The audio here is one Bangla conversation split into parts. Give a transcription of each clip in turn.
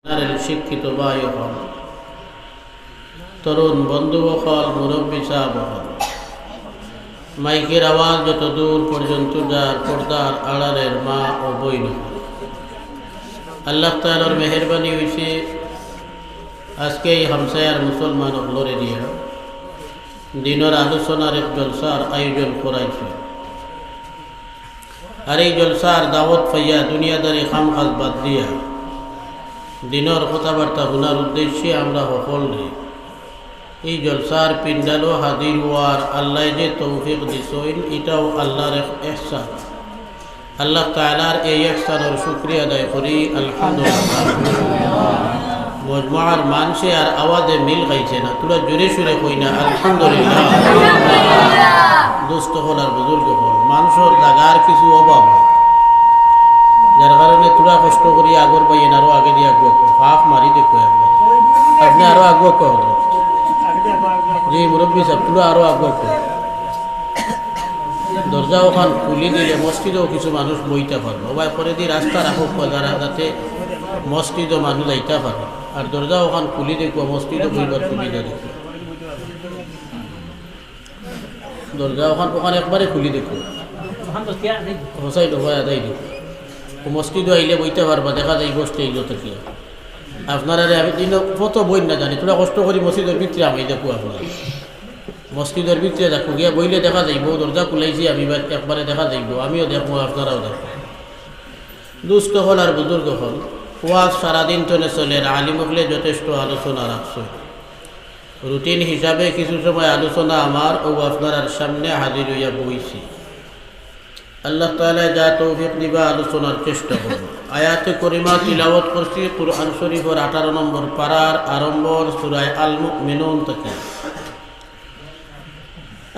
শিক্ষিত ভাই হল, তরুণ বন্ধু হল, মুরব্বী সাহেব হল, মাইকের আওয়াজ যত দূর পর্যন্ত যার পর্দার আড়ালের মা ও বইন হল, আল্লাহ তাআলার মেহেরবানি হয়েছে আজকে এই হামসায়ার মুসলমান হলরে দিয়া দিনের আলোচনার এক জলসার আয়োজন করাইছে। আর এই জলসার দাওয়াত পাইয়া দুনিয়াদারি খাম খাজ বাদ দিয়া দিনের কথাবার্তা শোনার উদ্দেশ্যে আমরা সকলে এই জলসার পিন্ডালো হাজির হওয়ার আল্লাহ যে তৌফিক দিছেন, এটাও আল্লাহর এক ইহসান। আল্লাহ তাআলার এই ইহসানের শুকরিয়া আদায় করি আলহামদুলিল্লাহ। মজমার মানুষে আর আওয়াজে মিল গাইছে না, তোরা জোরে সুরে কই না আলহামদুলিল্লাহ। দুস্থ হল আর বুজুর্গ হল, মানুষের জাগার কিছু অভাব হয়, যার কারণে তোরা কষ্ট করি আগর পাইয়েন, আরো আগে দিয়ে আগ্রহ ফাঁক মারি দেখো একবার আপনি আরো আগ্রহ কর যে মুরব্বী সাহেব তোরা আরো আগ্রহ কর। দরজা ওখান খুলে দিলে মসজিদেও কিছু মানুষ বইতে পারবো, বা করে দিয়ে রাস্তা রাখুক যারা, যাতে মসজিদও মানুষ যাইতে পারে। আর দরজা ওখান খুলে দেখবো মসজিদও বইবার সুবিধা দেখো, দরজা ওখান একবারে খুলে দেখো হোসাইড হয়ে আদায় দেখো। মসজিদও আইলে বইতে পারবা, দেখা যায় বসতে এগুলো থেকে আপনারা আমি দিন কত বই না জানি, তোরা কষ্ট করি মসজিদের ভিতরে আমি দেখো, আপনার মসজিদের ভিতরে দেখো গিয়া বইলে দেখা যাইব, দরজা খুলাইছি আমি একবারে দেখা যাইব, আমিও দেখবো আপনারাও দেখো। দুস্থ হল আর বুজুর্গ হল, ওয়াজ সারাদিন টনে চলে, আলিম হলে যথেষ্ট আলোচনা রাখছে। রুটিন হিসাবে কিছু সময় আলোচনা আমার ও আপনার সামনে হাজির হইয়া বইছি। আল্লাহ তাআলা যা তৌফিক দিবা আলোচনার চেষ্টা করব। আয়াতে করিমা তিলাওয়াত করছি কুরআন শরীফের 18 নম্বর পারার আরম্ভর সূরা আল মুমিনুন থেকে।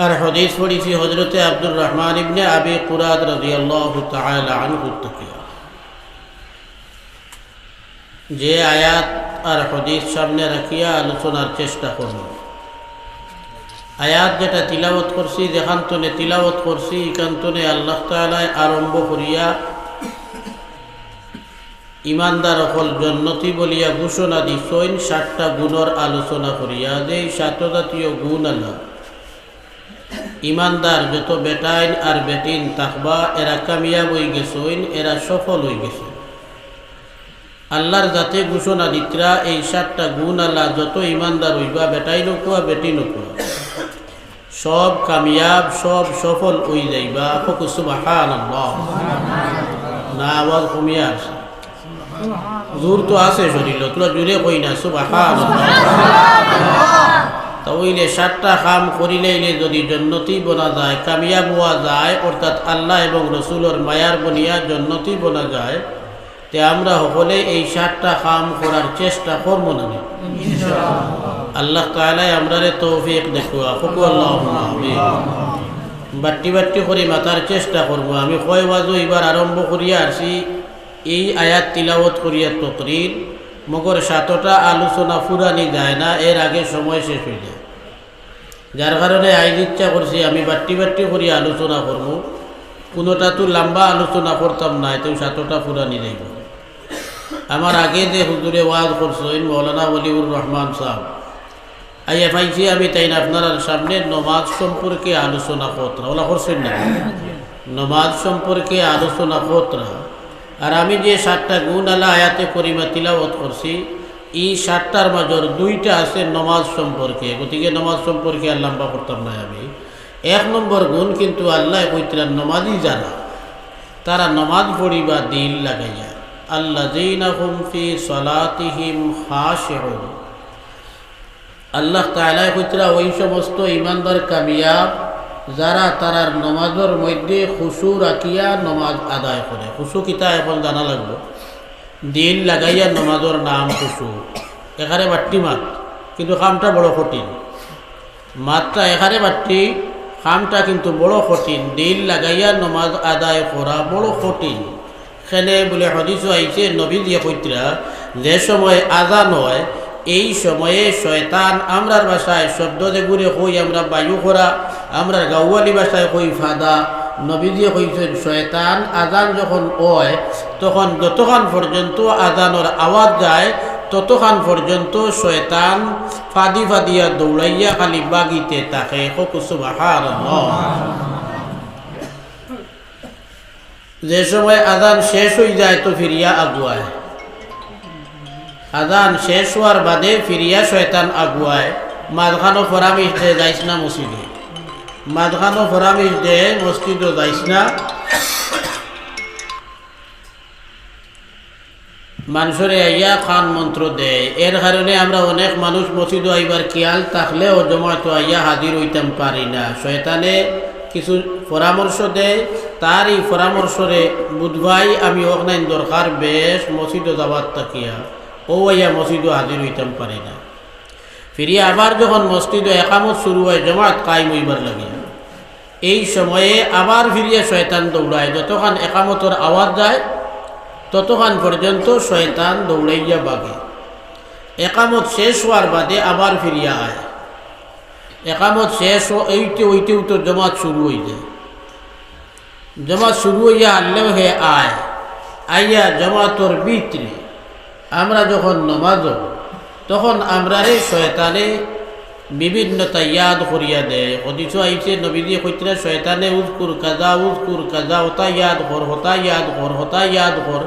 আর হাদিস পড়িছি হযরতে আব্দুর রহমান ইবনে আবি কুরাদ রাদিয়াল্লাহু তাআলা আনহু থেকে। যে আয়াত আর হাদিস সামনে রাখিয়া আলোচনার চেষ্টা করব। আয়াত যেটা তিলাওয়াত করছি, যেখান তনে তিলাওয়াত করছি এখান তনে আল্লাহ তাআলা আরম্ভ করিয়া ইমানদার হল জন্নতি বলিয়া ঘোষণা দিছেন। 7টা গুণের আলোচনা করিয়া যে 7 জাতীয় গুণ আল্লাহ ইমানদার যত বেটাইন আর বেটিন থাকবা এরা কামিয়াব হয়ে গেছেন, এরা সফল হয়ে গেছে। আল্লাহর যাতে ঘোষণা দিতরা এই 7টা গুণ আল্লাহ যত ইমানদার হইবা, বেটাই নকুয়া বেটি নকুয়া, সব কামিয়াব সব সফল হয়ে যাইবা। সুবহানাল্লাহ। না আওয়াজ কমিয়া আছে, জোর তো আছে শরীর, তোরা জোরে কই না সুবহানাল্লাহ। তাহলে 7টা কাম করিলেইলে যদি জন্নতি বনা যায়, কামিয়াব হওয়া যায়, অর্থাৎ আল্লাহ এবং রসুলের মায়ার বনিয়া জন্নতি বনা যায়, তে আমরা সকলে এই 7টা কাম করার চেষ্টা করবো না ইনশাআল্লাহ। আল্লাহ তাআলা আমরারে তৌফিক দেখুয়া আল্লাহুম্মা আমিন। বাট্টি বাট্টি করে মাতার চেষ্টা করবো। আমি কয় ওয়াজও এবার আরম্ভ করিয়া আসি এই আয়াত তিলাওয়াত করিয়া তকরির, মগর 7টা আলোচনা ফুরানি যায় না, এর আগে সময় শেষ হয়ে যায়। যার কারণে আইন ইচ্ছা করছি আমি বাট্টি বাট্টি করিয়া আলোচনা করবো, কোনোটা তো লম্বা আলোচনা করতাম না, এতেও 7টা ফুরানি যাইব। আমার আগে যে হুজুরে ওয়াজ করছেন মৌলানা ওলিউর রহমান সাহেব, আইয়া পাইছি আমি তাই না আপনার সামনে নমাজ সম্পর্কে আলোচনা করতরা ওলা করছেন না, নমাজ সম্পর্কে আলোচনা করতরা। আর আমি যে 7টা গুণ আল্লাহ আয়াতে করিমা তিলাওয়াত করছি, এই 7টার মাজর 2টা আছে নমাজ সম্পর্কে, গতিকে নমাজ সম্পর্কে আর লম্বা করতাম না আমি। 1 নম্বর গুণ কিন্তু আল্লাহ কইতরা নমাজি যারা, তারা নমাজ পড়িবা দিল লাগাইয়া, আল্লাযীনা হুম ফি সালাতিহিম খাশিউন। আল্লাহ তাআলা কইতরা ওই সমস্ত ইমানদার কামিয়াব যারা তারার নমাজের মধ্যে খুশু রাখিয়া নমাজ আদায় করে। খুশু কিতা এখন জানা লাগবে, দিল লাগাইয়া নমাজের নাম খুশু। এখানে বাট্টি মাত, কিন্তু কামটা বড় কঠিন। মাত্রা এখানে বাট্টি, কামটা কিন্তু বড় কঠিন। দিল লাগাইয়া নমাজ আদায় করা বড় কঠিন। সেনে বলে হাদিসও আইছে, নবী দিয়ে কইতরা যে সময় আজান হয় এই সময়ে শয়তান, আমরার ভাষায় শব্দ যে ঘুরে কই আমরা বায়ু করা, আমরা গাওয়ালি ভাষায় কই ফাদা, নবী দিয়ে কইছেন শয়তান আজান যখন হয় তখন যতক্ষণ পর্যন্ত আজানের আওয়াজ যায় ততক্ষণ পর্যন্ত শয়তান ফাদি ফাদিয়া দৌড়াইয়া খালি বাগিতে থাকে। সুবহানাল্লাহ। যে সময় আজান শেষ হয়ে যায় তো ফিরিয়া আগুয়ায়, আজান শেষ হওয়ার বাদে ফিরিয়া শয়তান আগুয়ায়। মাঝখানো ফরামিশ দে যাইস না মসজিদে, মাঝখানো ফরামিশ দে মসজিদও যাইস না। মানুষরে আইয়া খান মন্ত্র দেয়। এর কারণে আমরা অনেক মানুষ মসজিদে আইবার খেয়াল থাকলেও জমাত আইয়া হাজির হইতাম পারি না। শয়তানে কিছু পরামর্শ দেয়, তার এই পরামর্শরে বুধবাই আমি ওখানে দরকার বেশ মসজিদে যাবার তাকিয়া ও আইয়া মসজিদে হাজির হইতাম পারি না। ফিরিয়া আবার যখন মসজিদে একামত শুরু হয়, জমাত কায়েম হইবার লাগিয়া, এই সময়ে আবার ফিরিয়া শয়তান দৌড়ায়। যতক্ষণ একামতর আওয়াজ যায় ততক্ষণ পর্যন্ত শয়তান দৌড়াইয়া বাগে। একামত শেষ হওয়ার বাদে আবার ফিরিয়া আয়। একামত শেষ হইতেও তো জমাত শুরু হয়ে যায়। জমাত শুরু হইয়া আনলেও হে আয়, আইয়া জমাতর ভিতরে আমরা যখন নমাজ তখন আমরা রে শয়তানে বিভিন্ন তাইয়াদ করিয়া দেয়। হদিস আইছে নবীজি কইতরা শয়তানে উজকুর কাজা হতা ইয়াদ কর, হতা ইয়াদ কর, হতা ইয়াদ কর,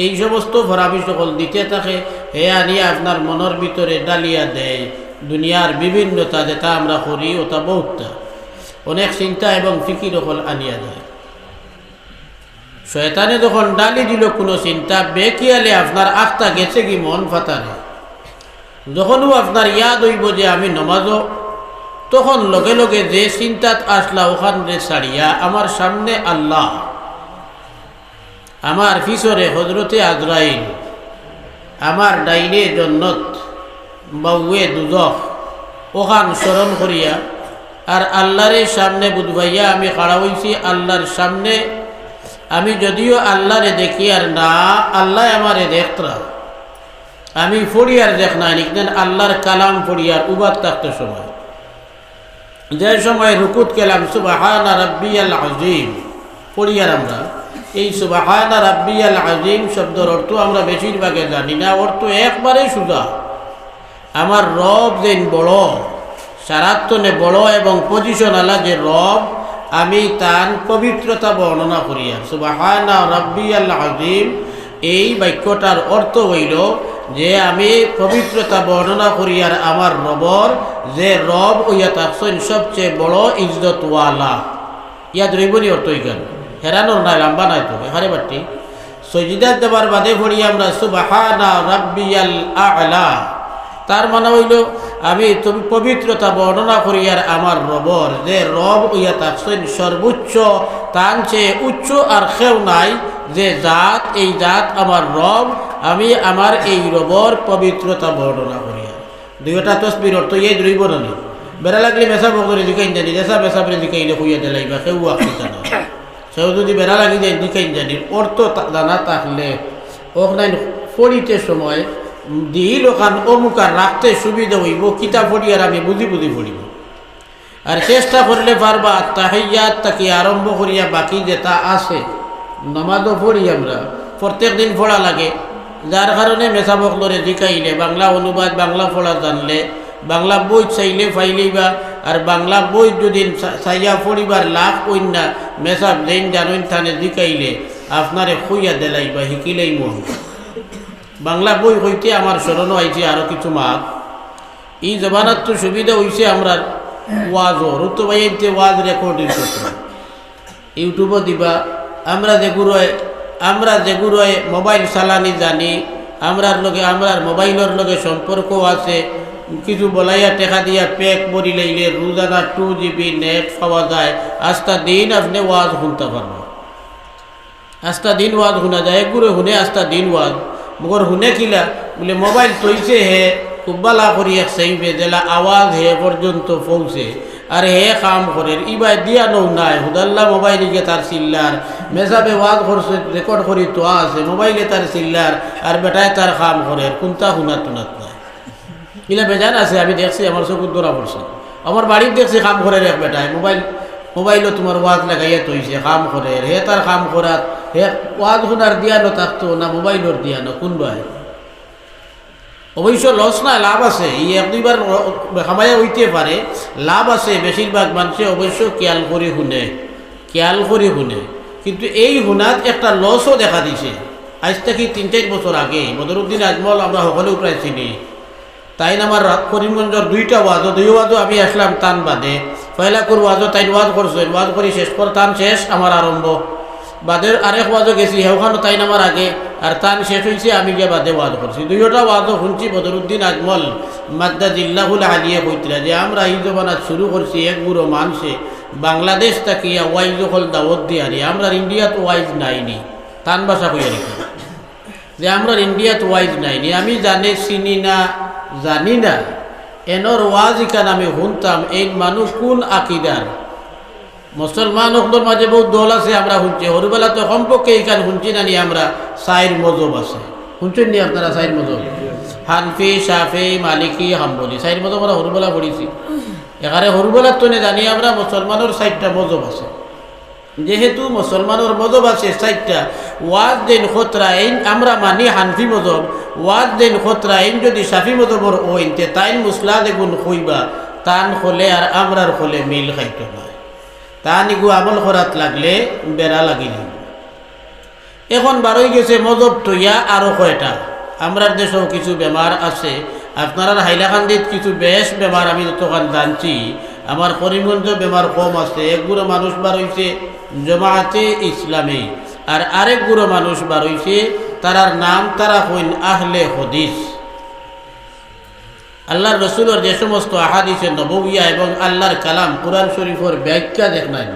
এই সমস্ত ফরাবি সকল দিতে থাকে। হে আনিয়া আপনার মনের ভিতরে ডালিয়া দেয় দুনিয়ার বিভিন্নতা, যেটা আমরা করি ওটা বহুতটা অনেক চিন্তা এবং ফিকির সকল আনিয়া দেয়। শয়তানে যখন ডালি দিল কোনো চিন্তা, বেকিয়ালে আপনার আখটা গেছে কি মন ফাতারে, যখনও আপনার ইয়াদ হইব যে আমি নমাজও, তখন লগে লগে যে চিন্তাত আসলা ওখানে ছাড়িয়া আমার সামনে আল্লাহ, আমার পিছরে হজরতে আজরাইল, আমার ডাইনে জন্নত বাউয়ে দুজখ, ওখান স্মরণ করিয়া আর আল্লাহরে সামনে বুঝবাইয়া আমি খাড়া হইছি আল্লাহর সামনে। আমি যদিও আল্লাহরে দেখি আর না আল্লাহ আমারে দেখতরা, আমি ফড়িয়ার দেখ না নিকেন আল্লাহর কালাম ফড়িয়ার উবাদ থাকতে সময়, যে সময় রুকুত কেলাম সুবহানা রাব্বিয়াল আযীম ফড়িয়ার আমরা, এই সুবহানা রাব্বিয়াল আযীম শব্দের অর্থ আমরা বেশিরভাগে জানি না। অর্থ একবারেই সুজা, আমার রব যেন বড়, সারাত্তনে বড় এবং পজিশন আলা যে রব, আমি তার পবিত্রতা বর্ণনা করিয়া সুবহানা রাব্বিয়াল আযীম। এই বাক্যটার অর্থ হইল যে আমি পবিত্রতা বর্ণনা করি আর আমার রবর, যে রব ওইয়া থাকছেন সবচেয়ে বড় ইজ্জতওয়ালা। ইয়াদ রইবনি অর্থ ইকান হেরানোর নাই, লম্বা নাই তো এখানে বাটি। সজিদাত দেবার বাদে পড়ি আমরা সুবহানা রাব্বিয়াল আ'লা, তার মানে হইল আমি তুমি পবিত্রতা বর্ণনা করি আর আমার রবর, যে রব ওইয়া থাকছেন সর্বোচ্চ, তার চেয়ে উচ্চ আর কেউ নাই যে জাত, এই জাত আমার রব, আমি আমার এই রবর পবিত্রতা বর্ণনা করি। দুইটা তসবির অর্থ এই রইব না, বেড়া লাগলে মেসা বকরে দিকাইন জানি, যেসা মেসা পরে দিকাইলে খুইয়া দিলাইবা, কেউ আঁকতে না, সেও যদি বেড়া লাগি যায় দিকাইন জানি অর্থ জানা থাকলে ওখানে পড়িতে সময় দিল ওখান অমুকার রাখতে সুবিধা হইব, কিতাব পড়ি আর আমি বুঝি পড়িব। আর চেষ্টা করলে পারবা তাহিয়াত তাকে আরম্ভ করিয়া বাকি যেটা আছে নমাজও পড়ি আমরা, প্রত্যেক দিন পড়া লাগে। যার কারণে মেসা বকলরে দিকাইলে বাংলা অনুবাদ, বাংলা পড়া জানলে, বাংলা বই চাইলে ফাইলেইবা, আর বাংলা বই যদি চাইয়া পড়িবার লাভ কইনা মেসাব যেন জানুন থানে দিকাইলে আপনারে খুইয়া দেলাইবা, শিকিলেই মন। বাংলা বই হইতে আমার স্মরণ হয়েছে আরও কিছু মাত, এই জমানার তো সুবিধা হয়েছে আমরা ওয়াজও রুতো ভাইতে ওয়াজ রেকর্ডিং করতে ইউটিউবও দিবা। আমরা যেগুলোয় মোবাইল চালানি জানি, আমরার মোবাইলের লগে সম্পর্ক আছে, কিছু বলাইয়া টেকা দিয়া প্যাক বড়ি লাইলে রোজানা 2 GB নেট পাওয়া যায়। আস্তা দিন আপনি ওয়াজ শুনতে পারবো, আস্তা দিন ওয়াজ শুনা যায়, এগুলো শুনে আস্তা দিন ওয়াজ মগর শুনে কিলা বলে মোবাইল তৈছে হে খুব বালা করি এক চাইবে জেলা আওয়াজ হে পর্যন্ত পৌঁছে আর হে কাম করে ইবাই দিয়া নৌ নাই হুদাল্লা মোবাইলে তার চিল্লার মেসাবে ওয়াজ করছে রেকর্ড করি তো আছে মোবাইলে তার চিল্লার আর বেটায় তার কাম করে কোনটা শুনাত টুনাত নাই কিলা বেজান আছে। আমি দেখছি আমার চকুর ধরা পড়ছে, আমার বাড়ির দেখছি কাম করে এক বেটায় মোবাইলও তোমার ওয়াজ লাগাইয়া তৈছে কাম করে, হে তার কাম করাত হে ওয়াজ শোনার দিয়ানো থাকতো না মোবাইলের দিয়ানো কোনবাই অবশ্য লস না, লাভ আছে। এই এক দুইবার খামাইয়া হইতে পারে, লাভ আছে। বেশিরভাগ মানুষে অবশ্য খেয়াল করে শুনে, কিন্তু এই হুনাত একটা লসও দেখা দিছে। আজ থেকে 3-4 বছর আগে বদরুদ্দিন আজমল আমরা সকলেও প্রায় চিনি। তাই আমার করিমগঞ্জের 2টা ওয়াজও, 2 ওয়াজও আমি আসলাম তান বাদে। ফয়লাকুর ওয়াজও তাই ওয়াজ করছেন, ওয়াজ করি শেষ পর তান শেষ আমার আরম্ভ। বাদের আরেক ওয়াজও গেছি, হেওখানো তাই আমার আগে, আর তান শেষ হয়েছে আমি গিয়ে বাদে ওয়াজ করছি। 2টা ওয়াজও শুনছি বদরুদ্দিন আজমল মাদ্দাজিল্লাহুল আলিয়ে কইতরা যে আমরা এই জমানাত শুরু করছি এক বুড়ো মানুষে বাংলাদেশ তাকিয়া ওয়াইজ হল দাওয়াত দিয়ারি, আমরা ইন্ডিয়াত ওয়াইজ নাইনি। তান ভাষা কইয়া রেখে যে আমরা ইন্ডিয়াত ওয়াইজ নাইনি। আমি জানি না এনর ওয়াজ ইকান আমি শুনতাম এই মানুষ কোন আকিদার। মুসলমান হকদের মাঝে বহুত দল আছে, আমরা শুনছি। হরুবেলা তো সম্পর্কে এইখান শুনছি না নি আমরা 4 মজহব আছে। শুনছেন নি আপনারা 4 মজহব? হানফি, শাফি, মালিকি, হাম্বলি, 4 মজহব আমরা হরুবেলা পড়িছি। এখানে হরুবেলার তো জানি আমরা মুসলমানের 4টা মজহব আছে। যেহেতু মুসলমানের মজহব আছে 4টা, ওয়াজ দিন খতরা এই আমরা মানি হানফি মজহব, ওয়াজ দিন খতরা এই যদি শাফি মজহবর ওইতে তাইন মুসলা দেখুন কইবা তান খোলে আর আমরার খোলে মিল খাইতো না। তা নিগু আমল করাত লাগলে বেড়া লাগিল। এখন বারোই গেছে মজহব তৈয়া আরও কয়টা। আমরার দেশেও কিছু বেমার আছে, আপনারা হাইলাকান্দিত কিছু বেশ বেমার আমি যতক্ষণ জানছি। আমার করিমগঞ্জ বেমার কম আছে। এক গুঁড়ো মানুষ বার হইছে জমাআতে ইসলামী, আর আরেক গুঁড়ো মানুষ বার হইছে তারার নাম তারা হইন আহলে হদিস। আল্লাহর রসুলের যে সমস্ত আহাদিসে নববিয়া এবং আল্লাহর কালাম কুরআন শরীফের ব্যাখ্যা দেখলেন।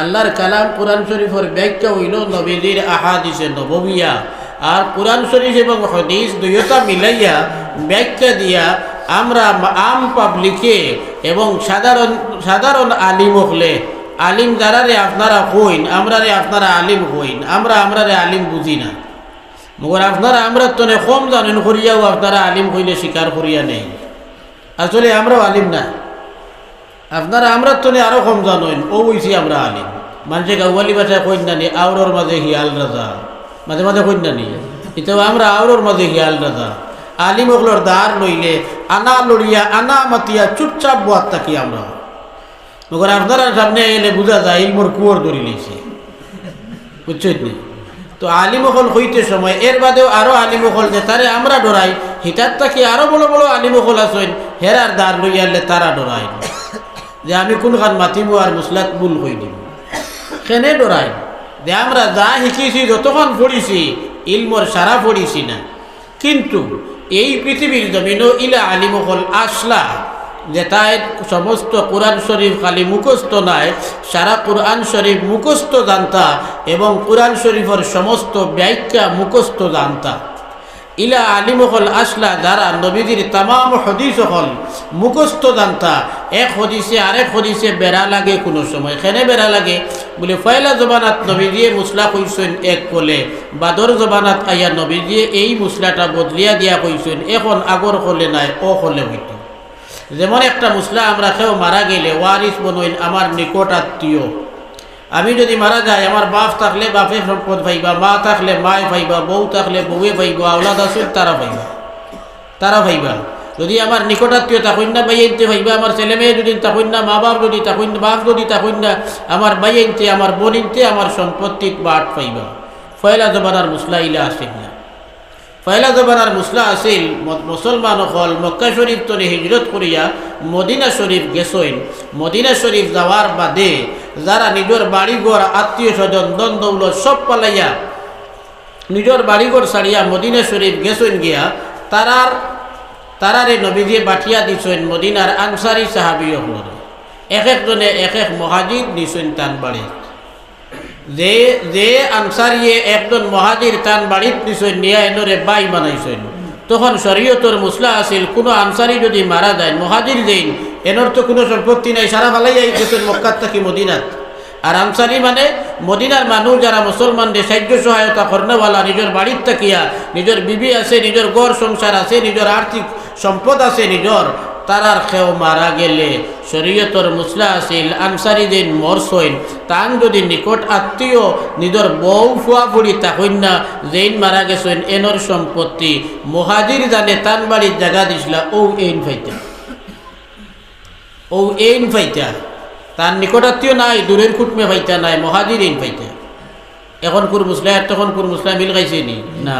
আল্লাহর কালাম কুরআন শরীফের ব্যাখ্যা হইল নবীজির আহাদিসে নববিয়া, আর কুরআন শরীফ এবং হাদিস দুইটা মিলাইয়া ব্যাখ্যা দিয়া আমরা আম পাবলিকে এবং সাধারণ আলিম হলে, আলিম যারারে আপনারা হইন, আমরারে আপনারা আলিম হইন, আমরারে আলিম বুঝি না। মগর আপনারা আমরা তো কম জানেন করিয়াও আপনারা আলিম হইলে স্বীকার করিয়া নেই। আসলে আমরাও আলিম না, আপনারা আমরা তো আরো কম জানেন ও হইছি আমরা আলিম। মানুষে গাওয়ালি ভাষায় কইন নানি আওরর মাঝে হিয়াল রাজা, মাঝে মাঝে কইন নানি এটাও আমরা আওরর মাঝে হিয়াল রাজা। আলিম ওগুলোর দ্বার লইলে আনা লড়িয়া আনা মাতিয়া চুপচাপ বোয়াত থাকি আমরা। মগর আপনারা সামনে এলে বোঝা যায় ইলমোর কুয়োর ধরি লইছে, বুঝছেন নি? তো আলিমহল হইতে সময় এর বাদেও আরো আলিমহল যে তারে আমরা ডরাই, হিতার থাকি আরো বড় বড় আলিমহল আসেন হেরার দ্বার লইয়ালে তারা ডরাই যে আমি কোনখান মাতিমু আর মুসলাত ভুল হই দিব। কেনে ডরাই যে আমরা যা শিখিছি যতক্ষণ পড়িছি ইলমর সারা পড়িছি না। কিন্তু এই পৃথিবীর জমিনও ইলা আলিমহল আসলা যে তাই সমস্ত কোরআন শরীফ খালি মুখস্থ নাই, সারা কোরআন শরীফ মুখস্থ জানতা এবং কোরআন শরীফের সমস্ত ব্যাখ্যা মুখস্থ জানতা। ইলা আলিমহল আসলা যারা নবীজির তামাম হদিস হল মুখস্থ জানতা। এক হদিসে আরেক হদিসে বেড়া লাগে কোনো সময়। কেনে বেড়া লাগে বলে পয়লা জবানাত নবীজিয়ে মুসলা কইছেন এক কলে, বাদর জবানাত আইয়া নবীজিয়ে এই মুসলাটা বদলিয়া দিয়া কইছেন এখন আগর কলে নাই ও কলে হইত। যেমন একটা মুসলা আমরা কেউ মারা গেলে ওয়ারিস বনইন আমার নিকট আত্মীয়। আমি যদি মারা যাই আমার বাপ থাকলে বাপে সম্পদ পাইবা, মা থাকলে মায় পাইবা, বউ থাকলে বউয়ে পাইবা, আওলাদ আসুন তারা পাইবা। যদি আমার নিকট আত্মীয় তখন না ভাই আনতে পাইবা, আমার ছেলে মেয়ে যদি তখন না, মা বাপ যদি তখন বাপ যদি তখন না, আমার ভাই আনতে আমার বোন আনতে আমার সম্পত্তির বাট পাইবা। পয়লা জমানার মুসলা ইলা আসেন না। পয়লা জমানার মুসলা আসিল মুসলমান হল মক্কা শরীফ তরে হিজরত করিয়া মদিনা শরীফ গেছেন। মদিনা শরীফ যাওয়ার বাদে যারা নিজের বাড়িঘর আত্মীয় স্বজন দন দৌলত সব পালাইয়া নিজের বাড়িঘর ছাড়িয়া মদিনা শরীফ গেছেন গিয়া তারারে নবীজিয়ে বাঠিয়া দিছেন মদিনার আনসারি সাহাবী হল। এক একজনে এক এক মহাজির দিছেন তান বাড়ি। যে আনসারিয়ে একজন মহাজির তান বাড়িত দিছেন নিয়া এনরে বাই বানাইছেন। তখন শরীয়তর মুসলা আছিল কোনো আনসারি যদি মারা যায় মহাজির দেন এনর তো কোনো সম্পত্তি নাই, সারা ফালাই গেছেন মক্কাত থাকি মদিনাত। আর আনসারি মানে মদিনার মানুষ যারা মুসলমানদের সাহায্য সহায়তা কর্নেওয়ালা, নিজের বাড়ির থাকিয়া নিজের বিবি আছে, নিজের গড় সংসার আছে, নিজের আর্থিক সম্পদ আছে, নিজের তারার খেও মারা গেলে শরীয়তর মুসলা আছিল আনসারি দিন মরসইন তান যদি নিকট আত্মীয় নিজের বউ ফুয়া ফুড়ি তাকইন না যেইন মারা গেছেন এনর সম্পত্তি মুহাজির জানে তান বাড়ির জায়গা দিছিলা ও এইন ফাইতা ও এইন ফাইতা তার নিকটাত্মীয় নাই দূরের কুটমে ফাইতা নাই মুহাজির এইন ফাইতা এখন কুর মুসলা তখন কুর মুসলা মিল গাইছে নি না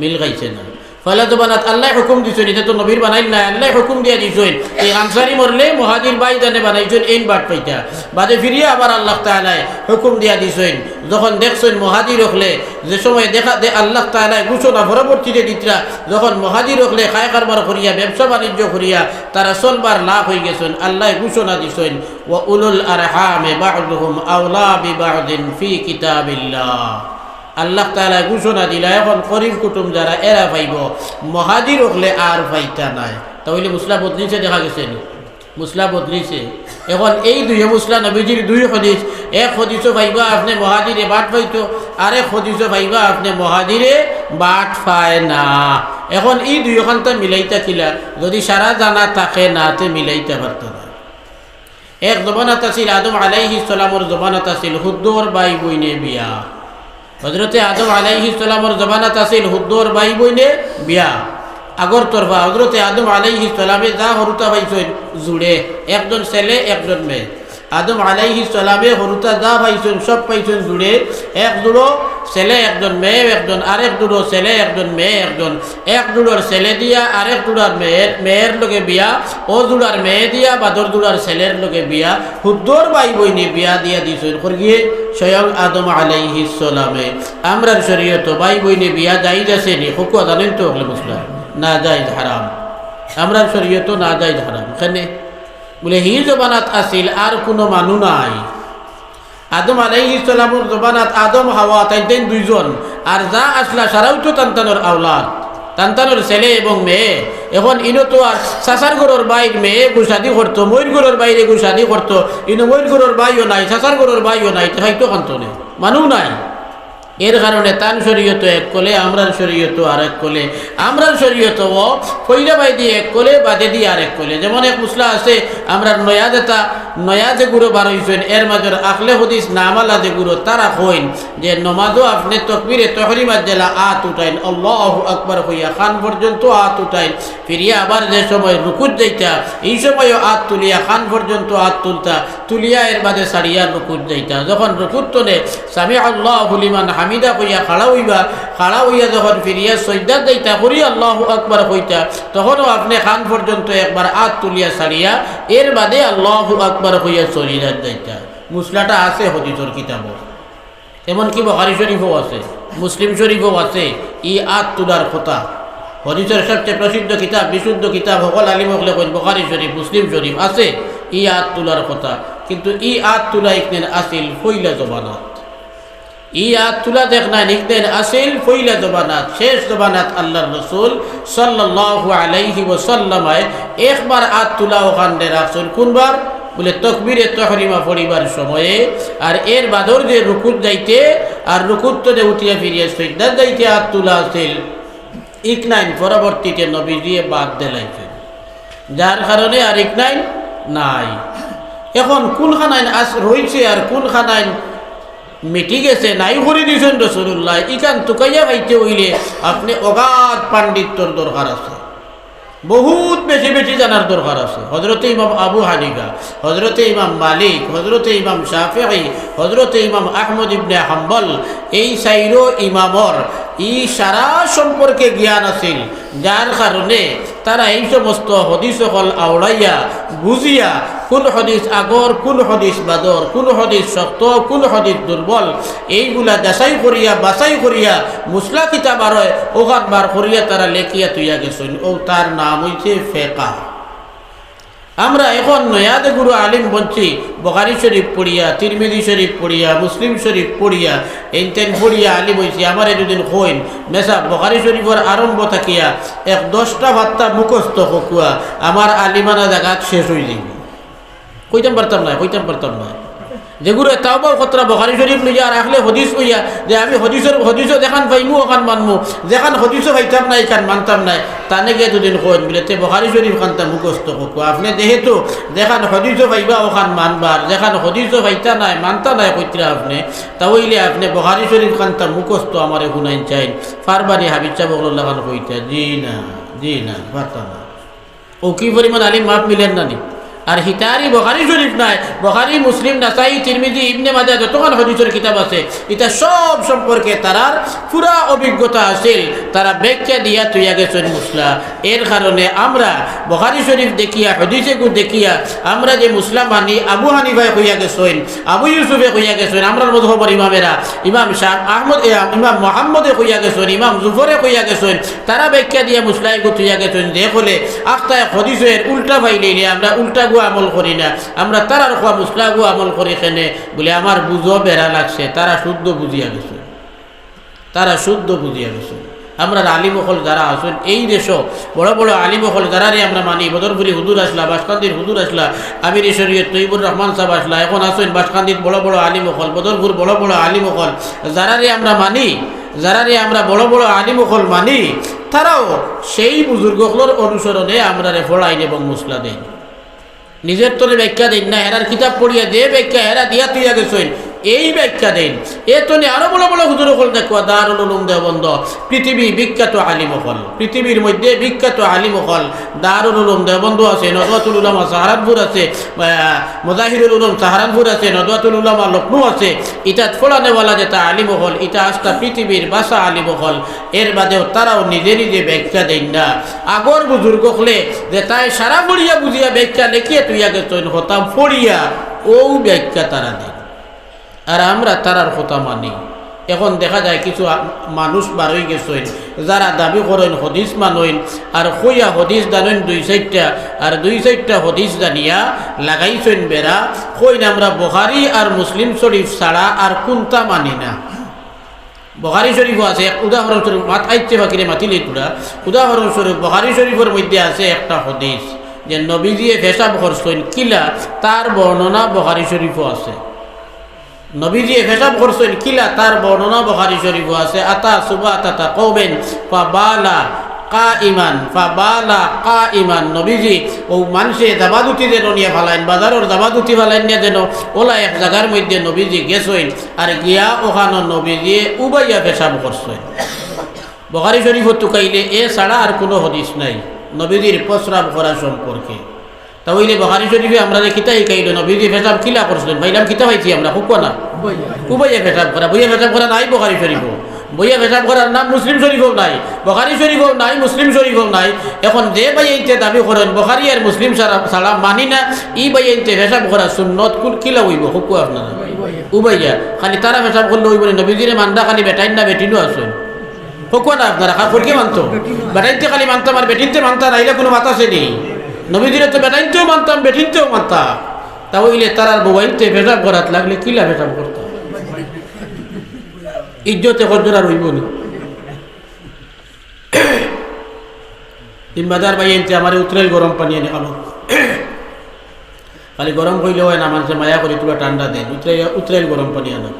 মিল গাইছে না ফলে তো বানাত আল্লাহ হুকুম দিছেন এটা তো নবীর বানাইল না আল্লাহ হুকুম দিয়ে দিছেন এই আনসারি মরলে মুহাজির ভাই জানে বানাইছেন এইন বাট পাইতা বাদে ফিরিয়ে আবার আল্লাহ তাআলা হুকুম দিয়া দিছেন যখন দেখছেন মুহাজির হলে যে সময় দেখা দে আল্লাহ তাআলা ঘোষণা পরবর্তীতে দিতরা যখন মুহাজির হলে খায় কারবার করিয়া ব্যবসা বাণিজ্য করিয়া তারা চলবার লাভ হয়ে গেছেন আল্লাহ ঘোষণা দিছেন ওয়া উলুল আরহামে বা'দুহুম আওলা বিবা'দিন ফি কিতাবিল্লাহ আল্লাহ তাআলা ঘোষণা দিলা এখন করিম কুটুম যারা এরা পাইব মুহাজির হলে আর পাইতা নাই তাহলে মুসলা বদলিছে দেখা গেছে নি মুসলা বদলিছে এখন এই দুই মুসলা নবীজির দুই হদিস এক হদিসও পাইবা আপনি মুহাজিরে বাট পাইতো আর এক হদিসও পাইবা আপনি মুহাজিরে বাট পায় না এখন এই দুই ওখানটা মিলাইতা কিলা যদি সারা জানা থাকে না তে মিলাইতে পারত না এক জমানাত আছিল আদম আলাইহিস সালামের জমানাত আছিল হুদ্দুর ভাই বইনে বিয়া হজরতে আদম আলাইহিস সালামের জমানাত আছিল হুদ্দুর ভাই বইনে বিয়া আগর তরফা হজরতে আদম আলাইহিস সালামে যা হরুতা পাইছেন জুড়ে একজন ছেলে একজন মেয়ে আদম আলাইহিস সালামে হরুতা যা পাইছেন সব পাইছেন জুড়ে এক জুড়ো ছেলে একজন মেয়ে একজন আরেক জুড়ো ছেলে একজন মেয়ে একজন এক জুড়োর ছেলে দিয়া আরেক জুড়ার মেয়ের লোকে বিয়া ও জুড়ার মেয়ে দিয়া বাদর জুড়ার ছেলের লোকে বিয়া হুদ্দুর ভাই বইনে বিয়া দিয়া দিছেন গিয়ে স্বয়ং আদম আলাইহিস সালামে আমরার শরীয়ত ভাই বইনে বিয়া যাই যাচ্ছে নি হুকুয়া জানেন তো ওগুলো মুসলাম না যাইজ হারাম আমরার শরীয়ত না যাইজ হারাম এখানে বলে হি জবানাত আসিল আর কোনো মানু নাই আদম আলাইহিস সালামের জবানাত আদম হাওয়া তাইতেন দুইজন আর যা আসলা সারাও তো তান্তানোর আওলাদ তান্তানোর ছেলে এবং মেয়ে এখন ইনো তো আর সাসার গরোর বাইর মেয়ে গুসাদি করতো ময়ূর গরোর বাইরে গুসাদি করতো ইনো ময়ূর গরোর বাইও নাই সাসার গরোর বাইও নাই হয়তো কান্তনে মানু নাই এর কারণে তান শরীয়ত এক কোলে আমরার শরীয়ত আর এক কোলে আমরার শরীয়ত ও কইলা বাই দিয়ে এক কোলে বাদে দিয়ে আর এক কোলে যেমন এক মুসলা আছে আমরার নয়া যে গুরু বার হইছেন এর মাজর আখলে হদিস নামালা যে গুরু তারা কইন যে নমাজও আপনি তকবীরে তহরিমাত জেলা আত উঠাইন আল্লাহু আকবার হইয়া খান পর্যন্ত আত উঠাইন ফিরিয়া আবার যে সময় রুকুত যাইতা এই সময়ও আত তুলিয়া খান পর্যন্ত আত তুলতা তুলিয়া এর বাদে সারিয়া রুকুত যাইতা যখন রুকুত তোলে সামি আল্লাহু লিমান হামিদা কইয়া খাড়া হইয়া যখন ফিরিয়া সজদাত যাইতা করি আল্লাহু আকবার কইতা তখনও আপনি খান পর্যন্ত একবার আত তুলিয়া সারিয়া এর বাদে আল্লাহু আকবার কইয়া সজদাত যাইতা মুসলাটা আছে হদিসের কিতাবও এমনকি বুখারী শরীফও আছে মুসলিম শরীফও আছে ই আত তুলার কথা হদিসের সবচেয়ে প্রসিদ্ধ কিতাব বিশুদ্ধ কিতাব সকল আলিম হকলে কইন বুখারী শরীফ মুসলিম শরীফ আছে ই আত তুলার কথা কিন্তু ই আত তুলা ইকনেন আসিল ফইলা জবানাত ই আত তুলা দেখ না নিকদেন আসিল ফইলা জবানাত শেষ জবানাত আল্লাহর রাসূল সাল্লাল্লাহু আলাইহি ওয়াসাল্লামায় একবার আত তুলা ওখানে রাখছেন কোনবার বলে তকবীরে তহরিমা পড়িবার সময়ে আর এর বাদর যে রুকুত যাইতে আর রুকুত তো উঠিয়া ফিরিয়া সিজদাত যাইতে আত তুলা আসিল ইকনাইন পরবর্তীতে নবীজি বাদ দিলাইছেন যার কারণে আর ইকনাইন নাই এখন কোনখানাইন আস রইছে আর কোনখানাইন মিটি গেছে নাই করে দিয়েছেন রাসূলুল্লাহ ইকান তুকাইয়া পাইতে হইলে আপনি অগাধ পাণ্ডিত্যর দরকার আছে বহুত বেশি বেশি জানার দরকার আছে হযরতে ইমাম আবু হানিফা হযরতে ইমাম মালিক হযরতে ইমাম শাফিঈ হযরতে ইমাম আহমদ ইবনে হাম্বল এই সাইরো ইমামর ই সারা সম্পর্কে জ্ঞান আছিল যার কারণে তারা এই সমস্ত হদিস সকল আওড়াইয়া বুঝিয়া কোন হদিস আগর কোন হদিস বাদর কোন হদিস শক্ত কোন হদিস দুর্বল এইগুলা যাচাই করিয়া বাছাই করিয়া মুসলা কিতাব আর ওখান বার করিয়া তারা লেখিয়া তুইয়া গেছেন ও তার নাম হইছে ফিকহ আমরা এখন নয়াদে গুরু আলিম বলছি বুখারী শরীফ পড়িয়া তিরমিজি শরীফ পড়িয়া মুসলিম শরীফ পড়িয়া এইতেন পড়িয়া আলিম হইছি আমার দুদিন কইন মেসা বুখারী শরীফের আরম্ভ থাকিয়া 10টা বার্তা মুখস্থ হকুয়া আমার আলিমানা জায়গা শেষ হয়ে যাবে কইতাম পারতাম না যেগুলো তাওবা খতরা বুখারী শরীফ লইয়া রাখলে হদিস হইয়া যে আমি হদিসও দেখান পাইমু ওখান মানমু, যেখান হদিসও পাইতাম না এখান মানতাম নাই, তানেকে দুদিন কইন বলে তে বুখারী শরীফ খানটা মুখস্থ করব। আপনি যেহেতু যেখান হদিসও পাইবা ওখান মানবার, যেখান হদিসও পাইতা নাই মানতা নাই কইতরা আপনি, তাহলে আপনি বুখারী শরীফ খানটা মুখস্থ আমারে শুনাইন চাইন ফারবানি হাবিব সাহেব ওগুলো খান কইতা জি না পারতা না। ও কি পরিমাণ আলিম মাপ মিলেন না নি? আর হিতারি বুখারী শরীফ নাই, বুখারী মুসলিম নাসাই তিরমিজি ইবনে মাজাহ যতক্ষণ হাদিসের কিতাব আছে এটা সব সম্পর্কে তারার পুরা অভিজ্ঞতা আছিল, তারা ব্যাখ্যা দিয়া তুইয়া গেছেন মুসলা। এর কারণে আমরা বুখারী শরীফ দেখিয়া হাদিসে গু দেখিয়া আমরা যে মুসলা মানি, আবু হানিফায় কইয়া গেছেন, আবু ইউসুফে কইয়া গেছেন, আমরা মযহবর ইমামেরা ইমাম শাহ আহমদ ইমাম মুহাম্মদে কইয়া গেছেন, ইমাম জুফরে কইয়া গেছেন, তারা ব্যাখ্যা দিয়া মুসলাই গু তুইয়া গেছেন। দেখলে আখতায় হাদিসের উল্টা পাইলে আমরা উল্টা আমল করি না, আমরা তারার খোয়া মুসলাগু আমল করি কেনে বলে আমার বুঝো বেড়া লাগছে, তারা শুদ্ধ বুঝিয়া গেছে, আমরা আলিমহল যারা আছেন এই দেশ বড় বড় আলিমহল যারারে আমরা মানি, বদরপুরি হুজুর আসলা, বাসকান্দির হুজুর আসলা, আমির শরীয়ত তৈবুর রহমান সাহেব আসলা, এখন আসেন বাসকান্দির বড় বড় আলিমহল, বদরপুর বড় বড় আলিমহল যারারে আমরা মানি, যারারে আমরা বড় বড় আলিমহল মানি, তারাও সেই বুজুর্গগুলোর অনুসরণে আমরা ফড়াইন এবং মুসলা দেন, নিজের তোরে ব্যাখ্যা দেন না, হেরার কিতাব পড়িয়া যে ব্যাখ্যা হেরা দিয়া তুইয়া গেছেন এই ব্যাখ্যা দেন। এ তো আরো বড় বড় হুজুর হল দেখো দারুল উলুম দেওবন্দ, পৃথিবী বিখ্যাত আলিমহল, পৃথিবীর মধ্যে বিখ্যাত আলিমহল দারুল উলুম দেওবন্দ আছে, নদওয়াতুল উলামা সাহারানপুর আছে, মুজাহিরুল উলুম সাহারানপুর আছে, নদওয়াতুল উলামা লখনৌ আছে। এটা ফোলানেওয়ালা যেটা আলিমহল, এটা আজটা পৃথিবীর বাসা আলিমহল। এর বাদেও তারাও নিজে নিজে ব্যাখ্যা দেন না। আগর বুজুর্গ হলে যে তাই সারা পড়িয়া বুঝিয়া ব্যাখ্যা লেখিয়া তুইয়া গেছেন হতাম পড়িয়া ও ব্যাখ্যা তারা দেন, আর আমরা তারার কথা মানি। এখন দেখা যায় কিছু মানুষ বারোই গেছেন যারা দাবি করেন হদিস মানইন, আর কইয়া হদিস জানেন 2-4টা, আর 2-4টা হদিস জানিয়া লাগাইছেন বেড়া, কইন আমরা বুখারী আর মুসলিম শরীফ ছাড়া আর কোনটা মানি না। বুখারী শরীফও আছে, উদাহরণস্বরূপ আইতে বাকিরে মাতিলে তোরা, উদাহরণস্বরূপ বুখারী শরীফের মধ্যে আছে একটা হদিস যে নবীজিয়ে পেশাব করছেন কিলা, তার বর্ণনা বুখারী শরীফও আছে। নবীজি পেশাব করছেন কিলা, তার বর্ণনা বুখারী শরীফও আছে। আতা সুবাতাতা কওমেন ফাবালা কাইমান, নবীজি ও মানুষে দাবাদুতি যেন নিয়ে ফেলাইন, বাজারের দাবাদুতি ফেলাইন না যেন, ওলা এক জায়গার মধ্যে নবীজি গেছেন, আর গিয়া ওখানে নবীজি উবাইয়া পেশাব করছেন। বুখারী শরীফত টুকাইলে এ ছাড়া আর কোনো হদিস নাই নবীজির প্রস্রাব করা সম্পর্কে। তাহলে বুখারী শরীফে আমরা কিতা শিখাইল, নবীজি পেশাব কিলা করছেন, ভাইলাম কিতা পাইছি আমরা খুব না, উবাইয়া পেশাব করা, বইয়া পেশাব করা নাই বুখারী শরীফও, বইয়া পেশাব করার নাম মুসলিম শরীফও নাই, বুখারী শরীফও নাই, মুসলিম শরীফও নাই। এখন যে বাইতে দাবি করেন বুখারী আর মুসলিম ছাড়া মানি না, ই বাইতে পেশাব করা সুন্নত কোন কিলা হইব খুব আপনারা উবাইয়া, খালি তারা পেশাব করলে হইব নবীজিরে মানদা খালি বেটাইন না বেটিনও আছেন খুব না আপনারা ফরকে মানত, বেটাইতে খালি মানতাম আর বেটিনতে মানতা নাইলে কোনো মাথা আছে নেই। নবীজিরে তো বেটাইনতেও মানতাম বেটিনতেও মানতাম, তাহলে তারার মোবাইলতে পেশাব করাত লাগলে কিলা পেশাব করতাম, ইজ্জতে কজরা রইব নি। তিনবাজার বাইতে আমার উতরাইল গরম পানি এনে খালো, খালি গরম কইলে হয় না, মানুষের মায়া করে তুলা ঠান্ডা দেন, উতরাইল গরম পানি আনা।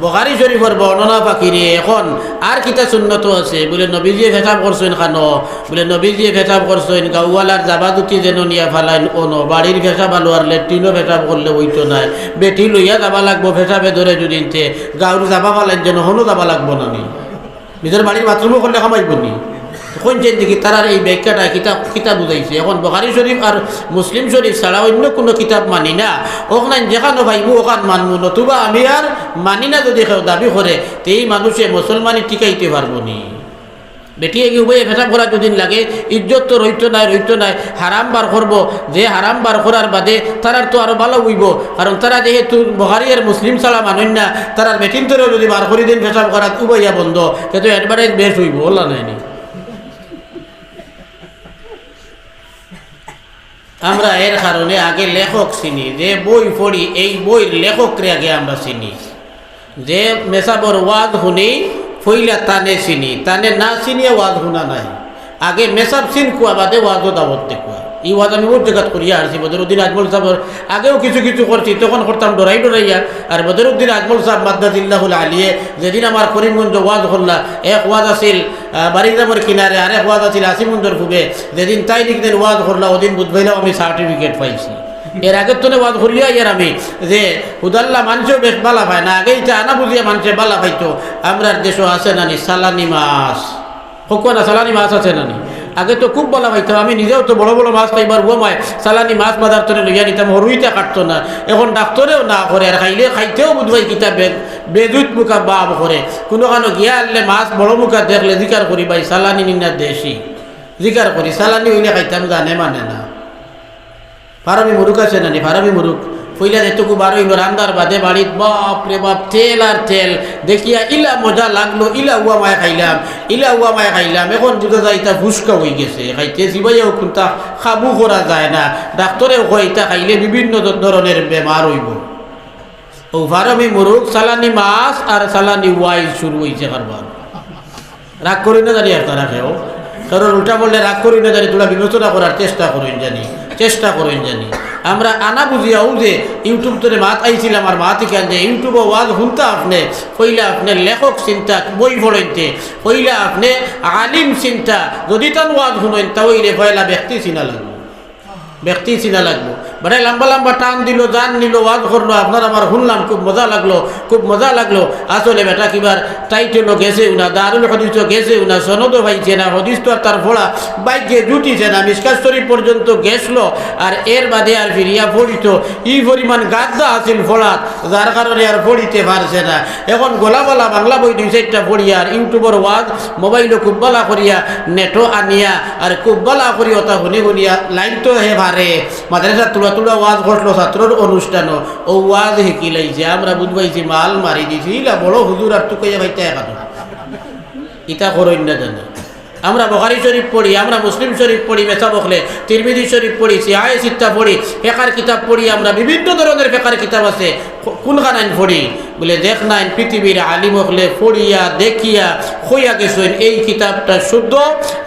বুখারী শরীফের বর্ণনা পাখিরে এখন আর কিতা সুন্নত আছে বলে নবীজিয়ে পেশাব করছেন খানো, বলে নবীজিয়ে পেশাব করছেন গাউওয়ালার জাবাদুতি যেন নিয়া ফেলাইন ওনো, বাড়ির পেশাব আলো আর লেট্রিনও পেশাব করলে হইতো নাই, বেটি লইয়া যাবা লাগবো পেশাবে ধরে যদিনতে, গাউর যাবা ফেলাইন যেন হনো যাবা লাগবো না, নি নিজের বাড়ির বাথরুমও করলে খামাইব নি। কোন চেন দেখি তারার এই ব্যাখ্যাটা কিতাব বুঝাইছে। এখন বুখারী শরীফ আর মুসলিম শরীফ ছাড়া অন্য কোনো কিতাব মানি না, ওখানে যেখানে ভাইবো ওখান মানবো, নতুবা আমি আর মানি না যদি কেউ দাবি করে তো এই মানুষে মুসলমানি টিকাইতে পারবো নি। বেটিয়ে গিয়ে উভয়ে পেশাব করা দুদিন লাগে, ইজ্জত তো রইতো নাই, হারাম বার করবো, যে হারাম বার করার বাদে তারার তো আরো ভালো হইব, কারণ তারা যেহেতু বুখারী আর মুসলিম ছাড়া মানেন না, তারার বেটিন তোরেও যদি বার করি দিন পেশাব করা উভয়া বন্ধ, কিন্তু অ্যাডভার্টাইজ বেশ হইব, ওলা নাইনি। আমরা এর কারণে আগে লেখক চিনি, যে বই পড়ি এই বইয়ের লেখকরে আগে আমরা চিনি, যে মেসাবর ওয়াজ শুনি ফইলা তানে চিনি, তানে না চিনিয়ে ওয়াজ শুনা নাই, আগে মেসাব চিন কুয়া বাদে ওয়াজও দাবত দেখুয়া। এই ওয়াজ আমি বহুত জায়গাত করিয়া আসছি। বদরুদ্দিন আজমল সাহেবের আগেও কিছু কিছু করছি, তখন করতাম ডরাইয়া। আর বদরুদ্দিন আজমল সাহেব মাদ্দাজিল্লাহুল আলিয়ে যেদিন আমার করিমগঞ্জ ওয়াজ করলা, এক ওয়াজ আছিল বারিদামের কিনারে, আর এক ওয়াজ আছিল আসিমগঞ্জের ফুবে, যেদিন তাই দিন ওয়াজ করলা ওদিন বুধবাইলাম আমি সার্টিফিকেট পাইছি। এর আগের তো ওয়াজ করিয়া ইয়ার আমি যে হুদাল্লা মানুষও বেশ বালা পায় না, আগেই তা আনা বুঝিয়া মানুষে বালা পাইতো। আমরার দেশও আছে নানি সালানি মাছ, হোক না সালানি মাছ আছে নানি, আগে তো খুব বলা পাইতাম। আমি নিজেও তো বড় বড় মাছ খাইবার ঘুমায় সালানি মাছ বাজার তরে লইয়া নিতাম, হরুইটা কাটতো না। এখন ডাক্তরেও না করে, আর খাইলে খাইতেও বুধবাই কিতা বেজুত মুখা বাপ করে। কোনো কানো গিয়া আনলে মাছ বড় মুখা দেখলে জিকার করি ভাই সালানি নিনা দেশি জিকার করি, সালানি হইলে খাইতাম জানে মানে না। ফারামি মুরুক আছে নানি, ফারামি মুরুক পইলা যেটুকু বারো হইল রান্দার বাদে বাড়িত বাপ রে বাপ তেল আর তেল দেখিয়া ইলা মজা লাগলো, ইলা উয়া মায় খাইলাম, ইলা উয়া মায় খাইলাম। এখন বুঝা যায় এটা ফুসকা হয়ে গেছে, খাইতে জিবাইয়াও কোনটা খাবু করা যায় না। ডাক্তরেও কয় এটা খাইলে বিভিন্ন ধরনের বেমার হইব। ও ফারামি মুরুক সালানি মাছ আর সালানি ওয়াইজ শুরু হয়েছে কারবার। রাগ করি না জানি আর তারা খেয়েও, কারণ উল্টা বললে রাগ করি না জানি, তোরা বিবেচনা করার চেষ্টা করেন জানি, চেষ্টা করেন জানি। আমরা আনা বুঝিয়াও যে ইউটিউব ধরে মাত আইছিলাম, আর মাতি কেন যে ইউটিউবে ওয়াজ শুনতা আপনি পইলা আপনি লেখক চিন্তা বই পড়েনতে, পইলা আপনি আলিম চিন্তা, যদি তার ওয়াজ শুনেন তাহলে পয়লা ব্যক্তি চিনা লাগবে, ব্যক্তি চিনা লাগবো। মানে লম্বা লম্বা টান দিল, জান নিল, ওয়াজ করলো, আপনার আমার শুনলাম, খুব মজা লাগলো, খুব মজা লাগলো। আসলে বেটা কিবার টাইটেলও গেছে না, দারুল হদিসও গেছে না, সনদও পাইছে না, হদিস তো আর তার ফোড়া বাইকে জুটিছে না, মিসকাত শরীফ পর্যন্ত গেছলো। আর এর বাদে আর ফিরিয়া পড়িত ই পরিমাণ গাদ্দা আছিল ফোড়াত, যার কারণে আর পড়িতে পারছে না। এখন গোলাবালা বাংলা বই 2-4টা পড়িয়া, আর ইউটিউবের ওয়াজ মোবাইলও খুব বালা করিয়া, নেটও আনিয়া, আর খুব বালা করি ওটা শুনি শুনিয়া লাইন তো হে ভারে মাদ্রাসা তুলা তুলা ওয়াজ ঘটলো ছাত্রর অনুষ্ঠানও, ও ওয়াজ শিকি লাইছে। আমরা বুঝবাইছি মাল মারি দিছি, ইলা বড় হুজুর আর তুকাইয়া ভাইতে এখন ইটা করইন না জানি। আমরা বুখারী শরীফ পড়ি, আমরা মুসলিম শরীফ পড়ি, মেসা বখলে তিরমিজি শরীফ পড়ি, সিয়ায়ে সিত্তা পড়ি, ফেকার কিতাব পড়ি, আমরা বিভিন্ন ধরনের ফেকার কিতাব আছে। কোনখান আইন পড়ি বলে দেখ নাই পৃথিবীর আলিম হলে পড়িয়া দেখিয়া হইয়া গেছেন এই কিতাবটা শুদ্ধ,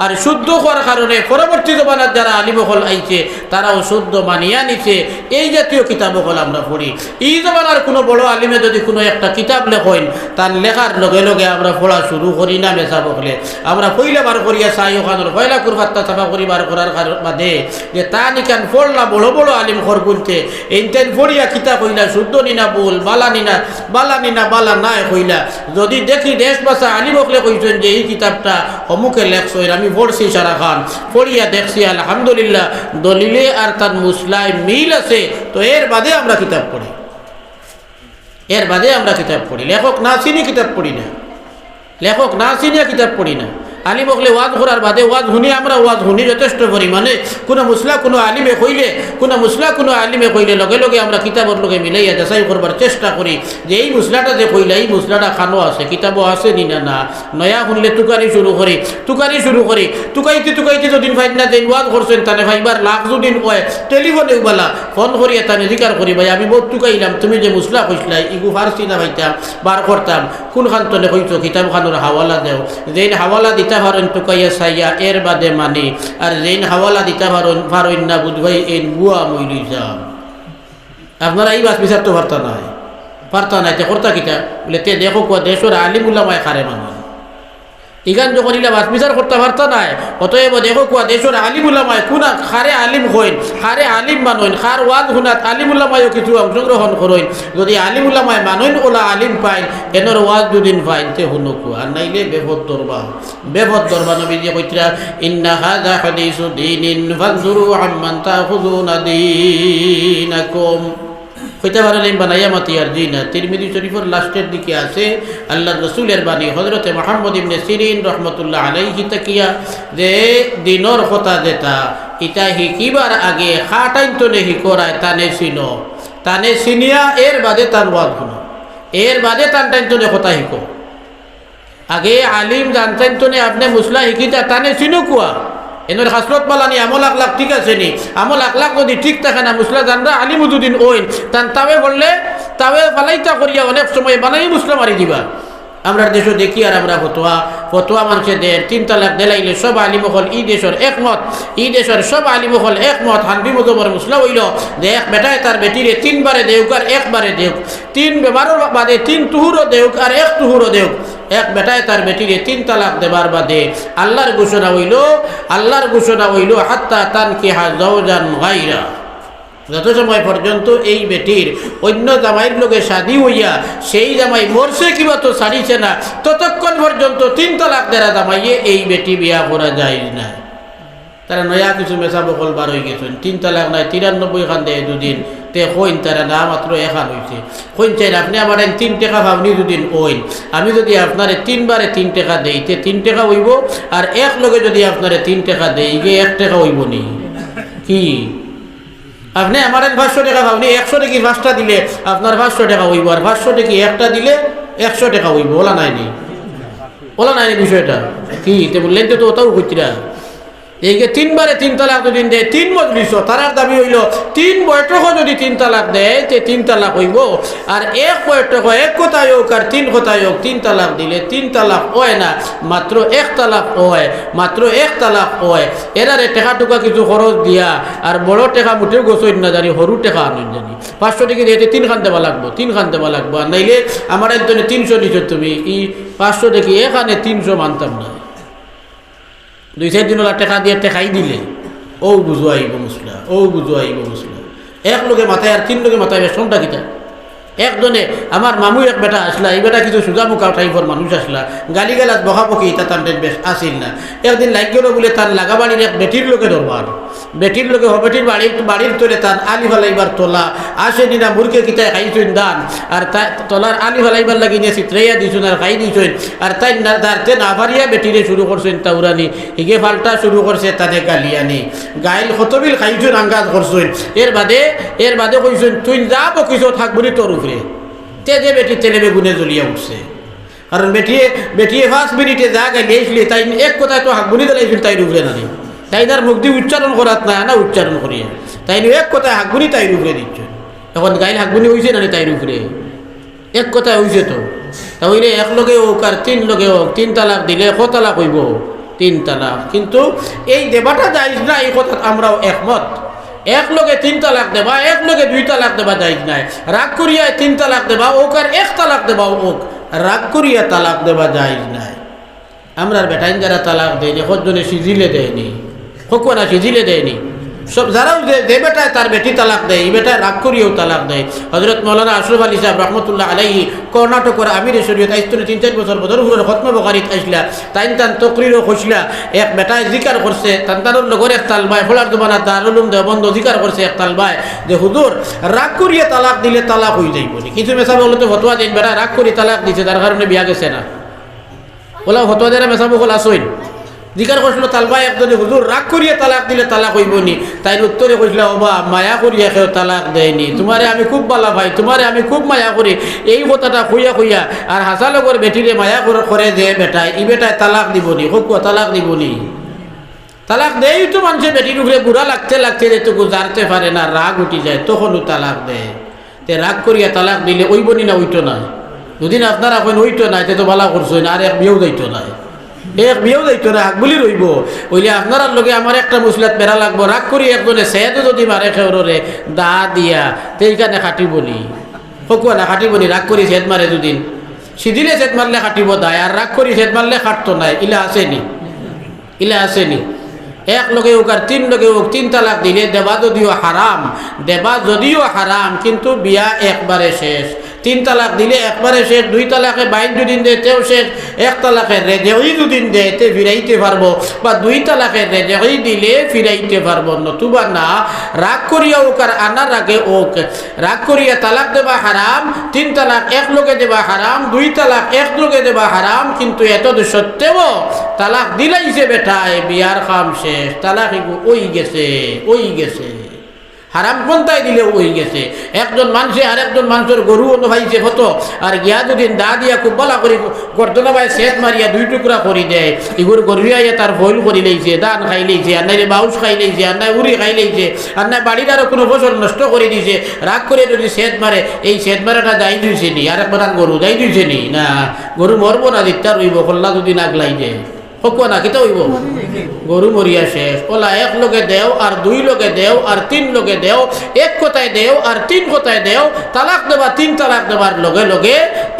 আর শুদ্ধ হওয়ার কারণে পরবর্তী জমানার যারা আলিম হল আইছে তারাও শুদ্ধ মানিয়া নিছে। এই জাতীয় কিতাব হল আমরা পড়ি। এই জমানার কোনো বড় আলিমে যদি কোনো একটা কিতাব লেখেন, তার লেখার লগে লগে আমরা পড়া শুরু করি না মেসা বখলে। আমরা পইলা বার করিয়া চাই ওখানোর পয়লা কুরফাত্তা সাফা করিবার করার বাদে যে তা নিকান পড়লা বড় বড় আলিম খর বলতে এইটাই পড়িয়া কিতাব হইলা শুদ্ধ নিনা বল বালা নিনা বালা নিনা বালা নাই হইলা। যদি দেখি দেশ বাসা আলিম হকলে কইছেন যে এই কিতাবটা অমুকে লেখছই, আমি পড়ছি সারা খান পড়িয়া দেখছি আলহামদুলিল্লাহ দলিলে আর তার মুসলায় মিল আছে, তো এর বাদে আমরা কিতাব পড়ি, এর বাদে আমরা কিতাব পড়ি। লেখক না চিনি কিতাব পড়ি না, লেখক না চিনিয়া কিতাব পড়ি না। আলিম হকলে ওয়াজ করার বাদে ওয়াজ শুনি, আমরা ওয়াজ শুনি যথেষ্ট পরিমাণে। কোনো মুসলা কোনো আলিমে কইলে, কোনো মুসলা কোনো আলিমে কইলে লগে লগে আমরা কিতাবের লগে মিলাইয়া যাচাই করবার চেষ্টা করি যে এই মুসলাটা যে কইলে এই মুসলাটা খানো আছে, কিতাবও আছে নি না। না নয়া শুনলে তুকারি শুরু করি, তুকারি শুরু করি, তুকাইতে তুকাইতে যদিন ফাইন না যে ওয়াজ করছেন তানে ভাইবার লাখ যদিন কয় টেলিফোনে বলা ফোন করিয়া তানে জিকার করি ভাই আমি বহুত তুকাইলাম, তুমি যে মুসলা কইসলাই ইগু ফার্সি না ভাইতাম বার করতাম, কোন খান তনে কইছো কিতাব খানোর হাওয়ালা দেও, যেই হাওয়ালা দিতে পারেন টুকাইয়া চাইয়া এর বাদে মানি, আর যেই হাওয়ালা দিতে পারেন না বুঝবাই এই বুয়া মইলি যাম। আপনারা এই বাস বিচার তো পারতা নাই, পারতা নাই, তে করতা কিতা বলে তে দেখো কোয়া দেশের আলিম উলামায় খারে মানুষ ইগান যখন ইলা বাস বিচার করতে পারতা নাই। অতএব দেখো কোয়া দেশের আলিম উলামায় কোনা খারে আলিম হইন, খারে আলিম মানইন, খার ওয়াজ হুনাত আলিম উলামায়ও কিছু অংশগ্রহণ করইন। যদি আলিম উলামায় মানইন ওলা আলিম পাইন, এনর ওয়াজ দুদিন পাইন তে হুনকু, আর নাইলে বেফত দরবা, বেফত দরবা। নবী যে কইতরা ইন্না হাযা হাদিসু দীনিন ফানজুরু আম্মান তাখুযুনা দীনাকুম, কইতে পারলেন বানাইয়া মাতিয়ার দিন। তিরমিজি শরীফের লাস্টের দিকে আছে আল্লাহর রসুলের বাণী হযরতে মুহাম্মদ ইবনে সিরিন রহমতুল্লাহ আলাইহি তাকিয়া যে দিনর কথা যেটা ইটা হিকিবার আগে খাটাইন তো নেহি করায় তানে চিনো, তানে চিনিয়া এর বাদে তার ওয়াজ শুনো, এর বাদে টান টাইন তো কথা শিখো। আগে আলিম জানতেন তো নে আপনি মুসলা শিকিতা তানে চিনো কুয়া এনের হাসরত পালানি আমল আকলাক ঠিক আছে নি, আমল আকলাক যদি ঠিক থাকে না মুসলা জানরা আলিম উদুদ্দিন ওইন তান তাবে বললে তাবে ফালাইতা করিয়া অনেক সময় বানাই মুসলা মারি দিবা। আমরা দেশও দেখি আর আমরা ফতোয়া মানুষে দেয় 3 তালাক দিলাইলে সব আলিমহল ই দেশের একমত, ই দেশের সব আলিমহল একমত। হানফি মতবাদের মুসলা হইল যে এক বেটায় তার বেটিরে 3 বারে দেউক আর 1 বারে দেউক, 3 ব্যবহারের বাদে 3 তুহুরও দেউক আর 1 তুহুরও দেউক। এক বেটায় তার বেটিরে 3 তালাক দেবার বাদে আল্লাহর ঘোষণা হইল হাত্তা তানকিহা যাওজান গায়রা, যত সময় পর্যন্ত এই বেটির অন্য জামাইয়ের লোকে শাদী হইয়া সেই জামাই মরছে কিবা তো ছাড়িছে না, ততক্ষণ পর্যন্ত 3 তালাক দেরা জামাইয়ে এই বেটি বিয়া করা যায় না। তারা নয়া কিছু মেশা বকল বার হয়ে গেছেন, 3 তালাক নাই 93 খান দেয় দুদিন তে কইন তারা না মাত্র এখান হয়েছে কইন চাই আপনি আমার 3 টাকা ভাবনি দুদিন ওইন, আমি যদি আপনার 3 বারে 3 টাকা দেই তে 3 টাকা হইব, আর এক লোকে যদি আপনার 3 টাকা দেই গিয়ে 1 টাকা হইব নি? কি আপনি আমার 500 টাকা ভাবনি, 100 টাকি 5টা দিলে আপনার 500 টাকা হইব, আর 500 টাকি একটা দিলে 100 টাকা হইব। ওলা নাইনি বিষয়টা কি তে বললেন তো ওটাও হইতিরা এই যে 3 বারে 3 তালাক যদি দেয় 3 মজলিস, তারার দাবি হইল 3 বৈঠকও যদি 3 তালাক দেয় তে 3 তালাক হইব, আর 1 বৈঠক 1 কথায় হোক আর 3 কথায় হোক 3 তালাক দিলে 3 তালাক হয় না, মাত্র 1 তালাক হয়, মাত্র 1 তালাক হয়। এরারে টাকা টুকা কিছু খরচ দিয়া আর বড় টাকা মুঠেও গোছইন না জানি, সরু টাকা আনুন জানি, 500 টাকা দিয়ে 3 খান দেওয়া লাগবো, 3 খান দেওয়া লাগবো, আর নাইলে আমার একজনে 300 দিচ্ছ তুমি, ই 500 টাকি এখানে 300 মানতাম না, 2-4 দিন টাকা দিয়ে টেকাই দিলে ও বুঝো আইব মুসলা, এক লোকে মাথায় আর 3 লোকে মাথায় বেশনটা কিতা। একজনে আমার মামু এক বেটা আসলা, এই বেটা কিছু সুজা মুখা টাইপর মানুষ আসলা, গালি গালাত বকাবকি তা তার বেশ আসিল না। একদিন লাগ গেল বলে তার লাগা বাড়ির এক বেটির লোকে দরবার, বেটির লোকে বেটির বাড়ির তোলে তার আলি ফেলাইবার তোলা আসেনি না, মুরকে কিতায় খাইছেন দান, আর তাই তোলার আলি ফেলাইবার লাগি নিয়ে চিত্রাইয়া দিয়েছেন আর খাই দিয়েছেন, আর তাই দাঁড়তে না পারিয়া বেটিরে শুরু করছেন তাউরানি, হিগে ফাল্টা শুরু করছে তাদের গালিয়ানি, গাইল হতবিল খাইছেন আঙ্গাজ করছেন। এর বাদে কইছেন তুই যা বকিছ থাকবি তোর উপরে, তে যে বেটি তেলে বেগুনে জ্বলিয়া উঠছে। কারণ বেটিয়ে 5 মিনিটে যা গাইলে তাই এক কথায় তো হাকবুনি দিলাইছিল তাই উপরে না, তাই তার মুখ দিয়ে উচ্চারণ করাত না উচ্চারণ করিয়া তাই এক কথায় হাকবুনি তাই উপরে দিচ্ছ। এখন গাইল হাকবুনি হয়েছে না তাই উপরে এক কথায় হয়েছে তো, তাহলে 1 লোকে হোক আর 3 লোকে হোক 3 তালাক দিলে কত তালাক হইব? 3 তালাক। কিন্তু এই দেবাটা যাইজ না, এই কথা আমরাও একমত। 1 লোকে 3 তালাক দেবা, 1 লোকে 2 তালাক দেবা যাইজ নাই। রাগ করিয়া 3 তালাক দেবা ওক আর 1 তালাক দেবা ওক, রাগ করিয়া তালাক দেবা যাইজ নাই। আমরা বেটাইন যারা তালাক দেয়নি কতজনে সিজিলে দেয়নি, হোক না সিজিলে দেয়নি, সব যারাও যে বেটায় তার বেটি তালাক দেয় এই বেটায় রাগ করিয়েও তালাক দেয়। হজরত মৌলানা আশরাফ আলী সাহেব রহমতুল্লাহ আলাইহি কর্ণাটকের আমির শরীয়ত আইস্তনে 3-4 বছর বদরপুরের খতমে বখারিত আইসলা, তাইন তান তকরিরও খসলা। এক বেটায় জিকার করছে তান্তানোর লগর এক তালবায় ফলার জমানা দারুল উলুম দেওবন্দ জিকার করছে এক তালবায় যে হুজুর রাগ করিয়ে তালাক দিলে তালাক হয়ে যাইব। কিছু মেসাবে বলে তো ফতোয়া দিন বেটা রাগ করি তালাক দিছে তার কারণে বিয়া গেছে না, ওলা ফতোয়া দেরা মেসাবে বল আসইন জিকার করছিল তালবাই একজনে হুজুর রাগ করিয়ে তালাক দিলে তালাক হইবনি, তাই উত্তরে কইছিল ওবা মায়া করিয়া কেউ তালাক দেয়নি, তোমারে আমি খুব বালা ভাই, তোমারে আমি খুব মায়া করি। এই কথাটা খুইয়া আর হাসা লগর বেটিরে মায়া করে যে বেটায় ই বেটায় তালাক দিবনি, হোক তালাক দিবনি, তালাক দেই তো মানুষের বেটির উপরে বুড়া লাগতে যেটুকু জানতে পারে না, রাগ উঠি যায় তখনও তালাক দেয়। তে রাগ করিয়া তালাক দিলে ওইবনি না ওইটো না, দুদিন আপনারা এখন ওইটো নাই তে তো বালা করছো না, আর এক বিয়েও যাইতো নাই, এক বিয়েও যাইতো না, হাকবুলি রইব। ওইলে আপনার লগে আমার একটা মুসলাত মেরা লাগবো, রাগ করি একজনে সেহেতু যদি মারে খেউরে দা দিয়া সেইখানে খাটি বলি হকুয়া না খাটি বলি, রাগ করি সেদ মারে দুদিন সিদিলে সেদ মারলে খাটিব দায়, আর রাগ করি সেদ মারলে খাটতো নাই, ইলা আসেনি। 1 লোকে হোক আর 3 লোকে হোক 3 তালাক দিলে দেবা যদিও হারাম কিন্তু বিয়া একবারে শেষ। 3 তালাক দিলে একবারে শেষ, 2 তালাকে বাইন দুদিন দেয় তেও শেষ, 1 তালাকে রেজেই দুদিন দেয় তে ফিরাইতে পারবো, বা 2 তালাকে রেজেই দিলে ফিরাইতে পারবো, নতুবা না রাগ করিয়া হোক আর আনার আগে হোক। রাগ করিয়া তালাক দেবা হারাম, 3 তালাক 1 লোকে দেবা হারাম, 2 তালাক 1 লোকে দেবা হারাম, কিন্তু এত সত্ত্বেও তালাক দিলাইছে বেটায় বিয়ার কাম শেষ, তালাক ওই গেছে। হারাম পন্থায় দিলেও হয়ে গেছে। একজন মানুষে আর একজন মানুষের গরু অনুভাইছে কত, আর গিয়া দুদিন দা দিয়া খুব বলা করি গর্দনা ভাই সেট মারিয়া 2 টুকরা করে দেয়, এগুলো গরুয়াইয়া তার বইল করে লইছে, দান খাই লইছে, আর নাই বাউস খাই লইছে, আর নাই উড়ি খাই লইছে, আর নাই বাড়ির আরো কোনো ফসল নষ্ট করে দিছে। রাগ করে যদি সেট মারে, এই সেট মারাটা যাই দিয়েছে নি, আর একবার গরু যাই দিয়েছে নি, না গরু মরবো না, দিকটা রইব কল্লা যদি নাগলাই যায় হকুয়া না কিতা হইব, গরু মরিয়া শেষ। ওলা 1 লোকে দেও, আর 2 লোকে দেও, আর 3 লোকে দেও, 1 কথায় দেও, আর 3 কথায় দেও, তালাক দেবা 3 তালাক দেবার লগে লগে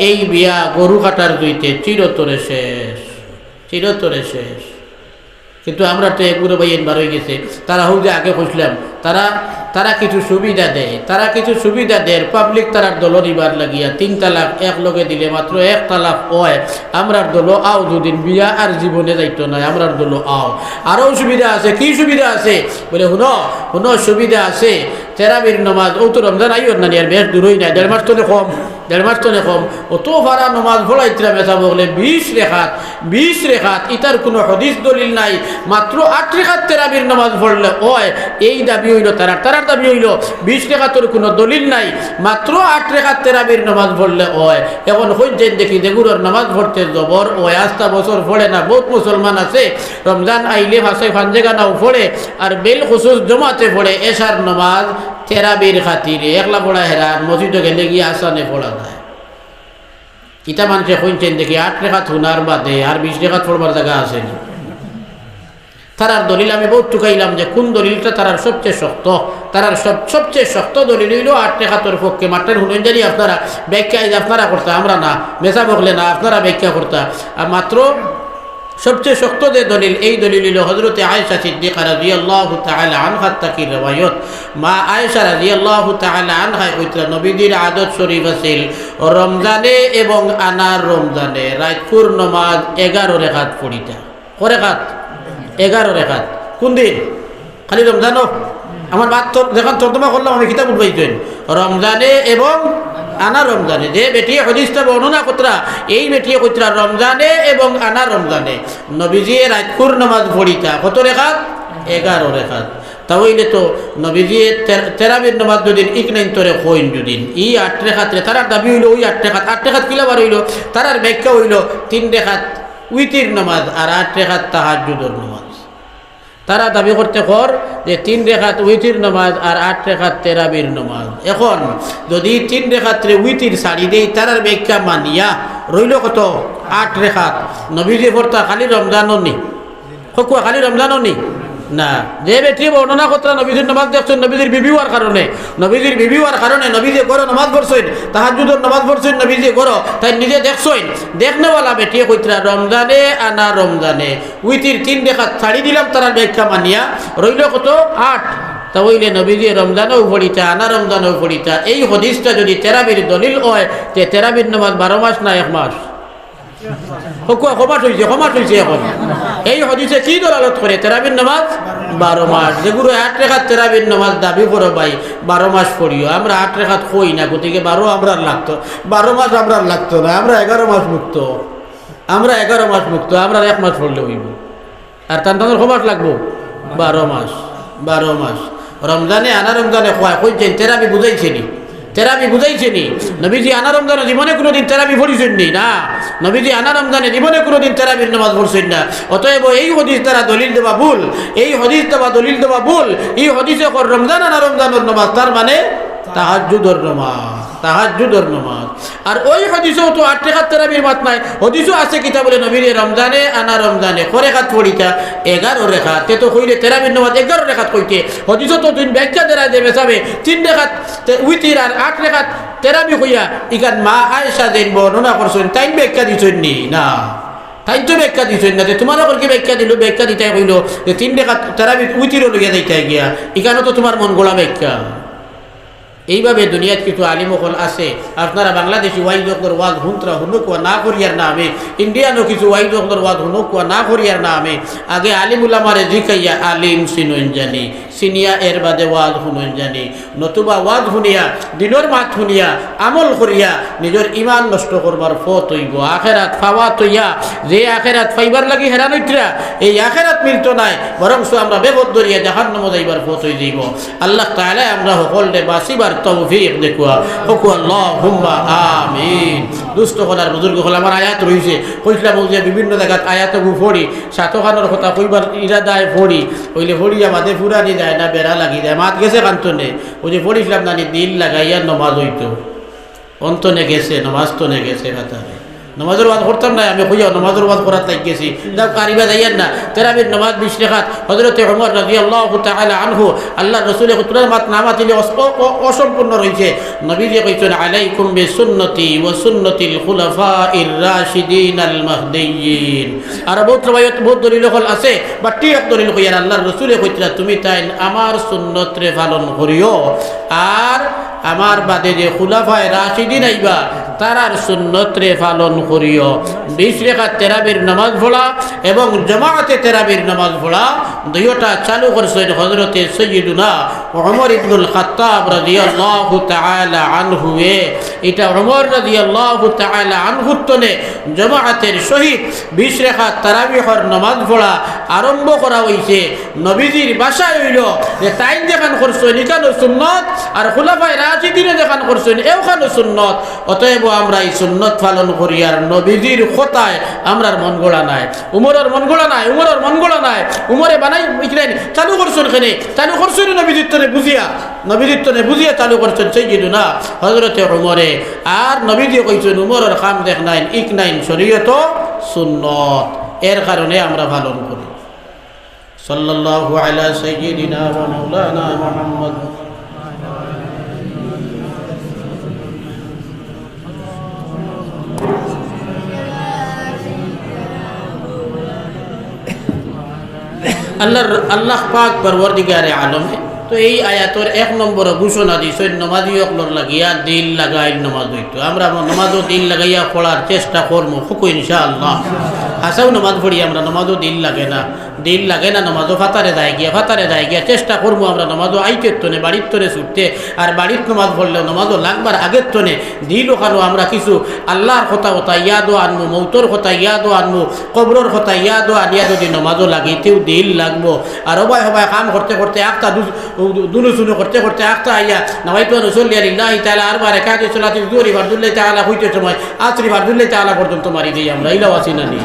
এই বিয়া গরু কাটার দুইতে চিরতরে শেষ, চিরতরে শেষ। কিন্তু আমরা তো এগুলো ভাই বার হয়ে গেছে, তারা হোক যে আগে খুঁজলাম, তারা কিছু সুবিধা দেয়, তারা কিছু সুবিধা দেয় পাবলিক, তারা দল নিবার লাগিয়া 3 তালাক 1 লোকে দিলে মাত্র 1 তালাক হয়। আমরার দল আও দুদিন বিয়া আর জীবনে যাইতো না, আমরার দল আও। আরও সুবিধা আছে, কি সুবিধা আছে বলে শুনো সুবিধা আছে। তেরাবির নমাজ ও তো রমজান আইও না, আর বেশ দূরই নাই, 1.5 মাস তো কম, 1.5 মাস তো কম। অত ভাড়া নমাজ ভরাইতরা মেসা বলে 20 রেখাত, ইতার কোনো হদিস দলিল নাই। মাত্র 8 রেখাত তেরাবির নমাজ পড়লে হয়, এই দাবি হইল তারার দাবি হইল 20 রেখাতের কোনো দলিল নাই, মাত্র 8 রেখাত তেরাবির নমাজ পড়লে হয়। এখন হইছেন দেখি দেগুরর নামাজ পড়তে জবর ও আস্তা বছর পড়ে না। বহুত মুসলমান আছে রমজান আইলে ভাষায় ফানজেগানাও পড়ে, আর বেল খুসুস জমাতে পড়ে এশার নমাজ তেরাবির খাতিরে একলা পড়া হেরান মসজিদে গেলে গিয়ে আসানে পড়া যায়। কিতা মানুষে শুনছেন দেখি 8 রেখাত হুনার বাদে আর 20 রেখাত পড়বার জায়গা আসেনি। তারার দলিল আমি বহুত টুকাইলাম যে কোন দলিলটা তারার সবচেয়ে শক্ত, তারার সবচেয়ে শক্ত দলিল হইল 8 রেখাতের পক্ষে। মাঠের হুনেন জানি আপনারা ব্যাখ্যা আপনারা করতে, আমরা না মেসা বকলে না, আপনারা ব্যাখ্যা করতে। আর মাত্র সবচেয়ে শক্ত যে দলিল, এই দলিল হইল হযরতে আয়েশা সিদ্দিকা রাদিয়াল্লাহু তাআলা আনহা তাকি রওয়ায়াত। মা আয়েশা রাদিয়াল্লাহু তাআলা আনহা কইতরা নবীজির আদত শরীফ আছিল রমজানে এবং আনার রমজানে রাতপুর নামাজ 11 রেখাত পড়িতা। কয় রেখাত? 11 রেখাত। কোন দিন? খালি রমজানও? আমার বাদ তো যখন তর্জমা করলাম আমি কিতাব উঠবাইতেন রমজানে এবং আনা রমজানে। যে বেটিয়ে হদিসটা বর্ণনা কতরা, এই বেটিয়ে কতরা রমজানে এবং আনা রমজানে নবীজি রাতপুর নামাজ পড়িতা। কত রেখাত? 11 রেখাত। তাহলে তো নবীজি তেরাবির নামাজ দুদিন ইকনাইন তরে হইন দুদিন ই 8 রেখাতে তারার দাবি হইল ওই 8 রেখাত কিলাবার হইল, তারার ব্যাখ্যা হইল 3 রেখাত উইতির নামাজ আর 8 রেখাত তাহাজ্জুদের নামাজ। তারা দাবি করতে কর যে 3 রেখাত উইতির নামাজ আর 8 রেখাত তেরাবির নামাজ। এখন যদি 3 রেখাতে উইতির ছাড়ি দেই, তারার ব্যাখ্যা মানিয়া রইল কত? 8 রেখাত। নবীজি পড়তা খালি রমজানও নি, হকুয়া খালি রমজানও নি না। যে বেটি বর্ণনা করতে নবীজির নামাজ দেখছেন নবীজির বিবি হওয়ার কারণে, নবীজির বিবি হওয়ার কারণে নবীজি করো নামাজ পড়ছেন, তাহাজ্জুদের নামাজ পড়ছেন নবীজি করো, তাই নিজে দেখছেন। দেখনেওয়ালা বেটি কইতরা রমজানে আনা রমজানে উইতির 3 রেখাত ছাড়ি দিলাম, তার ব্যাখ্যা মানিয়া রইল কত? 8। তাহলে নবীজি রমজানেও পড়িতা আনা রমজানেও পড়িতা। এই হদিসটা যদি তেরাবির দলিল হয়, যে তেরাবির নামাজ 12 মাস না 1 মাস? ক্ষমাট হয়েছে এখন। এই হদিসে কি দলালত করে? তেরাবির নামাজ 12 মাস। যেগুলো 8 রেখাত তেরাবির নামাজ দাবি করো ভাই 12 মাস পড়িও, আমরা 8 রেখাত কই না, গতিকে 12 আমরা লাগতো, 12 মাস আমরা লাগতো না, আমরা 11 মাস মুক্ত, আমরা 11 মাস মুক্ত, আমরা 1 মাস পড়লে হইব। আর তার ক্ষমাট লাগবো 12 মাস, 12 মাস। রমজানে আনা রমজানে কইছেন তেরাবি বুঝাইছেনি, তেরাবি বুঝাইছেনি। নবীজি আনা রমজানে জীবনে কোনোদিন তেরাবি পড়িছেন নি, না। নবীজি আনা রমজানে জীবনে কোনোদিন তেরাবির নামাজ পড়ছেন না। অতএব এই হদিস দ্বারা দলিল দেওয়া ভুল, এই হদিস দেওয়া দলিল দেওয়া ভুল। এই হদিসে রমজান আনা রমজানের নামাজ, তার মানে তাহাজ্জুদের নামাজ, তাহাজ্জুদের নামাজ। আর ওই হদিসেও তো 8 রেখাত তেরাবির মাত নাই। হদিসও আছে কিতা বলে নবীরে রমজানে আনা রমজানে রেখাত পড়িতা 11 রেখাত। তে তো কইলে তেরাবির নামাজ 11 রেখাত কইতে। হদিসও তো তুই ব্যাখ্যা দেরা দেবে সাবে 3 রেখাত উইতির আর 8 রেখাত তেরাবি কইয়া ইকান মা আয়েশা দেন বর্ণনা করছেন, তাই ব্যাখ্যা দিছেন নি? না, তাই তো ব্যাখ্যা দিছেন না। তোমার কি ব্যাখ্যা দিল? ব্যাখ্যা দিতে কইল যে 3 রেখাত তেরাবি উইতিরও লইয়া যাইতে গিয়া, ইকানো তো তোমার মন গোলা ব্যাখ্যা। এইভাবে দুনিয়াত কিছু আলিমকল আছে, আপনারা বাংলাদেশি ওয়াইজকর ওয়াজ হুন্তরা হুনুকুয়া না করিয়ার নামে, ইন্ডিয়ানও কিছু ওয়াইজকর ওয়াজ হুনুকুয়া না করিয়ার নামে আগে আলিমুলামারে জিকাইয়া আলিম চিনুন জানি, চিনিয়া এর বাদে ওয়াজ শুনুন জানি, নতুবা ওয়াজ শুনিয়া দিনের মাত শুনিয়া আমল করিয়া নিজের ইমান নষ্ট করবার ফত হইব। আখেরাত ফাওয়া তৈয়া যে আখেরাত ফাইবার লাগি হেরান হইতরা, এই আখেরাত মিলত নাই, বরং আমরা বেবদ দরিয়া জাহান্নামে যাইবার ফত হই যাইব। আল্লাহ তাআলা আমরা সকলে বাঁচিবার তৌফিক দেখুয়া হকু আল্লাহুম্মা আমিন। দুস্থ হলার বুজুর্গ হল আমার আয়াত রয়েছে, কইসলাম যে বিভিন্ন জায়গাত আয়াত পড়ি, সাতখানোর কথা কইবার ইরাদায় পড়ি, ওইলে পড়িয়া মাঝে ফুরানি যায় না, বেড়া লাগি যায়, মাত গেছে কান্তনে, ওই যে পড়িছিলাম নানি দিল লাগাইয়া নমাজ হইতো, অন্তনে গেছে নমাজ তো নে গেছে হাতারে। নমাজের ওয়াজ করতাম না আমি, কইয়া নমাজের ওয়াজ করার তাই গেছি, যাও কারিবা যাইয়েন না। তেরাবির নমাজ 20 রাকাত হযরতে ওমর রাদিয়াল্লাহু তাআলা আনহু আল্লাহ রাসূল কুতুরার মাত না মাতিলে অসম্পূর্ণ রইছে। নবীজি কইছেন আলাইকুম বিসুন্নতি ওয়া সুন্নাতিল খুলাফাইর রাশিদিনাল মাহদিয়্যিন। আর বহুত রওয়ায়াত বহুত দলিল হল আছে, বাটি এক দলিল কইয়ার আল্লাহ রাসূল কইতরা তুমি তাই আমার সুন্নত রে পালন করিও, আর আমার বাদে যে খুলাফায়ে রাশিদিন আইবা তারার সুন্নত রে পালন করিও। 20 রাকাত তেরাবির নামাজ পড়া এবং জামাতে তেরাবির নামাজ পড়া দুইটা চালু করছেন হযরতে সাইয়্যিদুনা ওমর ইবনুল খাত্তাব রাদিয়াল্লাহু তাআলা আনহু। এটা ওমর রাদিয়াল্লাহু তাআলা আনহু তনে জামাতের সহিত 20 রাকাত তারাবিহর নামাজ পড়া আরম্ভ করা হইছে। নবীজির ভাষায় হইল যে তাই যেখান করছেন এখানে সুন্নত, আর খুলাফায়ে রাশিদিনে যেখান করছেন এখানে সুন্নত। অতএব আমরা এই সুন্নত পালন করি, আর নবীজির কথায় আমরার মন গোড়া নাই, উমরের মন গোড়া নাই, উমরের মন গোড়া নাই। উমরে বানাই বুঝলেন চালু করছেন, এখানে চালু করছেন নবীজির তনে বুঝিয়া, নবীজির তনে বুঝিয়া চালু করছেন সাইয়্যিদুনা হযরতে উমরে। আর নবীজি কইছেন উমরের কাম দেখ নাই ইক নাইন শরীয়ত সুন্নত, এর কারণে আমরা পালন করি। সাল্লাল্লাহু আলা সাইয়্যিদিনা ওয়া মাওলানা মুহাম্মদ। আল্লাহ পাক পরওয়ারদিগারে আলম। তো এই আয়াতর 1 নম্বর ঘোষণা দিয়েছেন নমাজি অকলর লাগিয়া দিল লাগাই নমাজ হইতো। আমরা নমাজও দিল লাগাইয়া পড়ার চেষ্টা করবো খুব ইনশাআল্লাহ। হাসাও নমাজ পড়ি আমরা, নমাজও দিল লাগে না, দিল লাগে না, নমাজও ফাতারে যায় গিয়া চেষ্টা করবো আমরা নমাজও আইতের তনে বাড়ির তনে ছুটতে। আর বাড়ির নমাজ পড়লেও নমাজও লাগবার আগের তনে দিল ওখানো আমরা কিছু আল্লাহর কথা ইয়াদও আনবো, মৌতর কথা ইয়াদও আনবো, কবরের কথা ইয়াদও আনিয়া যদি নমাজও লাগিতেও দিল লাগবো। আর হবাই কাম করতে করতে একটা দুলুসুলু করতে করতে আখতা আইয়া নওয়াইতু রাসূলুল্লাহি লিল্লাহি তাআলা আরবা রাকাতি সালাতি যুহরি ফারদুল্লাহি তাআলা হইতে সময় আসরি ফারদুল্লাহি তাআলা পর্যন্ত মারি দেই আমরা, ইলাও আসি না নি।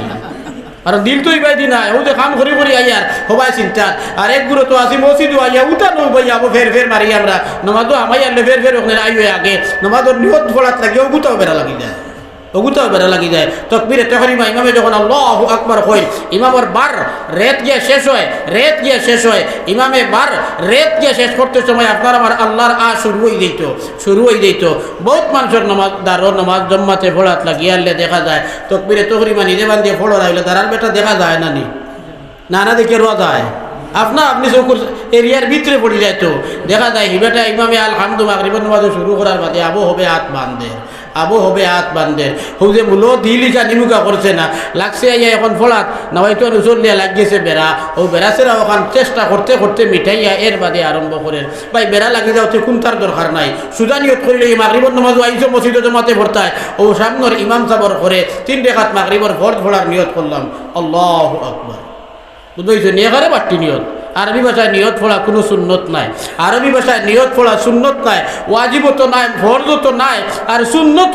আর দিল তো ইবাই দিনা ও যে কাম করি করি আইয়ার হবাই চিন্তা। আর এক গুরু তো আসি মসজিদ আইয়া উঠা নই ভাই আবো ফের মারি আমরা নমাজও আমাইয়া ফের ওখানে আইও আগে নমাজের নিয়ত ফলাত লাগে ও গুতাও বেড়া লাগি যায়, ওগুতাও বেড়া লাগি যায়। তকবীরে তাহরিমা ইমামে যখন আল্লাহু আকবার কই, ইমামের বার রেত গিয়ে শেষ হয়, ইমামে বার রেত গিয়ে শেষ করতে সময় আপনার আমার আল্লাহর শুরু হয়ে যেত। বহুত মানুষের নামাজ দারো নামাজ জম্মাতে ফোড়াত লাগিয়ালে দেখা যায় তকবীরে তাহরিমা নিজে বান্ধিয়ে ফোড়ো রাখলে দাঁড়ার বেটা দেখা যায় না নি, না দেখে রোয়া যায় আপনি চকুর এরিয়ার ভিতরে পড়ে যায় তো দেখা যায় হিবেটা ইমামে আলহামদু মাগরিবের নামাজ শুরু করার বাদে আবু হবে হাত বান্ধের যে মূল দিলিকা নিমুকা করছে না লাগছে আইয়া এখন ফলাত নয়তো রুসলিয়া লাগিয়েছে বেড়া, ও বেড়াছেরা ওখান চেষ্টা করতে করতে মিঠাইয়া এর বাদে আরম্ভ করেন। ভাই বেড়া লাগি যাওয়াতে কোনটার দরকার নাই, সুদানিয়ত করলে মাগরিবের নামাজ আইসো মসজিদে জমাতে ভরতায় ও সামনের ইমাম সাবর করে 3 রাকাত মাগরিবের ফরজ পড়ার নিয়ত করলাম আল্লাহু আকবার। বুঝতে নিয়ে করে বাট্টি নিয়ত। আরবি ভাষায় নিয়ত পড়া কোনো সুন্নত নাই, আরবি ভাষায় নিয়ত পড়া সুন্নত নাই, ওয়াজিবও তো নাই, ফরজও তো নাই, আর সুন্নত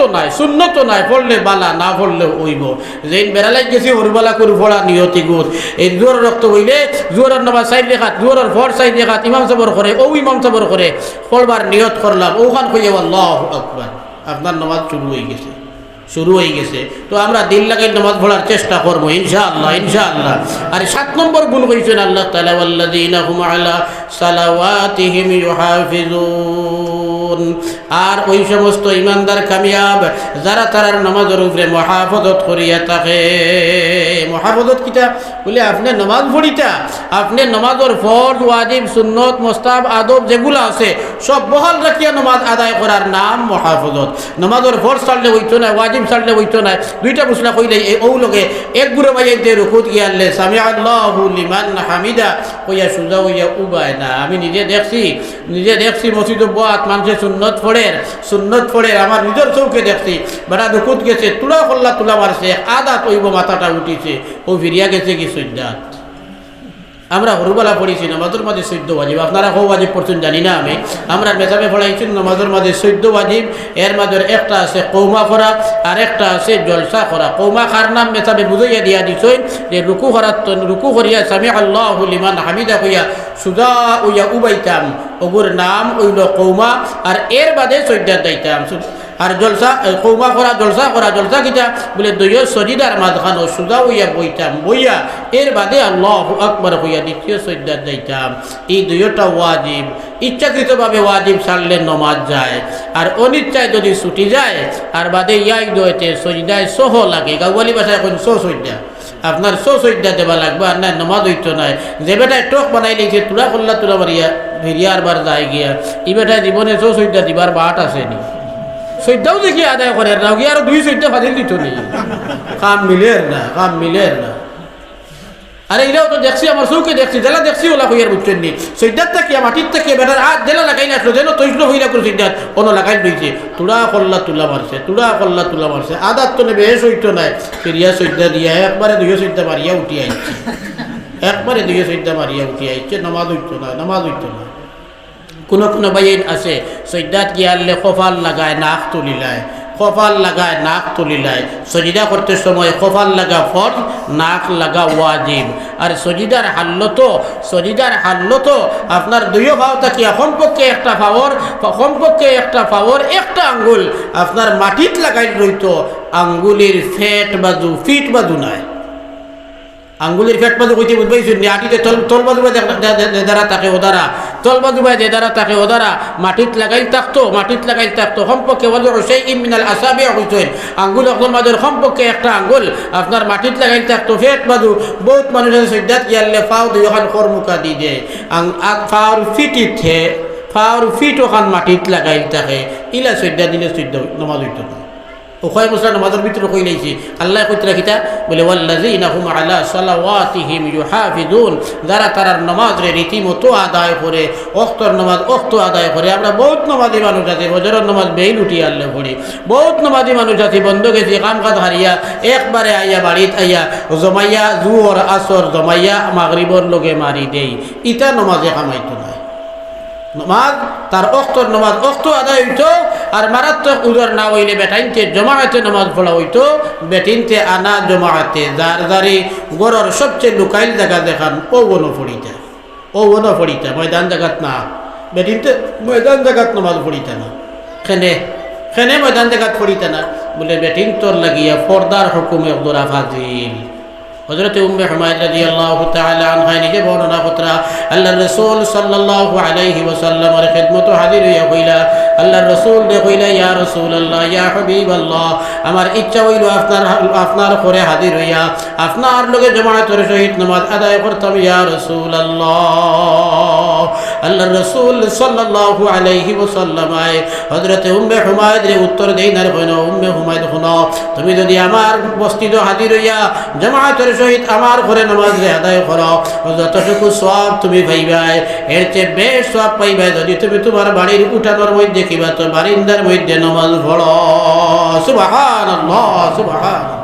নাই, পড়লে বালা না পড়লে হইব। যেন বেড়ালাই গেছি হরবালা করে পড়া নিয়তি গুদ। এই জোর রক্ত হইলে জোরের নামাজ 4 রাকাত, জোরের ফরজ 4 রাকাত ইমাম সাবর করে, ও ইমাম সাবর করে পড়বার নিয়ত করলাম, ওখান কইয়া আল্লাহু আকবার, আপনার নামাজ শুরু হয়ে গেছে। তো আমরা দিল লাগাই নামাজ পড়ার চেষ্টা করবো ইনশাআল্লাহ। আর 7 নম্বর গুণ কইছেন আল্লাহ তাআলা ওয়াল্লাযীনা হুম আলা সালাওয়াতিহিম ইউহাফিজুন। আর ওই সমস্ত ইমানদার কামিয়াব যারা তারার নামাজের উপরে মহাফজত করিয়া থাকে। মহাফজত কিতা বলে আপনি নামাজ পড়িতা, আপনি নামাজের ফরজ ওয়াজিব সুন্নত মোস্তাব আদব যেগুলো আছে সব বহাল রাখিয়া নামাজ আদায় করার নাম মহাফজত। নামাজের ফরজ ছাড়লে হইতো না, ওয়াজিব ছাড়লে হইতো না, দুইটা মুসলা কইলে ও লোকে এক গুড়ে বাইতে রুকুত গিয়ালে সামি আল্লাহু লিমান হামিদা কইয়া সুজা হইয়া উবায় না। আমি নিজে দেখছি মসজিদে বাত মানুষের সুন্নত পড়ে আমার নিজের চৌকে দেখছি বেটা রুকুত গেছে তুলা কল্লা তুলা মারছে আদা তৈব মাথাটা উঠিছে ও ফিরিয়া গেছে কি সৈদ্যাত। আমরা হরুবেলা পড়েছি নামাজের মাঝে 14 ওয়াজিব, আপনারা কো ওয়াজিব পড়ছেন জানি না আমি, আমরা মেজাবে পড়াইছি নামাজের মাঝে 14 ওয়াজিব। এর মাঝে একটা আছে কৌমা করা আর একটা আছে জলসা করা। কৌমা খার নাম মেজাবে বুঝাইয়া দিয়া দিছই যে রুকু করিয়া সামি আল্লাহু লিমান হামিদা কইয়া সুজা উইয়া উবাইতাম, ওগুর নাম হইল কৌমা। আর এর বাদে সজ্জা দিতাম। আর জলসা কৌমা করা জলসা কিটা বলে দুইয় সজিদার মাঝখানো সুজা হইয়া বইতাম, বইয়া এর বাদে আল্লাহু আকবার হইয়া দ্বিতীয় সজ্জাত যাইতাম। এই দুইটা ওয়াজিব। ইচ্ছাকৃতভাবে ওয়াজিব ছাড়লে নমাজ যায়, আর অনিচ্ছায় যদি ছুটি যায় আর বাদে ইয়াই দইতে সজদায় সহ লাগে। গাওয়ালি ভাষায় এখন সজ্জা আপনার সজ্জা দেবা লাগবে, আর না নমাজ হইতো নাই। যে বেটায় টক বানাই লিখছে তুলা কল্লা তুলা মারিয়া ফিরিয়ার বার যায় গিয়া, এই বেটায় জীবনে সজ্জা দিবার বাট আসেনি। সৈদ্যাও দেখি আদায় করে না গিয়ে আরো 2 সৈদ্যা ফাদিল দিত নেই, কাম মিলের না। আর এইটাও তো দেখছি আমার চৌকে দেখছি জেলা দেখছি ওলা হইয়ার বুঝছেন নি সৈদ্যাত থাকিয়া মাটির থাকিয়া বেটার হাত জেলা লাগাই না যেন তৈল হইলা করে সৈদ্যাত অন্য লাগাই দিয়েছে তুলা কল্লা তুলা মারছে আদাত তো নেবে সৈত্য নাই ফিরিয়া সৈদ্যা দিয়া একবারে 2 সৈদ্যা মারিয়া উঠি আইছে নামাজ হইতো না। কোনো বাইন আছে সৈদ্যাত গিয়ালে কপাল লাগায় নাক তুলিলায় সজিদা করতে সময় কপাল লাগা ফরজ, নাক লাগা ওয়াজিব। আর সজিদার হাল্লত আপনার দুইও ভাও থাকিয়া কমপক্ষে একটা পাওয়ার একটা আঙ্গুল আপনার মাটিত লাগাই রইত, আঙ্গুলির ফিট বাজু নাই। আঙ্গুলির ফেট বাজু কইতে বুঝবাইছেন নি? আটিতে তল বাজু যে দ্বারা থাকে ও দ্বারা মাটিত লাগাই থাকতো সম্পর্কে বলো সেই ইমিনাল আসাবে হইতেন আঙ্গুল এখন মাঝের সম্পর্কে একটা আঙ্গুল আপনার মাটিত লাগাই থাকতো ফেট বাজু। বহুত মানুষের সৈদ্যাত গিয়ালে ফাও দুই ওখান কর্মুকা দি দেয় ফাওর ফিট ওখান মাটিত লাগাই থাকে, ইলা সৈদ্যা দিলে নমাজ হইতো না। ওখানে মুসলা নামাজের ভিতরে কই লাইছি আল্লাহ কইতে রাখিতা বলে ওয়াল্লাযিনা হুম আলা সালাওয়াতিহিম ইউহাফিজুন, যারা তারার নামাজের রীতিমতো আদায় করে, ওয়াক্তর নামাজ আদায় করে। আমরা বহুত নামাজি মানুষ আছি ফজরের নামাজ বেইল উঠি আল্লাহ পড়ি, বহুত নামাজি মানুষ আছি বন্ধ গেছি কাম কাজ হারিয়া একবারে আইয়া বাড়িত আইয়া জমাইয়া জুহর আসর জমাইয়া মাগরিবর লগে মারি দেই, ইটা নামাজে কামাইতো না। নামাজ তার অক্তর নামাজ আদায় হইতো। আর মারাত্মক উদর না হইলে বেটাইনতে জমায়েতে নামাজ পড়া হইতো, বেটিনতে আনা জমায়েতে যারি গড়র সবচেয়ে লুকাইল জায়গা দেখান ও বনো পড়িতা ময়দান জায়গাত না, বেটিনতে ময়দান জায়গাত নামাজ পড়িতা না, খেনে ময়দান জায়গাত পড়িতা না বলে বেটিন তোর লাগিয়া পর্দার হুকুমে দোরা ফাজিল। হযরত উম্মে হুমায়রা রাদিয়াল্লাহু তাআলা আনহা নিজে বর্ণনা করা আল্লাহর রাসূল সাল্লাল্লাহু আলাইহি ওয়াসাল্লামের খিদমতে হাজির হইয়া কইলা, আল্লাহর রাসূল কইলা ইয়া রাসূলুল্লাহ ইয়া হাবিবাল্লাহ, আমার ইচ্ছা হইল আপনার ঘরে হাজির হইয়া আপনার লগে জামাতের সহিত নামাজ আদায় করতাম ইয়া রাসূলুল্লাহ। আল্লাহর রাসূল সাল্লাল্লাহু আলাইহি ওয়াসাল্লাম হযরত উম্মে হুমায়রা উত্তর দেইনার কইনা উম্মে হুমায়রা শুনো, তুমি যদি আমার মসজিদে হাজির হইয়া জামাতের সহিত আমার ঘরে নামাজ আদায় করো, যতটুকু সওয়াব তুমি পাইবাই এর চেয়ে বেশ সওয়াব পাইবাই যদি তুমি তোমার বাড়ির উঠানোর মধ্যে কিবা তো বারিন্দার মধ্যে নামাজ পড়ো। সুবহানাল্লাহ সুবহানাল্লাহ।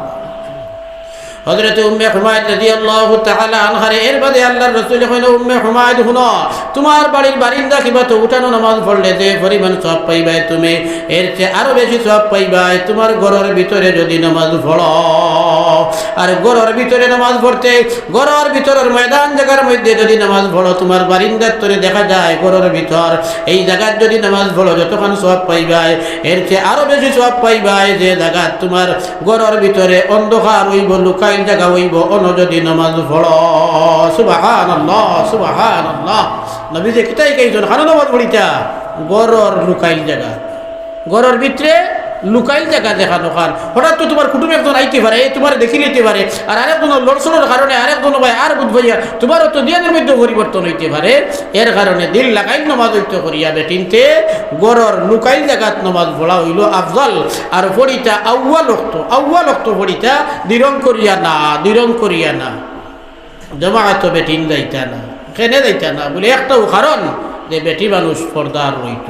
হযরত উম্মে হুমায়রা রাদিয়াল্লাহু তাআলা আনহার এর বাদে আল্লাহর রাসূল কইলেন উম্মে হুমায়রা শুনো, তোমার বাড়ির বারিন্দা কিবা তো উঠানো নামাজ পড়লে যে পরিমাণ সওয়াব পাইবাই তুমি এর চেয়ে আরো বেশি সওয়াব পাইবাই তোমার ঘরের ভিতরে যদি নামাজ পড়ো। আর ঘরের ভিতরে নামাজ পড়তে ঘরের ভিতরের ময়দান জায়গার মধ্যে যদি নামাজ পড়ো, তোমার বারিন্দার তরে দেখা যায় ঘরের ভিতর এই জায়গায় যদি নামাজ পড়ো যতক্ষণ সওয়াব পাইবাই এর চেয়ে আরো বেশি সওয়াব পাইবাই যে জায়গা তোমার ঘরের ভিতরে অন্ধকার হইব, লুকাই জায়গা হইব অন্য যদি নামাজ পড়ো। সুবহানাল্লাহ সুবহানাল্লাহ। নবী যে কিতাই কইছেন হানো নামাজ পড়িতা ঘরের লুকাইল জায়গা ঘরের ভিতরে লুকাইল জায়গা দেখানো খান, হঠাৎ তো তোমার কুটুম একজন আইতে পারে, তোমার দেখি নিতে পারে, আর আরেকজন লড়ছড়ের কারণে আরেকজন ভাই আর বুধ ভাইয়া তোমারও তো দিনের মধ্যে পরিবর্তন হইতে পারে। এর কারণে দিল লাগাইল নমাজ হইতে করিয়া বেটিনতে গড়র লুকাইল জায়গাত নমাজ পড়া হইল আফজল। আর পড়িতা আউ্বাল অক্ত পড়িতা দিরং করিয়া না জমাত বেটিন যাইতা না, কেনে যাইতা না বলে একটাও কারণ যে বেটি মানুষ পর্দার রইত।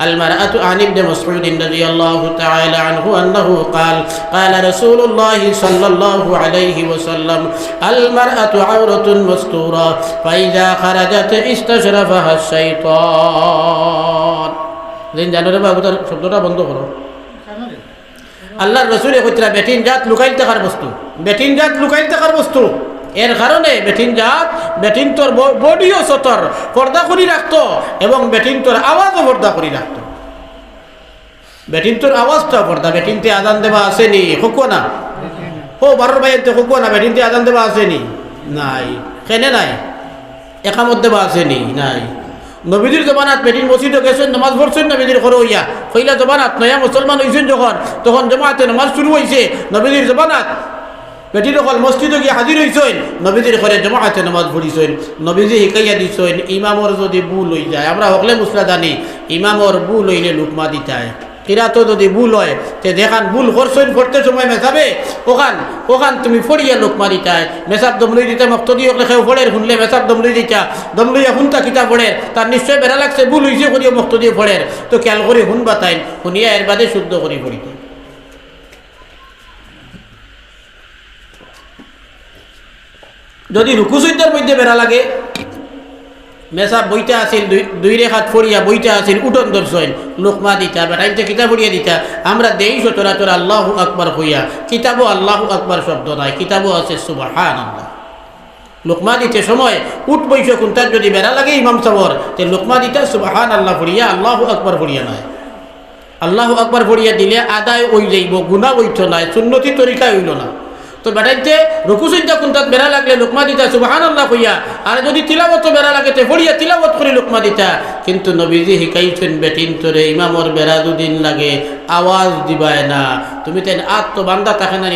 আল মারআতু আন ইবনে মাসউদ রাদিয়াল্লাহু তাআলা আনহু আন্নাহু قال قال رسول الله صلى الله عليه وسلم المرأة عورة مستورة فإذا خرجت استشرفها الشيطان। দিন জানো রে বাবু, তার শব্দটা বন্ধ করো। আল্লাহর রাসূল কইতরা বেটিন জাত লুকাইল থাকার বস্তু, বেটিন জাত লুকাইল থাকার বস্তু। এর কারণে বেটিন জাত বেটিন তোর বডিও সতর পর্দা করি রাখতো এবং বেটিন তোর আওয়াজও পর্দা করি রাখতো। বেটিন তোর আওয়াজটা পর্দা, বেটিনতে আজান দেবা আসেনি হকো না, ও বারোর বাইতে হকো না, বেটিনতে আজান দেবা আসেনি নাই, কেনে নাই, একামত দেবা আসেনি নাই। নবীদের জমানাত বেটিন মসজিদে গেছেন, নামাজ পড়ছেন নবীদের ঘরে হইয়া, পহিলা জমানাত নয়া মুসলমান হয়েছেন যখন, তখন জমাতে নামাজ শুরু হয়েছে। নবীদের জমানাত বেটির সকল মসজিদে গিয়ে হাজির হয়েছেন, নবীদের ঘরে জমাতে নামাজ পড়িছেন, নবীজি শিকাইয়া দিছেন ইমামর যদি ভুল হয়ে যায়, আমরা হকলে মুসলা জানি ইমামর ভুল হইলে লুকমা দিতায়, কিরাতো যদি ভুল হয় তে দেখান ভুল করছেন, পড়তে সময় মেসাবে ওখান তুমি ফড়িয়া লুকমা দিতায়, মেসাব দম লই দিতে মক্ত দিয়ে কেউ ফড়ের শুনলে মেসাব দম লই দিতা, দম লইয়া শুনতা কিতা ফড়ের, তার নিশ্চয় বেড়া লাগছে ভুল হয়েছে করিয়া মক্ত দিয়ে ফড়ের, তো খেয়াল করে শুনবা তাই শুনিয়া এর বাদে শুদ্ধ করি পড়িতে। যদি রুকু সুজদার মধ্যে বেড়া লাগে, মেসাব বইটা আসিল দুই রেখাত ফড়িয়া বইটা আসিল উঠন দর্শন লোকমা দিতা বেটাইতে কিতাব ফড়িয়া দিতা, আমরা দেই সচরাচর আল্লাহু আকবার হইয়া, কিতাবও আল্লাহু আকবার শব্দ নাই, কিতাবও আছে সুবহানাল্লাহ। লোকমা দিতে সময় উঠ বৈশ কোনটার যদি বেড়া লাগে ইমাম সাবর, তে লোকমা দিতা সুবহানাল্লাহ ফড়িয়া আল্লাহু আকবার ফড়িয়া নাই। আল্লাহু আকবার ফড়িয়া দিলে আদায় ওই যাইব, গুনাহ হইত নাই, সুন্নতি তরিকায় হইল না। তো বেটাইতে রুকু সিজদা কোনটাত বেড়া লাগলে লোকমা দিতা সুবহানাল্লাহ কইয়া, আর যদি তিলাওয়াত বেড়া লাগে তে ফড়িয়া তিলাওয়াত করে লোকমা দিতা। কিন্তু নবীজি শিকাইছেন বেটিন তোরে ইমামর বেড়া দুদিন লাগে আওয়াজ দিবায় না, তুমি তেন আত তো বান্দা থাকে না,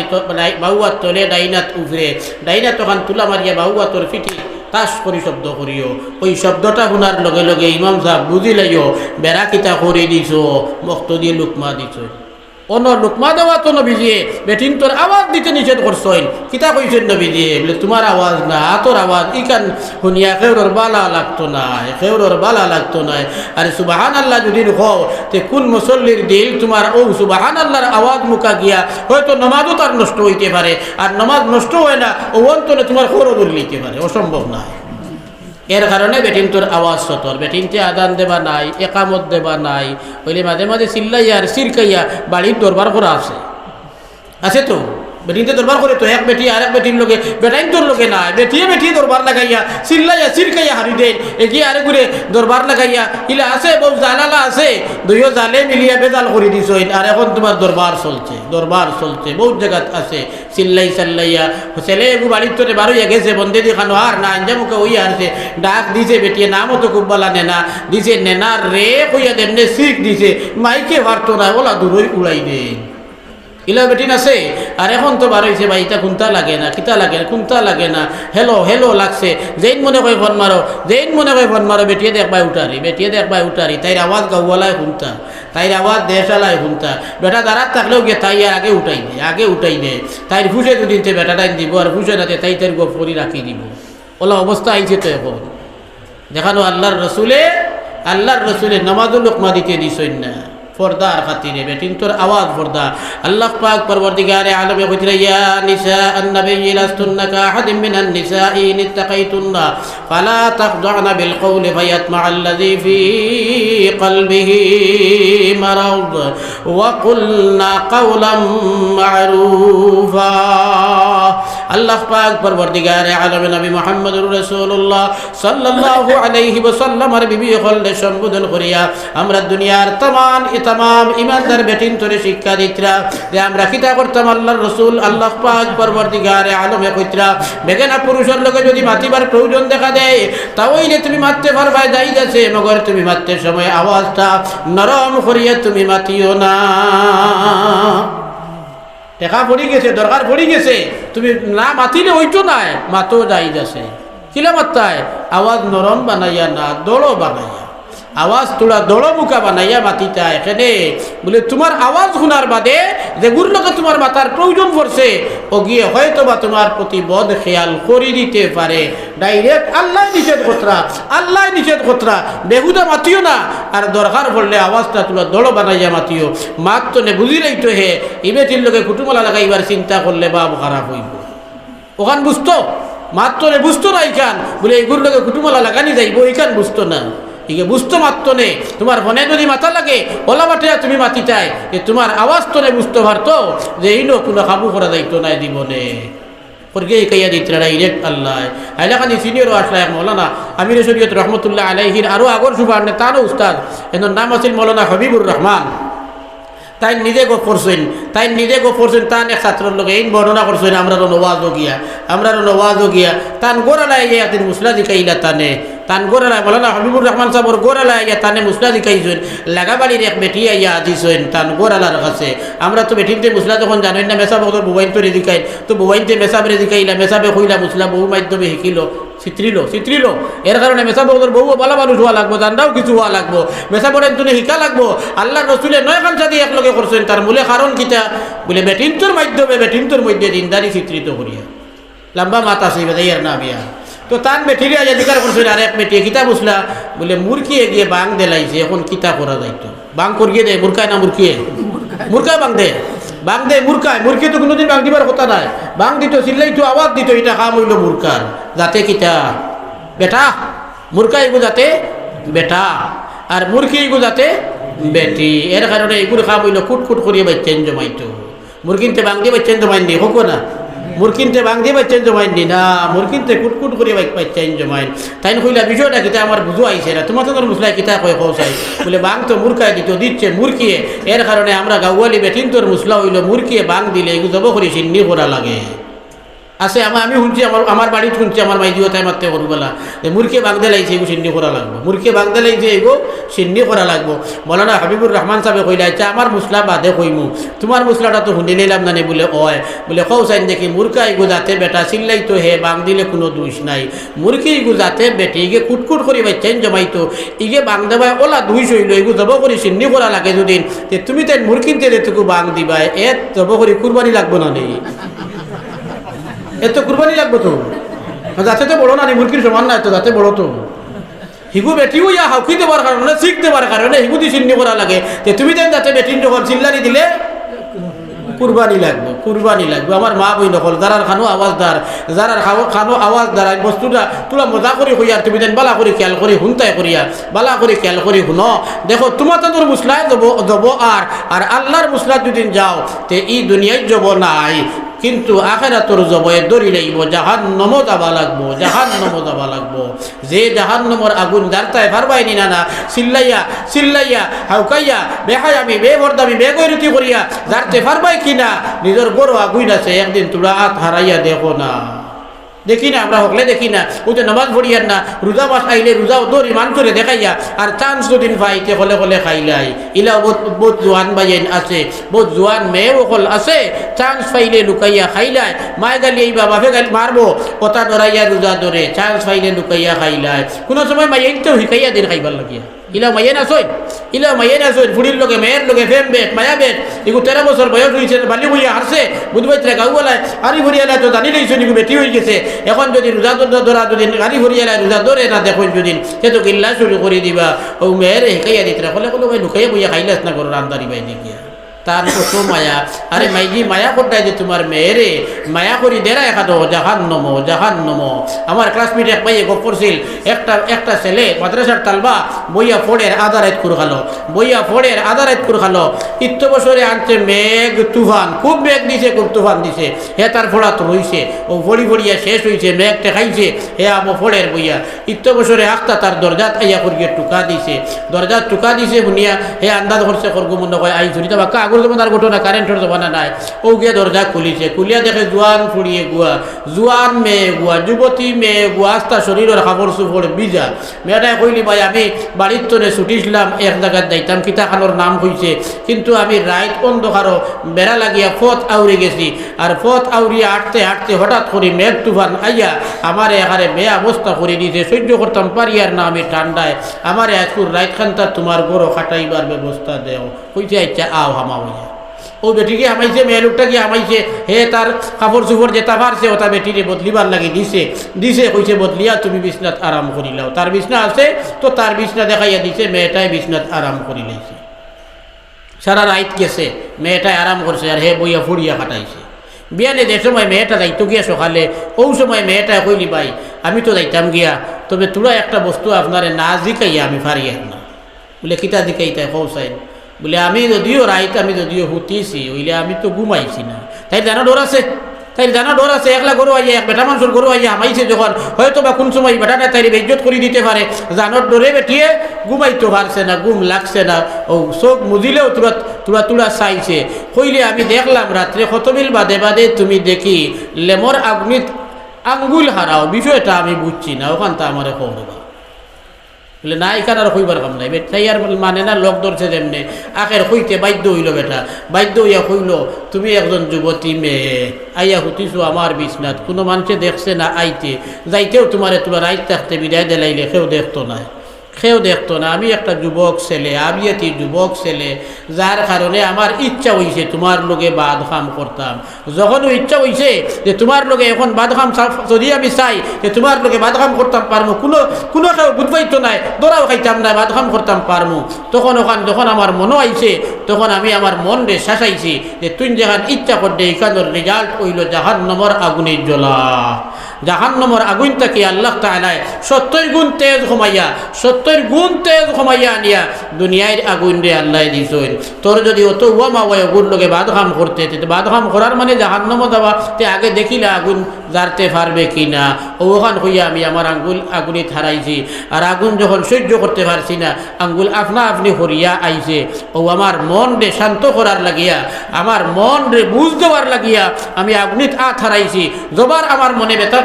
বাহুয়াত তোলে ডাইনাত উফরে, ডাইনাত তখন তুলা মারিয়া বাহুয়াতর ফিটি তাস করি শব্দ করিও, ওই শব্দটা শোনার লগে লগে ইমাম সাহেব বুঝি লাইও বেড়া কিতা করে দিছ, মক্ত দিয়ে লুকমা দিছ। অন্য লুকমা দেওয়া তো নবীজিয়ে বেটিন তোর আওয়াজ দিতে নিষেধ করছেন, কিতা কইছেন নবীজিয়ে বলে তোমার আওয়াজ না তোর আওয়াজ ইকান শুনিয়া কেউর বালা লাগতো না, কেউর বালা লাগতো না। আর সুবহানাল্লাহ যদি হও তে কোন মুসল্লির দিল তোমার ও সুবহানাল্লাহর আওয়াজ মুখা গিয়া হয়তো নামাজও তার নষ্ট হইতে পারে, আর নামাজ নষ্ট হয় না ও অন্তরে তোমার খরচ লইতে পারে, অসম্ভব না। এর কারণে বেটিন তোর আওয়াজ সতর, বেটিনতে আদান দেবা নাই, একামত দেবা নাই, বলে মাঝে মাঝে চিল্লাইয়া আর সিরকাইয়া বাড়ির দরবার করা আছে তো, বেটিনতে দরবার করে তো এক বেটি আর এক বেটির লোকে বেটাইন তোর লোকে নাই, বেটিয়ে দরবার লাগাইয়া চিল্লাইয়া সিরকাইয়া হারি দেন, এগিয়ে আরে ঘুরে দরবার লাগাইয়া ইলা আছে বউ জালালা আছে, দুইও জালে মিলিয়া বেজাল করে দিছ। আর এখন তোমার দরবার চলছে বহুত জায়গাত আছে, চিল্লাই চাল্লাইয়া ছেলে এগু বাড়ির তোরে বারোইয়া গেছে, বন্দে দিয়ে খানো আর না আঞ্জা মুখে হইয়া আসছে, ডাক দিছে বেটিয়ে নামও তো খুব বলা নেনা দিছে, নেনার রে কইয়া দেমনে শিখ দিছে, মাইকে পারতো না ওলা দূরই উড়াই দেন, ইলা বেটিন আছে। আর এখন তো বার হয়েছে ভাই, ইটা কোনটা লাগে না, কিতা লাগে না, কোনটা লাগে না, হেলো লাগছে, যেইন মনে হয় ফোন মারো, বেটিয়ে দেখবাই উঠারি, তাইর আওয়াজ গাওয়ালায় শুনতা, তাইর আওয়াজ দেশালায় শুনতা, বেটা দাঁড়াত থাকলেও গিয়ে তাই আগে উঠাই দেয়, তাইর ফুসে দুদিন বেটা টাইম দিব, আর ফুসে নাতে তাই তাইর গপ করি রাখি দিব, ওলা অবস্থা আইছে তো এখন। দেখানো আল্লাহর রসুলে নামাজুল লোকমা দিতে দিছই না, পর্দার খাতিরে বেটিন তোর আওয়াজ পর্দা। আল্লাহ পাক পরবর্তীকারে আলমে কইরা ইয়া নিসা আন-নবী লাস্তুন্না কাহাদিম মিনান নিসাঈ ইত্তাকাইতুন্না ফালা তাখদা'না বিল কওলি ফায়াতমা'আল্লাযী ফী কলবিহি মারাদ ওয়া কুলনা কাওলাম মা'রুফা। আল্লাহ পাক পরবর্তীকারে আলম নবী মুহাম্মদুর রাসূলুল্লাহ সাল্লাল্লাহু আলাইহি ওয়াসাল্লামের বিবি হলদে সম্বোধন করিয়া আমরা দুনিয়ার তাম ইমানদার বেটিন তোরে শিক্ষা দিতরা যে আমরা কিতা করতাম আল্লাহর রাসূল আল্লাহ পাক পরবর্তীকারে আলমে কইতরা বেগানা পুরুষের লোকে যদি মাতিবার প্রয়োজন দেখা দেয় তাহলে তুমি মারতে পারবা যাই যাচ্ছে মগর তুমি মারতে সময় আওয়াজটা নরম করিয়া তুমি মাতিও না। টেকা পড়ি গেছে, দরকার পড়ি গেছে, তুমি না মাতিলে ওইটো নাই, মাতো যাই যাচ্ছে। কিলা মাত্তায় আওয়াজ নরম বানাইয়া না দড়ো বানাইয়া, আওয়াজ তোরা দড়ো মুখা বানাইয়া মাতিতা। এখানে বলে তোমার আওয়াজ শোনার বাদে যেগুর লোকে তোমার মাতার প্রয়োজন পড়ছে ও গিয়ে হয়তো বা তোমার প্রতি বদ খেয়াল করে দিতে পারে। ডাইরেক্ট আল্লাহ নিষেধ কতরা, আল্লাহ নিষেধ কতরা, বেহুদা মাতিও না। আর দরকার পড়লে আওয়াজটা তোলা দড়ো বানাইয়া মাতিও। মাত তো নে বুঝিলেই তো হে ইবেটির লোকে কুটুমালা লাগাইবার চিন্তা করলে বাপ খারাপ হইব। ওখান বুঝতো মাত্র নে বুঝতো না, এইখান বলে এইগুর লোকে কুটুমালা লাগানি যাইব, এইখান বুঝতো না। ঠিক বুঝতো মাত্র নে তোমার ফোনে যদি মাথা লাগে ওলা বাটে তুমি মাতি চাই যে তোমার আওয়াজ তো নে বুঝতে পারতো যে এই কোনো কাবু করা যাইতো না জীবনে। কাইয়া দিতে ডাইরেক্ট আল্লাহ হাইলাখানি সিনিয়র আসলা এক মৌলানা আমির শরীয়ত রহমতুল্লাহ আলাইহির আরও আগর সুবাহ তারও উস্তাদ এনার নাম আছিল মৌলানা হবিবুর রহমান। তাই নিজে গো করছেন, তাই নিজে গো করছেন। তান এক ছাত্রের লোক এই বর্ণনা করছেন আমরা নওয়াজও গিয়া তান গোড়ালায় গিয়া তিনি মুসলা দিকাইলা তান গোড়ালায় মৌলানা হবিবুর রহমান সাহর গোড়ালায় গিয়া তানে মুসলা দিকাইছেন। লাগাবাড়ির এক বেটি আইয়া দিছেন তান গোড়ালার কাছে। আমরা তো বেটিনতে মুসলা যখন জানেন না মেসাব ওদের বুবাইন তো রেদিকাই, তো বুবাইনতে মেসাবে রেদিকাইলা, মেসাবে কইলা মুসলা বহু মাধ্যমে শিখিল চিত্রিল। এর কারণে মেসাবে ওদের বহু বালা মানুষ হওয়া লাগবো, জানরাও কিছু হওয়া লাগবো, মেসাবরের তুমি শিকা লাগবো। আল্লাহ রসুলের 9 খান সাদি একলগে করছেন। তার মূলে কারণ কিতা বলে বেটিনটোর মাধ্যমে বেটিনটোর মধ্যে দিনদারি চিত্রিত করিয়া লম্বা মাত আছে বেদাইয়ার না বিয়া। তো তান বেঠিরে আজ অধিকার করছেন। আর এক বেটিয়ে কিতা বুঝলা বলে মুরগিয়ে গিয়ে বাং দেলাইছে, এখন কিতা করা যাইতো। বাং করিয়ে দেয় মুরকায় না মুরকায় বাং দে মুরকি তো কোনোদিন বাং দিবার কথা নাই। বাং দিত চিল্লাইতো আওয়াজ দিত, এটা কাম হইল মুরকার। যাতে কিতা বেটা মুরকা এগু যাতে বেটা আর মুরগি এগু যাতে বেটি। এর কারণে এগুলো কাম হইল কুটকুট করিয়ে বাচ্চেন জমাইতো। মুরগিনতে বাং দিয়ে বাচ্চেন জমাইন দি হোক না, মুরগিনতে বাং দিয়ে বাচ্চেন জমাইন দি না, মুরগিনতে কুটকুট করিয়ে বাচ্চেন জমাইন। তাই কইলা বিষয়টা কিতা আমার বুঝো আইছে না, তোমার তো মুসলাই কিতা কয় কৌসাই বলে বাং তো মুরকায় দিচ্ছে মুরগিয়ে। এর কারণে আমরা গাওয়ালি বেটিন তোর মুসলা হইল মুরগিয়ে বাং দিলে এগু জব করি সিন্নি করা লাগে আছে। আমি শুনছি আমার বাড়িতে শুনছি আমার মাইদিও তাই মারতে করবেলা যে মুরগি বাগদে লাইছে এগো সিন্নি করা লাগবো, মুরগি বাগদে লাইছে এগো সিন্নি করা লাগবো। মৌলানা হাবিবুর রহমান সাহেব কইলা আচ্ছা আমার মুসলা বাদে কইমু, তোমার মুসলাটা তো শুনে নিলাম না বলে বলে কৌ চাইন দেখি মুরগা এগো যাতে বেটা চিল্লাই তো হে বাং দিলে কোনো দোষ নাই। মুরগি এগো যাতে বেটে ইগে কুটকুট করি বাচ্চাইন জমাইতো ইগে বাং দেবাই ওলা দুই হইল এগো জব করি সিন্নি করা লাগে যদিন যে তুমি তাই মুরগিতে যেটুকু বাং দিবাই এ জব করি কুরবানি লাগবো না নেই, এত কুরবানি লাগবো তো। যাতে তো বড় না মুরগির সমান না, তো যাতে বড় তো হিগু বেটিও ইয়া হাউকি দেবার কারণে শিখ দেবার কারণে হিগু দি চিহ্নি করা লাগে যে তুমি দেন যাতে বেটিন যখন চিল্লানি দিলে কুরবানি লাগবে। আমার মা বই নকল যারার খানো আওয়াজদার, যারার খানো আওয়াজদার বস্তুটা তোলা মজা করে হইয়া তুমি দেন বালা করে খেয়াল করে হুনতাই করিয়া বালা করে খেয়াল করে হুনো। দেখো তোমার তোর মুসলায় যাব আর আল্লাহর মুসলা যদি যাও তে এই দুনিয়ায় যাব নাই, কিন্তু আখিরাতর জবয়ে দড়ি লাইব, জাহান্নামও যাবা লাগবো। যে জাহান্নামের আগুন জারতায় পারবাই নি না চিল্লাইয়া হাউকাইয়া বেহায়ামি বেবরদামি বেগৈরতি করিয়া জারতে পারবাই কিনা নিজের বড় আগুন আছে। একদিন তোরা হাত হারাইয়া দেখো না, দেখি না আমরা হকলে দেখি না ও তো নামাজ পড়িয়ার না, রোজা মাস আইলে রোজা দড়ি মান করে দেখাইয়া আর চান্স যদিন পাইতে হলে খাইলাই। ইলা বহুত জোয়ান বাইন আছে, বহুত জোয়ান মেয়েও হল আছে, চান্স পাইলে লুকাইয়া খাইলাই। মায় গালি এই বাপে গালি মারবো কথা ধরাইয়া রোজা ধরে, চান্স পাইলে লুকাইয়া খাইলাই। কোনো সময় মাইনতেও শিকাইয়া দিন খাইবার লাগিয়া ইলা মাইন আসইন ফুড়ির লোকে মেয়ের লোকে ফেম বেট মায়া বেট এগু 13 বছর বয়স হয়েছে বালি বইয়া হারছে বুধবাইতে গাউওয়ালায় হারি ভরিয়ালায় তো জানি লইছে নিগু বেটি হয়ে গেছে। এখন যদি রোজা ধরা যদি হারি ভরিয়ালায় রোজা ধরে না দেখুন যদি সে তো কিল্লা শুরু করে দিবা ও মেয়ের শিকাইয়া দিতে হলে ভাই লুকাইয়া বইয়া খাইলাস না করো রান্দারি বাই দেখিয়া তার কত মায়া। আরে মাইজি মায়া করতাই যে তোমার মেয়েরে মায়া করি দেরা এখাদো জাহান্নমো জাহান্নমো। আমার ক্লাসমেট এক ভাইয়ে গপ করছিল, একটা ছেলে মাদ্রাসার তালবা বইয়া ফোড়ের আধা রাত করে খালো, বইয়া ফোড়ের আধা রাত করে খালো। ইত্য বছরে আনছে মেঘ তুফান, খুব মেঘ দিছে, খুব তুফান দিছে। হে তার ফোড়া তো রইছে, ও ফড়ি ফড়িয়া শেষ হয়েছে, মেঘটা খাইছে। হে আমো ফোড়ের বইয়া ইত্য বছরে আখতা তার দরজাত আইয়া করিয়ে টুকা দিছে, দরজাত টুকা দিছে শুনিয়া হে আন্দাজ করছে করগু মনে কয় আই চুরি বা কাগজ জমানার ঘটনা, কারেন্টের জমানা নাই। ও গিয়ে দরজা খুলিছে, খুলিয়া দেখে জোয়ান ফুড়িয়ে গুয়া, জোয়ান মেয়ে গুয়া, যুবতী মেয়ে গুয়া, আস্তা শরীরের কাপড় চুপড় বিজা। মেয়েটাই কইলি ভাই আমি বাড়ির তরে ছুটিছিলাম, এক জায়গায় যাইতাম, কিতাখানোর নাম হয়েছে, কিন্তু আমি রাইত অন্ধকারও বেড়া লাগিয়া ফত আউড়ে গেছি। আর ফত আউড়িয়া হাঁটতে হাঁটতে হঠাৎ করে মেঘ তুফান আইয়া আমার এখানে মেয়ে অবস্থা করে দিয়েছে, সহ্য করতাম পারি আর না আমি ঠান্ডায়। আমার আজকুর রাইত খান্তা তোমার গরো খাটাইবার ব্যবস্থা দেও কইছে। আচ্ছা আও হামা হইয়া ও বেটিকে হামাইছে, মেয়ে লোকটা গিয়ে হামাইছে। হে তার কাপড় চুপড় যেটা পারছে ওটা বেটিরে বদলিবার লাগে দিছে, কইছে বদলিয়া তুমি বিছনাত আরাম করিলাও। তার বিছনা আছে তো তার বিছনা দেখাইয়া দিছে, মেয়েটাই বিছনাত আরাম করি লাইছে। সারা রাইত গেছে, মেয়েটাই আরাম করছে আর হে বইয়া ফুড়িয়া কাটাইছে। বিয়ানে যে সময় মেয়েটা যাইতো গিয়া সকালে, ও সময় মেয়েটা কইলি ভাই আমি তো যাইতাম গিয়া, তবে তোরা একটা বস্তু আপনারে না জিকাইয়া আমি পারিয়া না। বলে কিতা জিকাইতাই কৌসাইন? বলে আমি যদিও রাইত আমি যদিও হুতিছি ওইলে আমি তো ঘুমাইছি না। তাই জানা ডর আছে, একলা গরু আইয়া এক বেটা মানুষের গরু আইয়া হামাইছে যখন, হয়তো বা কোন সময় বেটাটা তাই বেজ্জত করে দিতে পারে, জানোর ডরে বেটিয়ে ঘুমাইতে পারছে না, ঘুম লাগছে না। ও চোখ মুজিলেও তুলা চাইছে। কইলে আমি দেখলাম রাত্রে খতবিল বাদে বাদে তুমি দেখি লেমর আগুনিত আঙ্গুল হারাও, বিষয়টা আমি বুঝছি না, ওখানটা আমারে খবরবা। বলে না এখানে আর কইবার কাম নাই, তাই আর মানে না, লোক ধরছে যেমনি আখের কইতে বাধ্য হইল। বেটা বাধ্য হইয়া কইল তুমি একজন যুবতী মেয়ে আইয়া হুতিছো আমার বিছনাত, কোনো মানুষে দেখছে না, আইতে যাইতেও তোমারে তোলা রাইত থাকতে বিদায় দিলাইলে কেউ দেখতো না। আমি একটা যুবক ছেলে, আমি এটি যুবক ছেলে, যার কারণে আমার ইচ্ছা হয়েছে তোমার লোকে বাদ কাম করতাম। যখনও ইচ্ছা হয়েছে যে তোমার লোকে এখন বাদ কাম, যদি আমি চাই যে তোমার লোকে বাদ কাম করতাম পারমু, কোনো কেউ বুঝবাইতো নাই, দৌড়াও খাইতাম না, বাদ কাম করতাম পারমু। যখন আমার মনও আইছে, তখন আমি আমার মন রে শাসাইছি যে তুই যেখান ইচ্ছা করতে এখানোর রেজাল্ট হইল জাহান্নামের আগুনের জ্বলা। জাহান্নামের আগুনটাকে আল্লাহ তাআলা 70 গুণ তেজ কমাইয়া আনিয়া দুনিয়ার আগুন রে আল্লাহ দিছেন। তোর যদি অত ওয়ামা ওয়া গুণ লোকে বাদ কাম করতে, বাদ কাম করার মানে জাহান্নামে যাওয়া, তে আগে দেখিলে আগুন জ্বালতে পারবে কিনা। ওখান হইয়া আমি আমার আগুনে হারাইছি। আর আগুন যখন সহ্য করতে পারছি না, আঙ্গুল আপনি হরিয়া আইছে। ও আমার মন রে শান্ত করার লাগিয়া, আমার মন রে বুঝ দেওয়ার লাগিয়া আমি আগুনিত হারাইছি। যবার আমার মনে বেতা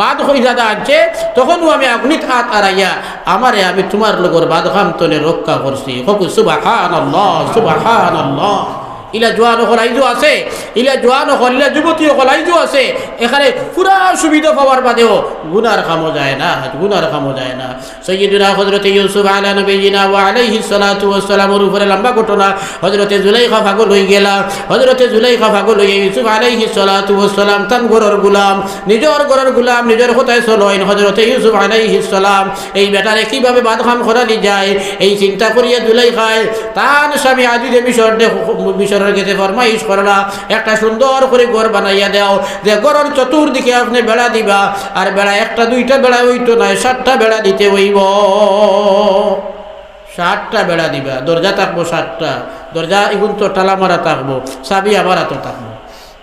বাদ হয়ে যাদা আনছে, তখনও আমি আগুনিত হারাইয়া আমারে আমি তোমার লোকের বাদখাম তলে রক্ষা করছি। সুবহানাল্লাহ সুবহানাল্লাহ। ইলা জোয়ান হল আইজও আছে, ইলা যুবতী হল আইজও আছে। এখানে পুরা সুবিধা পাওয়ার বাদেও গুনার কামও যায় না। সৈয়দুনা হযরত ইউসুফ আলা নবিয়িনা ওয়া আলাইহিস সালাতু ওয়াস সালামের উপরে লম্বা ঘটনা। হযরত জুলাইখা পাগল হয়ে গেলা, হযরত জুলাইখা পাগল হয়ে ইউসুফ আলাইহিস সালাতু ওয়াস সালাম তান ঘরের গোলাম, নিজের কথায় চলেন। হযরত ইউসুফ আলাইহিস সালাম এই বেটারে কিভাবে বাদখাম করালি যায় এই চিন্তা করিয়া জুলাইখায় তার স্বামী আজিজে মিশরের কাছে ফরমাইশ করলা, একটা সুন্দর করে ঘর বানাইয়া দাও, যে ঘরের চতুর্দিকে আপনি বেড়া দিবা। আর বেড়া একটা দুইটা বেড়া হইতো না, 7টা বেড়া দিতে হইব। 7টা বেড়া দিবা, দরজা থাকবো 7টা, দরজা এগুন তো টালা মারা থাকবো, চাবি আবার তো থাকবো।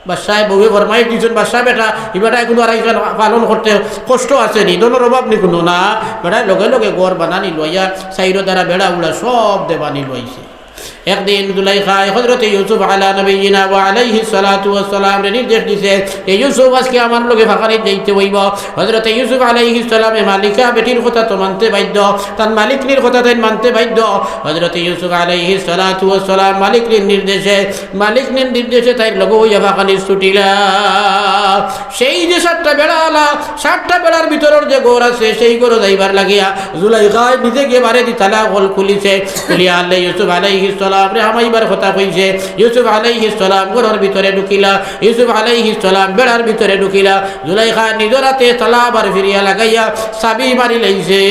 বাদশাহ বউয়ে ফরমাইশ দিয়েছেন, বাদশাহ বেটা এই বেটা এগুলো আর পালন করতে কষ্ট আছে নি, দোনোর অভাব নি কোনো না। বেড়ায় লগে লগে ঘর বানানি লইয়া সাইরো দ্বারা বেড়া উড়া সব দেবানি লইছে। একদিন জুলাইখায় হযরত ইউসুফ আলা নবিয়িনা ওয়া আলাইহিস সালাতু ওয়াস সালাম রে নির্দেশ দিছে, এই ইউসুফ আজকে আমার লগে ফাঁকানি যাইতে হইব। হযরত ইউসুফ আলাইহিস সালামে মালিকা বেটির কথা তো মানতে বাধ্য, তার মালিকনির কথা তাই মানতে বাধ্য। হযরত ইউসুফ আলাইহিস সালাতু ওয়াস সালাম মালিকনির নির্দেশে তাই লগে হইয়া ফাঁকানি ছুটিলা। সেই যে 7টা বেড়া আলা, 7টা বেড়ার ভিতরের যে ঘর আছে সেই ঘরে যাইবার লাগিয়া জুলাইখা নিজে গিয়ে বারে দি তালা গল খুলিছে। খুলিয়া আল্লাহ ইউসুফ আলাইহিস সালাম সালাম রে হামাইবার কথা কইছে। ইউসুফ আলাইহিস সালাম ঘরের ভিতরে ঢুকিলা, ইউসুফ আলাইহিস সালাম বেড়ার ভিতরে ঢুকিলা। জুলাইখা নিজের হাতে তালাবার ফিরিয়া লাগাইয়া চাবি মারি লাইছে।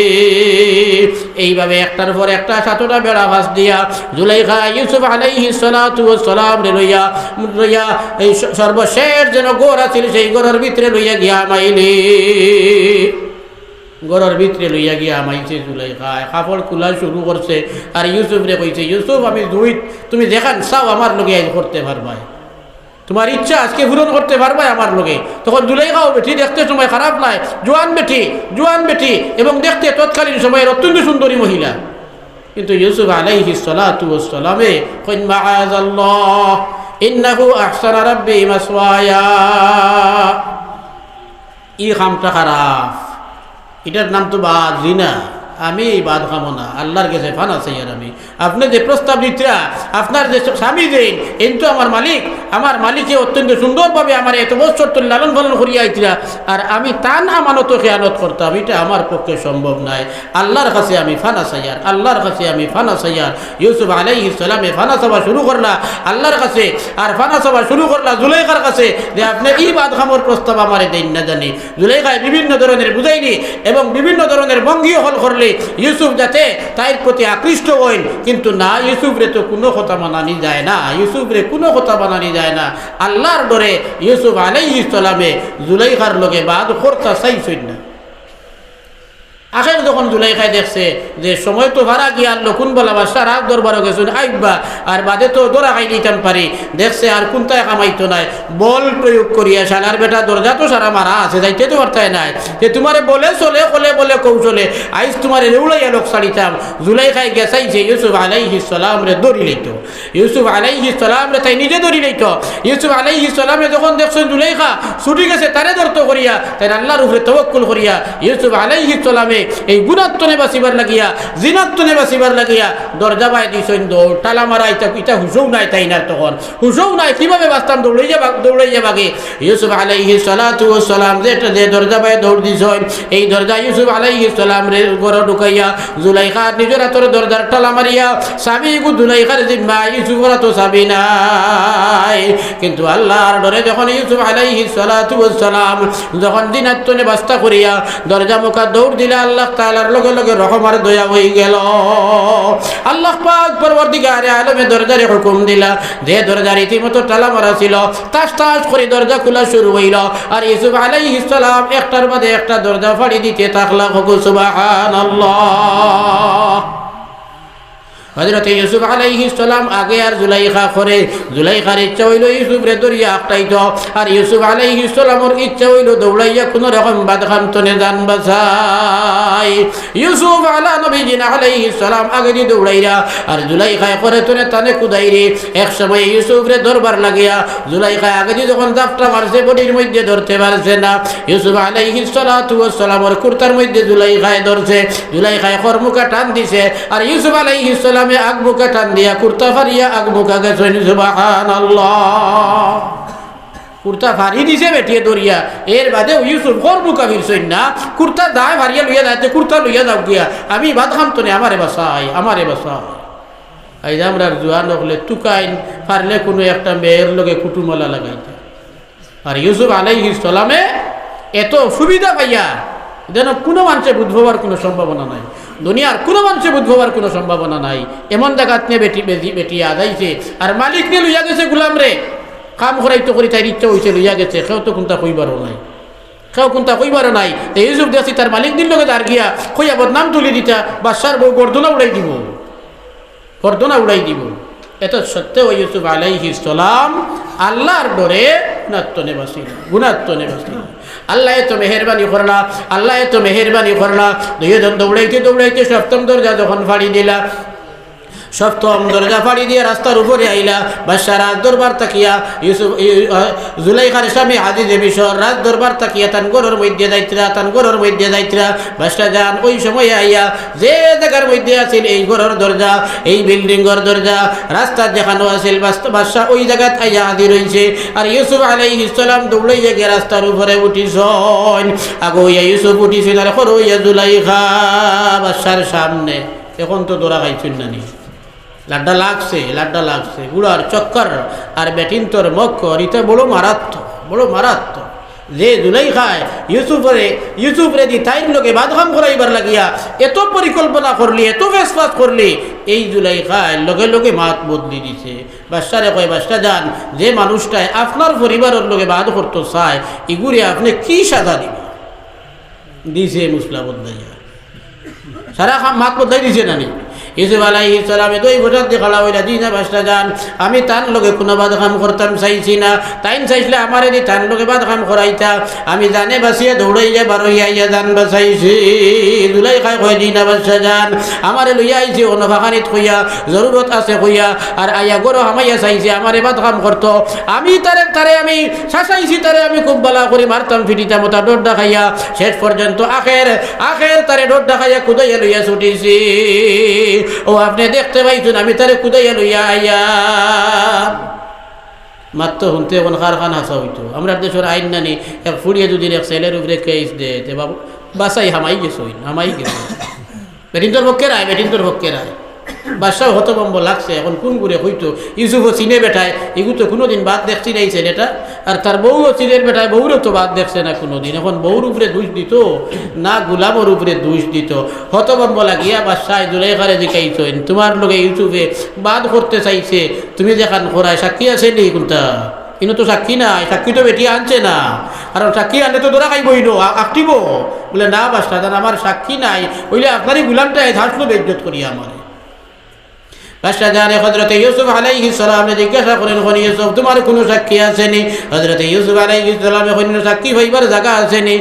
এইভাবে একটার পর একটা সাতটা বেড়া ফাঁস দিয়া জুলাইখা ইউসুফ আলাইহিস সালাতু ওয়াস সালাম রে লইয়া এই সর্বশেষ যেন ঘর আছিল সেই ঘরের ভিতরে লইয়া গিয়া মাইলে। ঘরের ভিতরে লইয়া গিয়া মাইছে জুলাইখা, কাপড় খোলা শুরু করছে। আর ইউসুফ রে কইছে, ইউসুফ আমি তুমি দেখান চাও আমার লগে আইন করতে পারবাই, তোমার ইচ্ছা আজকে পূরণ করতে পারবাই আমার লগে। তখন জুলাইখাও বেটি দেখতে সময় খারাপ নাই, জোয়ান বেটি এবং দেখতে তৎকালীন সময়ের অত্যন্ত সুন্দরী মহিলা। কিন্তু ইউসুফ আলাইহিস সালাতু ওয়াস সালামে কইন মাআযাল্লাহ ইন্নাহু আহসানা রাব্বি মাসওয়ায়া, ই কামটা খারাপ, এটার নাম তো বাদ জিনা, আমি এই বাদ খামো না, আল্লাহর কাছে ফানা চাই। আর আমি আপনি যে প্রস্তাব দিতরা, আপনার যে স্বামী দেন, কিন্তু আমার মালিকে অত্যন্ত সুন্দরভাবে আমার এত বছর তো লালন পালন করিয়া আইতরা, আর আমি তান আমানত খেয়ানত করতাম, এটা আমার পক্ষে সম্ভব নাই। আল্লাহর কাছে আমি ফানা চাই, আর আল্লাহর কাছে আমি ফানা চাই। আর ইউসুফ আলাইহিস সালামে ফানা চাওয়া শুরু করলা আল্লাহর কাছে, আর ফানা চাওয়া শুরু করলা জুলাইখার কাছে যে আপনি এই বাদ খামর প্রস্তাব আমারে দেন না জানি। জুলাইখায় বিভিন্ন ধরনের বুঝাইনি এবং বিভিন্ন ধরনের ভঙ্গিও হল করলে ইউসুফ যাতে তাইর প্রতি আকৃষ্ট হইন, কিন্তু না, ইউসুফরে তো কোনো কথা মানানি যায় না, ইউসুফরে কোনো কথা মানানি যায় না। আল্লাহর ডরে ইউসুফ আলাইহিস সালামে জুলাইখার লগে বাদ করতে চাইছেন না। আখের যখন জুলাইখায় দেখছে যে সময় তো ভাড়া গিয়া লকুন বলা বাসা রাত দরবারও গেছেন আইবা, আর বাদে তো দৌড়া খাই নিতাম পারি, দেখছে আর কোনটায় কামাইতো নাই, বল প্রয়োগ করিয়া শালার বেটা দরজা তো সারা মারা আছে, যাইতে তো পারতাই নাই, যে তোমারে বলে চলে বলে কৌশলে আইস তোমারে রেউলাইয়া লোক ছাড়িতাম। জুলাইখায় গেছাইছে ইউসুফ আলাইহিস সালাম রে দৌড়ি লইত, ইউসুফ আলাইহিস সালাম রে তাই নিজে দৌড়ি লইত। ইউসুফ আলাইহিস সালামে যখন দেখছেন জুলাইখা ছুটি গেছে তারে ধরত করিয়া, তাই আল্লাহর উপরে তাওয়াক্কুল করিয়া ইউসুফ আলাইহিস সালামে এই গুণাত্মনে বাঁচিবার লাগিয়া জিনাত্মনে বাঁচিবার লাগিয়া দরজা বাই দিছেন দৌড়, টালা মারা ইটা হুশও নাই, তাই না তখন হুশও নাই, কিভাবে বাঁচতাম দৌড়াইয়া বাগে। ইউসুফ আলাইহিস সালাতু ওয়াস সালাম যে দরজা বাই দৌড় দিছেন, এই দরজা ইউসুফ আলাইহিস সালাম রে ঘর ঢুকাইয়া জুলাইখা নিজের হাতের দরজার টালা মারিয়া চাবি জুলাইখার জিম্মা, ইউসুফের তো চাবি নাই। কিন্তু আল্লাহর ডরে যখন ইউসুফ আলাইহিস সালাতু ওয়াস সালাম যখন দিনাত্মনে বাস্তা করিয়া দরজা মুখা দৌড় দিলা, আল্লাহ তাআলার লগে লগে রহম আর দয়া হয়ে গেল। আল্লাহ পাক পরবর্তীকারে আলমে দরজারে হুকুম দিলা, যে দরজার ইতিমতো তালা মারা ছিল তাস করে দরজা খোলা শুরু হইল। আর ইউসুফ আলাইহিস সালাম একটার বাদে একটা দরজা ফাড়ি দিতে থাকলা। সুবহানাল্লাহ। হযরত ইউসুফ আলাইহিস সালাম আগে আর জুলাইখা করে, জুলাইখার ইচ্ছা হইল ইউসুফ রে দরিয়া আটকাইতো, আর ইউসুফ আলাইহিস সালামের ইচ্ছা হইল দৌড়াইয়া কোন রকম বাদখান্তনে জান বাঁচাই। ইউসুফ আলা নবীজিনা আলাইহিস সালাম আগে দি দৌড়াইরা, আর জুলাইখায় করে তোনে তানে কুদাইরে। এক সময় ইউসুফ রে দরবার লাগিয়া জুলাইখায় আগে দি যখন জাপটা মারছে বডির মধ্যে ধরতে পারছে না, ইউসুফ আলাইহিস সালাতু ওয়াস সালামের কুর্তার মধ্যে জুলাইখায় ধরছে, জুলাইখায় খরমুখা টান দিছে, আর ইউসুফ আলাইহিস সালাম আগমুখা টান দিয়া কুর্তা ফারিয়া আগমুখা গেছেন। সুবহানাল্লাহ। কুর্তা ফারি দিছে বেটিয়ে দরিয়া, এর বাদে ইউসুফ খরমুখা ফিরছেন না, কুর্তা দায় ফারিয়া লইয়া যাইতে কুর্তা লইয়া যাও গিয়া, আমি বাদ খাম তো আমারে বাসাই। এই যে আমরা জোয়ান হলে তুকাইন পারলে কোনো একটা মেয়ের লগে কুটুমলা লাগাইতে। আর ইউসুফ আলাইহিস সালামে এত সুবিধা পাইয়া যেন কোনো মানুষের বুধ হওয়ার কোনো সম্ভাবনা নাই, দুনিয়ার কোনো মানুষের বুধ হওয়ার কোনো সম্ভাবনা নাই। এমন জায়গাত নিয়ে বেটি আদাইছে, আর মালিক নিয়ে লইয়া গেছে গুলাম রে, কাম করাইতো করি তাই ইচ্ছা হয়েছে লইয়া গেছে, কেউ তো কোনটা কইবারও নাই। ইউসুফ দেখছি তার মালিক দিন লগে তার গিয়া কইয়া বদনাম তুলি দিতা, বাদশার বউ গর্দনা উড়াই দিব। এত সত্ত্বেও ইউসুফ আলাইহিস সালাম আল্লাহর ডরে গুণাত্মনে বাঁচিল। আল্লাহ এত মেহেরবানি করলা। দুইজন দৌড়াইতে সপ্তম দরজা যখন ফাড়ি দিলা, সপ্তম দরজা ফাড়ি দিয়ে রাস্তার উপরে আইলা, বাদশা রাজ দরবার তাকিয়া জুলাইখার স্বামী আজিজে মিশর রাজ দরবার তাকিয়া তান ঘরের মধ্যে যাইতরা। বাদশা যান ওই সময় আইয়া যে জায়গার মধ্যে আছিল এই ঘরের দরজা, এই বিল্ডিংয়ের দরজা, রাস্তা যেখানে আছিল বাদশা ওই জায়গাত আইয়া হাজির হইছে। আর ইউসুফ আলাইহিস সালাম দৌড়াইয়া গিয়ে রাস্তার উপরে উঠিছেন। আগে হইয়া ইউসুফ উঠিছিল, আর খর হইয়া জুলাইখা বাদশার সামনে। এখন তো দৌড়া খাইছেন না নি, লাড্ডা লাগছে গুড়ার চক্কর আর বেটিন্তর মক্কর ইতে বড় মারাত্মক যে জুলাই খায় ইউসুফরে দি তাইর লোকে বাদগাম করাইবার লাগিয়া এত পরিকল্পনা করলি এত ফেসফাস করলি এই জুলাই খায় লগে লগে মাত বদলি দিছে বাদশারে কয় বাদশা যান যে মানুষটায় আপনার পরিবারের লোকে বাদ করতে চায় এগুলি আপনি কি সাজা দিছে মুসলা বদলাইয়া সারা মাত বদলাই দিছে নানি ইউসুফ আলাইহিস সালামে দুই বছর দিয়ে খালা হইলা দিনা বাসটা যান আমি তার লগে কোনো বাদ কাম করতাম চাইছি না তাইন চাইছিলে আমারে দি তার লগে বাদ কাম করাইতা আমি জানে বাসিয়া দৌড়াইয়া বারোইয়া জান বাসাইছি দুলাই খাই কয় দিনা বাসা যান আমারে লইয়া আইছি অন্য ভাষানিত কইয়া জরুরত আছে কইয়া আর আইয়া গরো হামাইয়া চাইছে আমারে বাদ কাম করতো আমি তারে আমি শাসাইছি তারে আমি খুব বালা করে মারতাম ফিটিতাম তা ডোর দেখাইয়া শেষ পর্যন্ত আখের তারে ডোর দেখাইয়া কুদাইয়া লইয়া ছুটিছি ও আপনি দেখতে পাইছেন আমি তারে কুদাইয়া লইয়া আইয়া মাত্র শুনতে এখন কারখান হাসা হইতো আমরা দেশের আইন নানি এক ফুড়িয়ে দুদিন এক ছেলের উপরে কেস দে বাবু বাসাই হামাই গেছে বেটিন্তর পক্ষে রায় বাদশাহ হতভম্ব লাগছে এখন কোন করে হইতো ইউসুফও চিনে বেটায় এগুলো তো কোনোদিন বাদ দেখছি নাই ছেলেটা আর তার বউও চিনের বেটায় বউরও তো বাদ দেখছে না কোনোদিন এখন বউর উপরে দোষ দিত না গুলামর উপরে দোষ দিত হতভম্ব লাগিয়া বাদশাহ জুলাইখারে দেখাইছেন তোমার লোকে ইউসুফে বাদ করতে চাইছে তুমি দেখান করায় সাক্ষী আছে নি কোনটা কিন্তু তো সাক্ষী নাই সাক্ষী তো বেটি আনছে না কারণ সাক্ষী আনলে তো তোরা খাইবই নো আঁকটিব বলে না বাদশাহ আমার সাক্ষী নাই বলে আপনারই গুলামটাই ধাসলো বেজ্জত করিয়া আমারে বাদশাহ জানে হযরতে ইউসুফ আলাইহিস সালাম জিজ্ঞাসা করেন কোন ইউসুফ তোমার কোনো সাক্ষী আছেনি হযরতে ইউসুফ আলাইহিস সালাম কোন সাক্ষী হইবার জায়গা আছেনি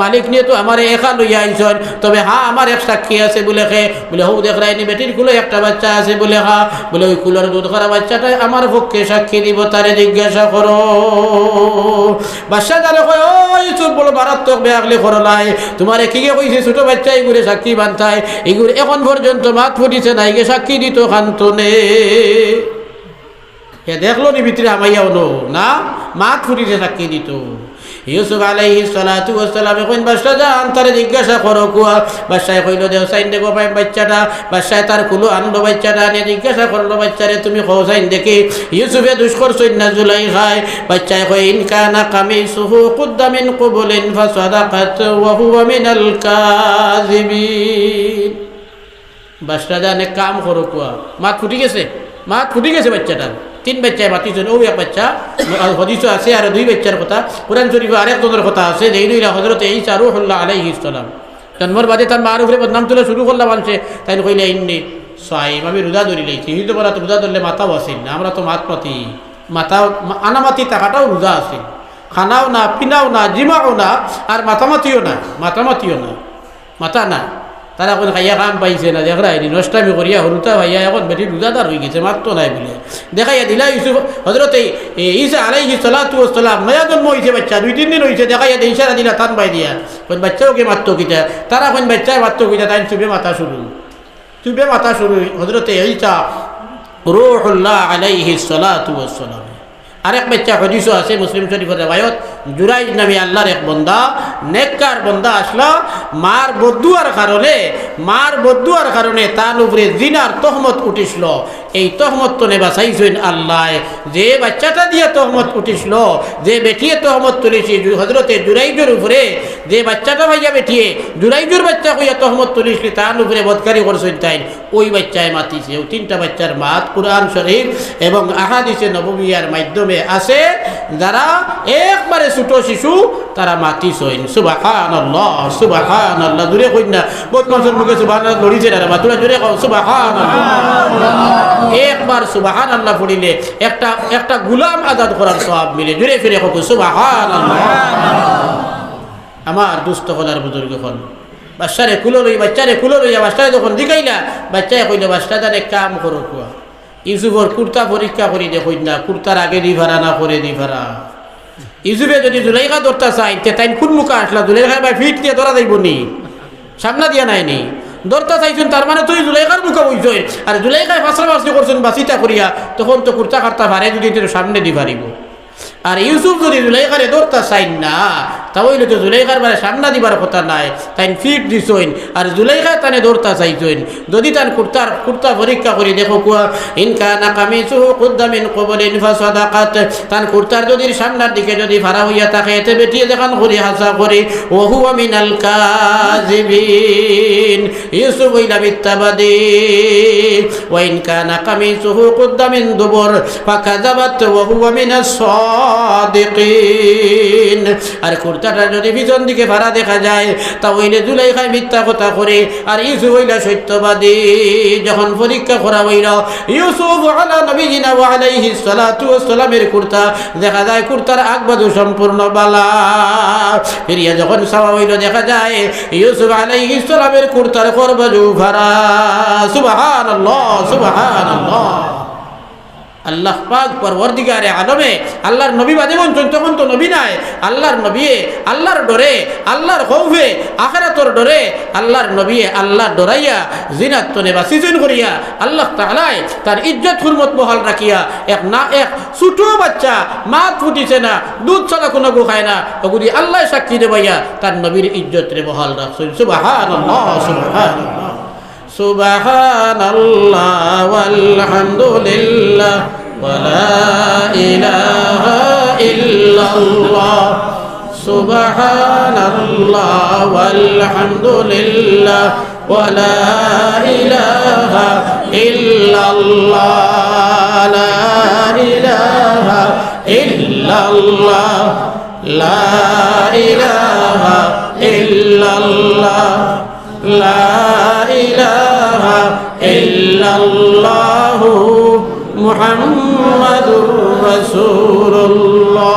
মালিক নিয়ে তো আমারে একা লইয়া আইছেন তবে হ্যাঁ আমার এক সাক্ষী আছে বলে বলে হৌ দেখ রাইনি বেটির কুলে একটা বাচ্চা আছে বলে হ্যাঁ বলে ওই কুলের দুধ করা বাচ্চাটাই আমার পক্ষে সাক্ষী দিব তারে জিজ্ঞাসা করো বাদশাহ জানে কয় ও ইউসুফ বলো মারাত্মক বেআকলি করলাই তোমারে কি কইছে ছোট বাচ্চা এগুলো সাক্ষী বানতায় এগুলো এখন পর্যন্ত মাত ফুটিছে না এগে সাক্ষী দিত খান্তনে দেখলো নি ভিতরে আমাইয়াও না মাত ফুটিছে সাক্ষী দিত ইউসুফ আলাইহিস সালাতু ওয়াস সালাম কইন বাদশা যান তারে জিজ্ঞাসা করো কুয়া বাদশা কইলো দেও সাইন দেখো পাই বাচ্চাটা বাদশা তার কুলো আনলো বাচ্চাটা নিয়ে জিজ্ঞাসা করলো বাচ্চারে তুমি কও সাইন দেখি ইউসুফে দুষ্কর সৈন্য জুলাইখায় বাচ্চা কই ইন কানা কামিসুহু কুদ্দা মিন কুবুলিন ফাসাদাকাত ওয়া হুয়া মিনাল কাযিবিন বাদশা যান এক কাম করো কুয়া মাত ফুটি গেছে বাচ্চাটার তিন বাচ্চায় বাতিছেন ও এক বাচ্চা হদিস আছে আর দুই বাচ্চার কথা কোরআন শরীফে আরেকজনের কথা আছে যেই দুইরা হযরত ঈসা রূহুল্লাহ আলাইহিস সালাম জন্মের বাদে তার মার উপরে বদনাম তুলে শুরু করলা বলছে তাই কইলে ইন্নি সাইম আমি রোজা ধরি লাইছি হিন্দু বলা তো রোজা ধরলে মাথাও আসেন না আমরা তো মাথা আনামাতি টাকাটাও রোজা আছে খানাও না পিনাও না জিমাও না আর মাতামাতিও না মাথা না তারা এখন খাইয়া কাম পাইছে না দেখরা এটি নষ্টামি করিয়া হরুতা ভাইয়া এখন বেটি রোজাদার হয়ে গেছে মাত্র নাই বলে দেখাইয়া দিলা ইউসুফ হযরতে ঈসা আলাইহিস সালাতু ওয়াস সালাম নয়া জন্ম হইছে বাচ্চা 2-3 দিন হইছে দেখাইয়া দিয়ে ইশারা দিলা তান বাই দিয়া কোন বাচ্চাকে মাত্র কিটা তারা কোন বাচ্চায় মাত্র কিটা তাই চুবে মাথা শুরু হযরতে ঈসা রূহুল্লাহ আলাইহিস সালাতু ওয়াস সালাম আরেক বাচ্চা হাদিসও আছে মুসলিম শরীফের riwayat জুরাইজ নামে আল্লাহর এক বান্দা নেককার বান্দা আসলো মার বদুয়ার কারণে তার উপরে জিনার তহমত উঠিছিল এই তহমত তো নেবা চাইছেন আল্লাহ যে বাচ্চাটা দিয়ে তহমত উঠিছিল যে বেটিয়ে তহমত তুলেছে হযরতে জুরাইজের উপরে যে বাচ্চাটা ভাইয়া বেটিয়ে জুরাইজের বাচ্চা হইয়া তহমত তুলিসলি তার উপরে বদকারি করছেন তাই ওই বাচ্চায় মাতিছে ও তিনটা বাচ্চার মাত কুরআন শরীফ এবং আহাদিসে নববিয়ার মাধ্যমে আছে যারা একবারে ছোট শিশু তারা মাতিছেন সুবহানাল্লাহ জুরে কই না বহুত মানুষের মুখে সুবহানাল্লাহ লড়িছে না মাতুরা জুরে কও সুবহানাল্লাহ একবার সুবহানাল্লাহ পড়িলে একটা গোলাম আজাদ করার সওয়াব মিলে জুরে ফিরে কও সুবহানাল্লাহ আমার দুস্থ হলার বুজুর্গ হল বাচ্চারে কুলো লইয়া বাচ্চারে যখন দিগাইলা বাচ্চায় কইল বাচ্চা জানে কাম করো কুয়া ইউসুফর কুর্তা পরীক্ষা করি দেখুন না কুর্তার আগে দিভারা না করে দিভারা ইউসুফে যদি জুলাইখা ধরতে চাই তাই কোন মুখে আসলা জুলাইখা ভাই ফিট দিয়ে ধরা যাইব নি সামনা দিয়া নাইনি ধরতে চাইছেন তার মানে তুই জুলাইখার মুখে বইছই আর জুলাইখায় ফাঁসি করছেন বাসিটা করিয়া তখন তো কুর্তা কার্তা ভারে যদি সামনে দিভারিব আর ইউসুফ যদি জুলাইখারে ধরতে চাই না তা হইলে তো জুলাইখার বারে সামনা দিবার কথা নাই, তাই ফিট দিছইন আর জুলাইখায় তানে দৌড়তা চাইছইন। যদি তান কুর্তা পরীক্ষা করি দেখো কুয়া ইনকা না কামিসুহু কুদ্দা মিন কবলিন ফাসাদাকাত, তান কুর্তার যদি সামনার দিকে যদি ফাড়া হইয়া থাকে এতে বেটিয়ে দেখান করি হাসা করি ওয়া হুয়া মিনাল কাযিবিন, ইউসুফ হইলা মিথ্যাবাদী। ওয়া ইন কানা কামিসুহু কুদ্দা মিন দুবুর ফাকাযাবাত ওয়া হুয়া মিনাস সাদিকিন, আর কুর্তাটা যদি পিছন দিকে ফাড়া দেখা যায় তা হইলে জুলাইখায় মিথ্যা কথা করে আর ইউসুফ হইলা সত্যবাদী। যখন পরীক্ষা করা হইল ইউসুফ আলা নবিয়িনা ওয়া আলাইহিস সালাতু ওয়াস সালামের কুর্তা দেখা যায় কুর্তার আগবাজু সম্পূর্ণ বালা, ফিরিয়া যখন সাওয়া হইল দেখা যায় ইউসুফ আলাইহিস সালামের কুর্তার করবাজু ফাড়া। সুবহানাল্লাহ সুবহানাল্লাহ। আল্লাহ পাক পরওয়ারদিগারে আলমে আল্লাহর নবী বাদে বলছেন তখন তো নবী নাই, আল্লাহর নবী আল্লাহর ডরে আল্লাহর খৌফে আখিরাতর ডরে আল্লাহর নবী আল্লাহর ডরাইয়া জিনাত তনে বাসিজন করিয়া আল্লাহ তাআলা তার ইজ্জত হুরমত বহাল রাখিয়া এক ছোট বাচ্চা মাত ফুটিছে না, দুধ ছাড়া কোনো গো খায় না, ওগুলি আল্লাহ সাক্ষী দেবাইয়া তার নবীর ইজ্জত রে বহাল রাখছেন। সুবহানাল্লাহ সুবহানাল্লাহ সুবহানাল্লাহ ওয়ালহামদুলিল্লাহ ওয়ালা ইলাহা ইল্লাল্লাহ, সুবহানাল্লাহ ওয়ালহামদুলিল্লাহ ওয়ালা ইলাহা ইল্লাল্লাহ, লা ইলাহা ইল্লাল্লাহ, লা ইলাহা ইল্লাল্লাহ, লা ইলাহা ইল্লাল্লাহ মুহাম্মাদুর রাসূলুল্লাহ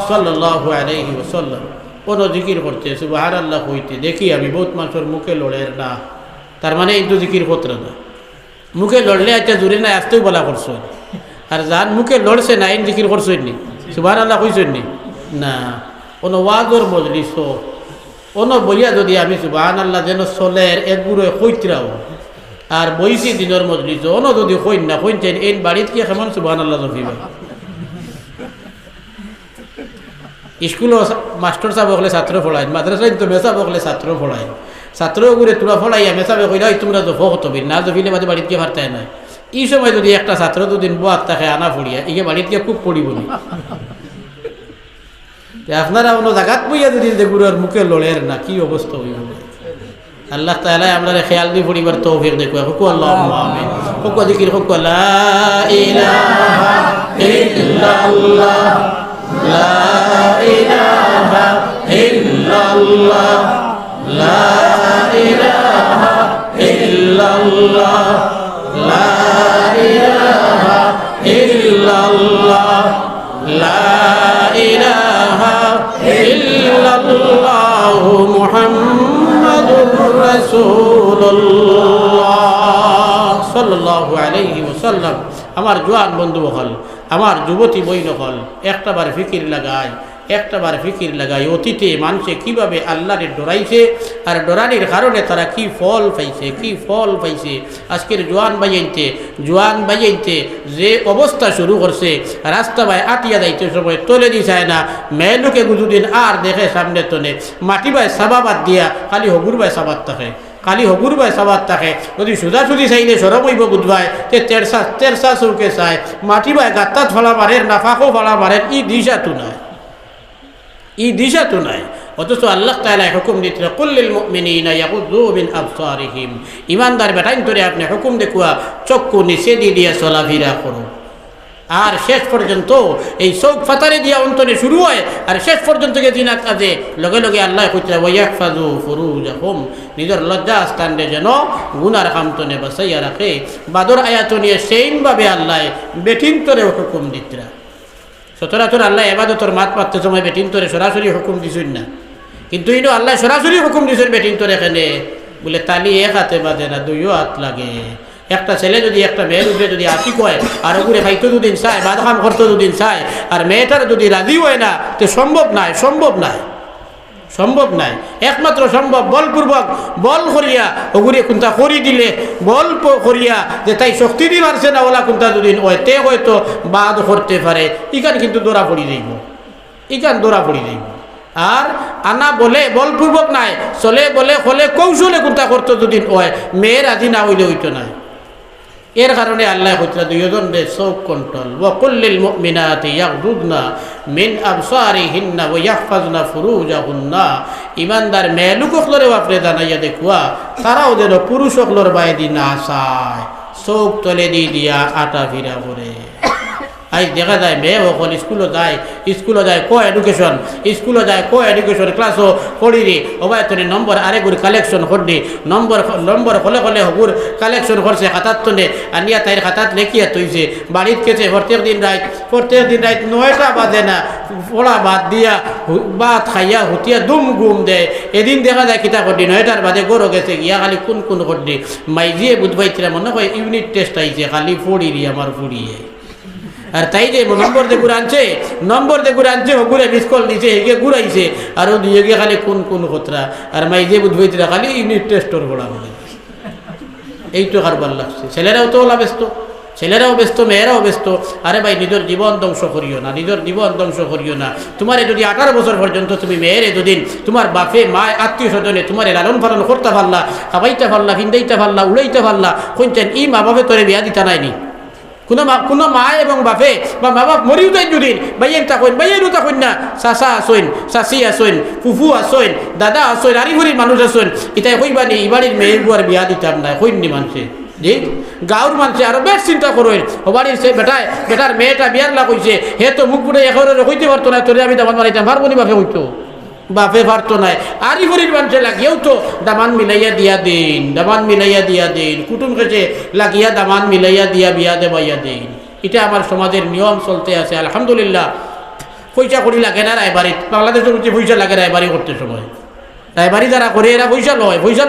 সাল্লাল্লাহু আলাইহি ওয়াসাল্লাম। কোন জিকির করতে সুবহানাল্লাহ কইতে দেখি আমি বহুত মানুষের মুখে লড়ের না, তার মানে এই তো জিকির পত্র না, মুখে লড়লে একটা জুড়ে না আসতেও বলা করছো, আর যার মুখে লড়ছে না এই জিকির করছেন নি সুবহানাল্লাহ কইছেন নি না। কোনো ওয়াজর মজলিস ono বইয়া যদি আমি সুবহানাল্লাহ যেন চলের এক গুড়ে কইতরাও আর বইছি দিনের মজলিস ono যদি কইন না কইছেন এই বাড়িতে কি কেমন সুবহানাল্লাহ জফিবা। স্কুলও মাস্টার সাহেব হলে ছাত্র পড়ায়, মাদ্রাসায় তো মেসাব হলে ছাত্র পড়ায়, ছাত্র গুড়ে তোরা পড়াইয়া মেসাবে কইলা তোমরা জফ হতবি না জফিলে মাঝে বাড়িতে গিয়ে ভারতায় না। এই সময় যদি একটা ছাত্র দুদিন বোয়াত থাকে আনা পড়িয়া ইগে বাড়িতে গিয়ে খুব পড়িব নি। আপনারা অন্য জায়গাত বইয়া যদি গুরুর মুখে লড়ের না কি অবস্থা হইব। আল্লাহ তাআলা আমরা খেয়াল দিয়ে পড়িবার তৌফিক দেখো। হুকু আল্লাহুম্মা আমিন। হুকু যিকির হুকু লা ইলাহা ইল্লাল্লাহ, লা ইলাহা ইল্লাল্লাহ, লা ইলাহা ইল্লাল্লাহ, লা ইলাহা ইল্লাল্লাহ, লা ইলাহা ইল্লাল্লাহ মুহাম্মাদুর রাসূলুল্লাহ সাল্লাল্লাহু আলাইহি ওয়াসাল্লাম। আমার জওয়ান বন্ধু হল, আমার যুবতী বইন হল, একটাবার ফিকির লাগাই অতীতে মানুষে কিভাবে আল্লাহরে ডরাইছে আর ডরানির কারণে তারা কি ফল পাইছে। আজকের জোয়ান বাইয়াইতে যে অবস্থা শুরু করছে, রাস্তা বাই আটিয়া যাইতে সময় তোলে দি যায় না, মেয়ে লোকে দুদিন আর দেখে সামনে তনে মাটি বাই সাবাবাদ দিয়া খালি হগুর বাই সাবাদ থাকে, যদি সোজাসুজি চাইলে সরম হইব বুধবাই তে তেরসা চৌকে চায় মাটি বাই গাত্তাত ফলা মারেন নাফাকো ফলা মারেন, ই দিশা তো নাই। অথচ আল্লাহ তাআলা হুকুম দিতে কুল্লিল মুমিনিনা ইয়াগুযু মিন আবসারিহিম, ইমানদার বেটাইন তোরে আপনি হুকুম দেখুয়া চক্ষু নিচে দিয়া চলাফেরা করো। আর শেষ পর্যন্ত এই চোখ ফাতারে দিয়া অন্তরে শুরু হয় আর শেষ পর্যন্ত জিনাত কাজে লগে লগে আল্লাহ কইতে ওয়ায়াহফাযু ফুরুজাহুম, নিজের লজ্জা স্থানে যেন গুনার কামতনে বাঁচাইয়া রাখে। বাদর আয়াত নিয়ে সেইমভাবে আল্লাহ বেটিন তোরে হুকুম দিতরা। সচরাচর আল্লাহ এবাদতর মাত পাততে সময় বেটিন তোরে সরাসরি হুকুম দিছেন না, কিন্তু ইনো আল্লাহ সরাসরি হুকুম দিছেন বেটিন তোরে এখানে বলে তালি এক হাতে বাজে না, দুইও হাত লাগে। একটা ছেলে যদি একটা মেয়ের উপরে যদি আতি কয় আর ওগুলো খাইতে দুদিন চায়, বাদ কাম করতে দুদিন চায়, আর মেয়েটার যদি রাজি হয় না তো সম্ভব নাই। একমাত্র সম্ভব বলপূর্বক বল করিয়া ওগুলি কোনটা করি দিলে বল করিয়া যে তাই শক্তি দি পারছে না ওলা কোনটা দুদিন হয় তে হয়তো বাদ করতে পারে, ইখান কিন্তু দৌড়া পড়ি যাইব। আর আনা বলে বলপূর্বক নাই, চলে বলে হলে কৌশলে কোনটা করতো যদি হয়, মেয়ের আজি না হইলে হইতো না। এর কারণে আল্লাহ কইতরা দুইজন রে চোখ কন্ট্রোল, ওয়া কুল্লিল মুমিনাতি ইয়াগদুদনা মিন আবসারিহিন্না ওয়া ইয়াহফাজনা ফুরুজাহুন্না। ইমানদার মেয়ে লোকগুলোরে আপনি জানাইয়া দেখুয়া তারাও যেন পুরুষ সকলের বাইরে না চায়, চোখ তলে দিয়া আটা ফিরা করে। আজ দেখা যায় মেয়ে সকল স্কুলে যায় কো এডুকেশন ক্লাসও পড়িনি ওবাই তুমি নম্বর আরেকগুড়ি কালেকশন করনি, নম্বর হলে হগুর কালেকশন করছে খাতার তনে আনিয়া তাইর খাতাত লেখিয়া তৈছে বাড়িত গেছে প্রত্যেক দিন রাত 9টা বাজে না পড়া বাদ দিয়া ভাত খাইয়া হুতিয়া দুম গুম দেয়। এদিন দেখা যায় কিতা করনি 9টার বাজে গরো গেছে গিয়া খালি কোন করনি মাইজিয়ে বুধবাইছিলাম মনে হয় ইউনিট টেস্ট আইছে খালি পড়িনি আমার পুড়িয়ে। আর তাই যে নম্বর দিয়ে ঘুরানছে হগুরে মিস কল দিছে হেগে ঘুরাইছে আর ও দিয়ে গিয়ে খালি কোন খতরা আর মাই যে বুধবাইছিলা খালি ইউনিট টেস্টর ঘোড়া বলে। এইটো কারবার লাগছে। ছেলেরাও তো ওলা ব্যস্ত, মেয়েরাও ব্যস্ত। আরে ভাই নিজের জীবন ধ্বংস করিও না। তোমার যদি 18 বছর পর্যন্ত তুমি মেয়েরে দুদিন তোমার বাপে মা আত্মীয় স্বজনে তোমার লালন পালন করতে পারলা, খাবাইতে পারলা, ভিন্দাইতে পারলা, উড়াইতে পারলা, শুনছেন ই মা বাপে তোরে বিয়া দিতা নাইনি। কোনো মা এবং বাপে বা মা বাপ মরিও তাই দুদিন বাইয়ের তাকইন না, চাচা আসইন, চাচি আসইন, ফুফু আসইন, দাদা আসইন, আরিভরির মানুষ আসইন, ইতাই কইবানি ই বাড়ির মেয়ের বুয়ার বিয়া দিতাম না কইনি মানুষে। জি গাঁর মানুষে আরো বেশ চিন্তা করেন ও বাড়ির সে বেটার মেয়েটা বিয়ার লাগ হইছে, হে তো মুখ ফুটে এখন হইতে পারতো না, তোরে আমি দামান মারাইতাম পারবো নি বাপে হইতো, বাপে পারতো নাই। আরিভরির মানুষে লাগিয়েও তো দামান মিলাইয়া দিয়া দিন, কুটুম কাছে লাগিয়া দামান মিলাইয়া দিয়া বিয়া দেবাইয়া দিন। এটা আমার সমাজের নিয়ম চলতে আছে আলহামদুলিল্লাহ। পয়সা করি লাগে না রায়বাড়িত, বাংলাদেশের উঠে পয়সা লাগে রায়বাড়ি করতে সময়। রায়বাড়ি যারা করে এরা পয়সা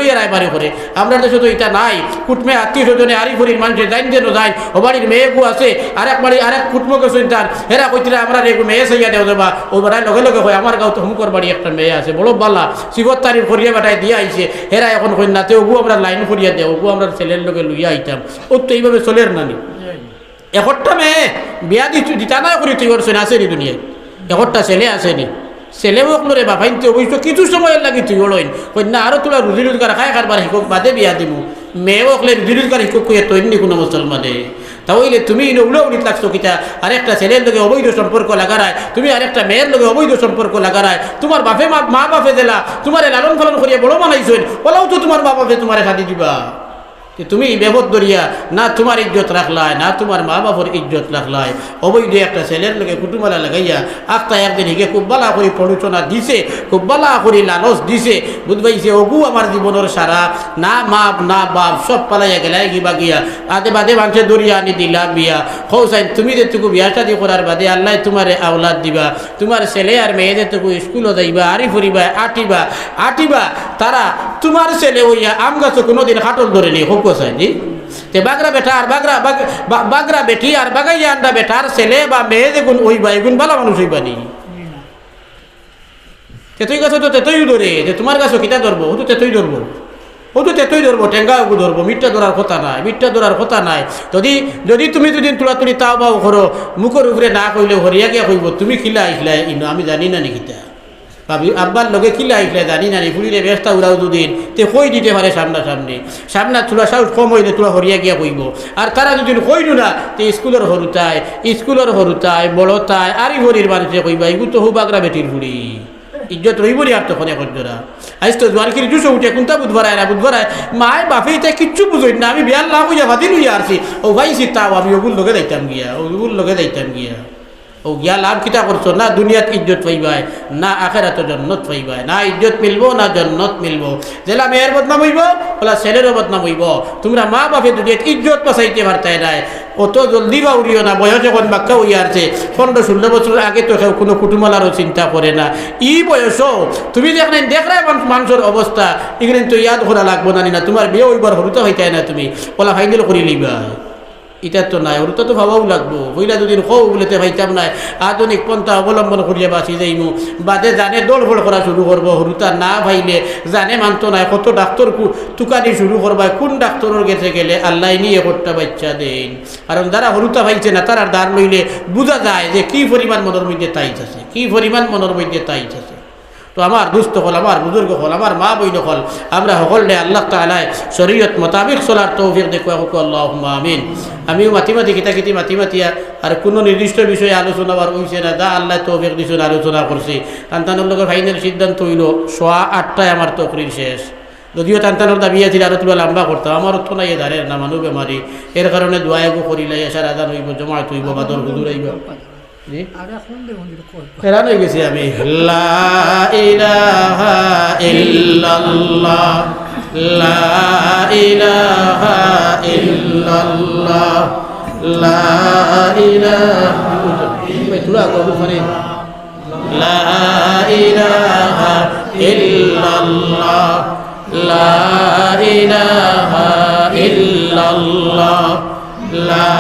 লইয়া রায়বাড়ি করে। আমরা দেশে তো এটা নাই। কুটমে আত্মীয় স্বজনে আরিফরির মানুষের যাইন যেন যাই ও বাড়ির মেয়ে গু আছে আরেক কুটমকে শুনতাম হেরা কইতরা আমরা মেয়ে চাইয়া দেও দেবা ও বাড়ায় লগে হয় আমার গাঁও তো হুমকর বাড়ি একটা মেয়ে আছে বড় বালা 7 তারিখ করিয়া বেটায় দিয়ে আইছে, হেরা এখন কন্যাতে ওগু আমরা লাইন করিয়া দেও, ওগু আমরা ছেলের লগে লইয়া আইতাম। ও তো এইভাবে চলের নানি। একটা মেয়ে বিয়া দিতা না করি তুই করছেন আসেনি দুনিয়ায়, একটা ছেলে আসেনি। ছেলে সকলরে বাপাইতে অবশ্য কিছু সময়ের লাগি তুই ওড়ইন কন্যা আরো তোরা রুজি রোজগার খাই কারবার শিকক বাদে বিয়া দিব। মেয়ে সকলে রুজি রোজগার শিকক কইয়া তৈরি কোনো মুসলমানে তাহলে তুমি উড়িত লাগছো কিতা আরেকটা ছেলের লগে অবৈধ সম্পর্ক লাগারায়, তুমি আরেকটা মেয়ের লগে অবৈধ সম্পর্ক লাগারায়। তোমার মা বাপে দিলা তোমার লালন পালন করিয়া বড় বানাইছেন, ওলাও তো তোমার মা বাপে তোমার শাদি দিবা। তুমি বেবদ দরিয়া না তোমার ইজ্জত রাখলাই না তোমার মা বাবার ইজ্জত রাখলাই। অবৈধ একটা ছেলের লোকে কুটুমালা লাগাইয়া আখটা একদিন হিগে খুব বালা করে প্ররোচনা দিছে, খুব বালা করে লালচ দিছে, বুঝবাইছে ওগু আমার জীবনের সারা না মা না বাপ সব পালাইয়া গেলাই গিবা গিয়া আদে বাদে মানুষের দরিয়া আনি দিলা বিয়া খৌসাইন। তুমি যেটুকু বিয়া শাদি করার বাদে আল্লাহ তোমার আওলাদ দিবা, তোমার ছেলে আর মেয়ে যেটুকু স্কুলে যাইবা আরি ফুরিবা আটিবা তারা তোমার ছেলে হইয়া আম গাছ কোনোদিন হাটল ধরে নি হোক জি। বাগরা বেটা আর বাগরা বেটি আর বাগাইয়া আন্ডা বেটার ছেলে বা মেয়ে যেগুন ওইবা এগুন ভালো মানুষ হইবা নি। তেতই গাছ তো তেতই ধরে যে তোমার গাছও কিতা ধরবো ও তো তেতই ধরবো টেঙ্গা ওগু ধরবো। মিটটা ধরার কথা নাই। যদি তুমি দুদিন তুলাতুলি তাও বাও করো মুখের উপরে না কইলে হরিয়া গিয়া কইব তুমি খিলা আমি জানি না নি কিতা ভাবি আব্বার লগে কিলা আইলে জানি না ফুলিরে ব্যস্তা উড়াও দুদিন তে কই দিতে পারে সামনা তুলা সাউস কম হইলে তুলা হরিয়া গিয়া কইব। আর তারা যদি কইল না তে স্কুলের হরুতায় বড়তায় আরি ভরির মানুষে কইবা এগু তো হুবাগরা বেটির ফুড়ি ইজ্জত রইবনি আর তখন এখন জোরা আজ তো জোয়ানখির জুসো উঠে কোনটা বুধবার মায় বাপে তাই কিচ্ছু বুঝই না। আমি বিয়ার লাভ হইয়া ভাতি লইয়া আসছি ও ভাই তাও আমি ওগুর লগে যাইতাম গিয়া ও গিয়া লাভ কিতা করছো না দুনিয়াত ইজ্জত পাইবাই না আখেরাতে জন্নত পাইবাই, না ইজ্জত মিলবো না জন্নত মিলবো। জেলা মেয়ের বদনাম হইব ওলা ছেলেরও বদনাম হইব। তোমরা মা বাপে দুনিয়াত ইজ্জত পাচাইতে পারতাই নাই, অত জলদি বা উড়িও না। বয়স যখন বাক্কা হইয়া আসছে 15-16 বছর আগে তো কেউ কোনো কুটুমালারও চিন্তা করে না। ই বয়সও তুমি দেখলাই মানুষের অবস্থা এখানে তো ইয়াদ করা লাগবো না তোমার বিয়ে হইবার হরুতা হইতাই না তুমি ওলা ফাইনাল করি লইবা। এটা তো নাই ওরটা তো ভাবাও লাগবো হইলা দুদিন কৌ বলেতে ভাইতাম নাই আধুনিক পন্থা অবলম্বন করিয়া বাঁচি যাইমু বাদে জানে দৌড়ফোড় করা শুরু করবো হরুতা না ভাইলে জানে মানতো নাই কত ডাক্তার তুকানি শুরু করবা কোন ডাক্তারের গেছে গেলে আল্লাহ নিয়ে একটা বাচ্চা দেন। কারণ যারা হরুতা ভাইছে না তারা দাঁড় লইলে বোঝা যায় যে কি পরিমাণ মনের মধ্যে তাইচ আছে। তো আমার দুস্থ হল, আমার বুজুর্গ হল, আমার মা বইন হল, আমরা সকলে আল্লাহ তাআলায় শরীয়ত মোতাবিক চলার তৌফিক দেখুয়া আল্লাহুম্মা আমিন। আমিও মাতি কিতাকিতি মাতিয়া আর কোনো নির্দিষ্ট বিষয়ে আলোচনা আর হইছে না, যা আল্লাহ তৌফিক দিছেন আলোচনা করছি। টানটানোর লোকের ফাইনাল সিদ্ধান্ত হইল 8:15 আমার তকরির শেষ। যদিও টানটানোর দাবি আছিল আরো তুলা লম্বা করতাম, আমার অর্থ নাই ধারের না মানুষ বেমারি, এর কারণে দোয়াইগো করিলাই আসার আদান হইব, জমায়েত হইব, বাদর হুজুর আইব। হেরান হয়ে গেছি আমি। লা ইলাহা ইল্লাল্লাহ, লা ইলাহা ইল্লাল্লাহ, লা ইলাহা ইল্লাল্লাহ, লা ইলাহা ইল্লাল্লাহ, লা ইলাহা ইল্লাল্লাহ, লা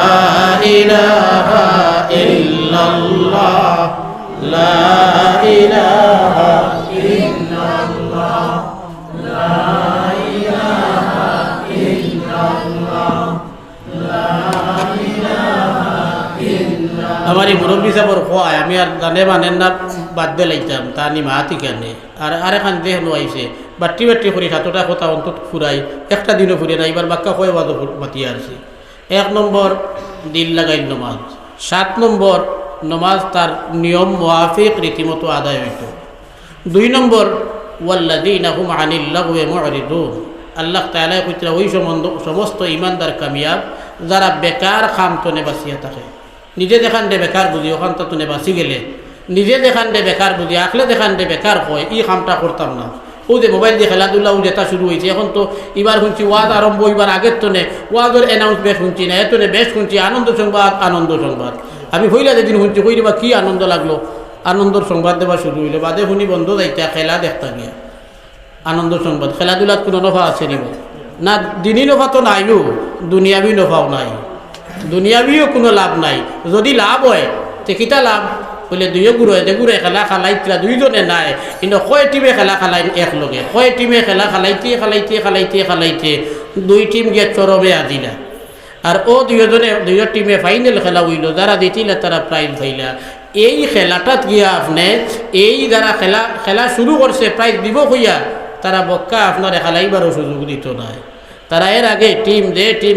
ইলাহা ইল্লাল্লাহ, লা ইলাহা ইল্লাল্লাহ, লা ইলাহা ইল্লাল্লাহ। আমার এই মুরব্বী সাহেবের খোয়ায় আমি আর জানে মানেন না বাদ দিলাইতাম, তা নি মাতি কেনে আর এখান দেহ নোয়াইছে বাট্টি করি সাতটা কথা অন্তত ফুরাই, একটা দিনও ফুরে না। এবার বাক্কা কয়ে বাদ মাতিয়া আসছি। 1 নম্বর দিল লাগাই নমাজ, 7 নম্বর নমাজ তার নিয়ম মুআফিক রীতিমতো আদায় হইত। 2 নম্বর ওয়াল্লাযীনা হুম আনিল লাগওয়ি মু'রিদুন, আল্লাহ তাআলা কইতরা ওই সমস্ত ইমানদার কামিয়াব যারা বেকার খাম তনে বাঁচিয়া থাকে। নিজে দেখান দে বেকার বুঝি ওখান তনে বাঁচি গেলে, নিজে দেখান দে বেকার বুঝি আকলে দেখান দে বেকার হয় ই খামটা করতাম না। ও যে মোবাইল দিয়ে খেলাধুলা ও যেটা শুরু হয়েছে, এখন তো এবার শুনছি ওয়াজ আরম্ভ হইবার আগের তনে ওয়াজের অ্যানাউন্সমেন্ট শুনছি না, এতনে বেশ শুনছি আনন্দ সংবাদ আনন্দ সংবাদ। আমি হইলা যেদিন শুনছি কই দেবা কি আনন্দ লাগলো, আনন্দর সংবাদ দেওয়া শুরু হইলো, বাদে শুনি বন্ধ যাইতে খেলা দেখতা গিয়া আনন্দ সংবাদ। খেলাধুলার কোনো নফা আছে নিব না, দিনই নফা তো নাইও, দুনিয়াবি নফাও নাই, দুনিয়াবিও কোনো লাভ নাই। যদি লাভ হয় তে কিতা লাভ বলে দুইও গুড়ে খেলা খালাইতরা দুইজনে নাই, কিন্তু কয় টিমে খেলা খালাই একলগে, কয় টিমে খেলা খালাইতে 2 টিম গিয়ে চরমে আজিলা। আর ও দুইও টিমে ফাইনাল খেলা হইল, যারা জিতিলা তারা প্রাইজ পাইলা। এই খেলাটাত গিয়া আপনি এই যারা খেলা শুরু করছে প্রাইজ দিব হইয়া তারা বক্কা আপনার খেলাইবারও সুযোগ দিত নাই। তারা এর আগে টিম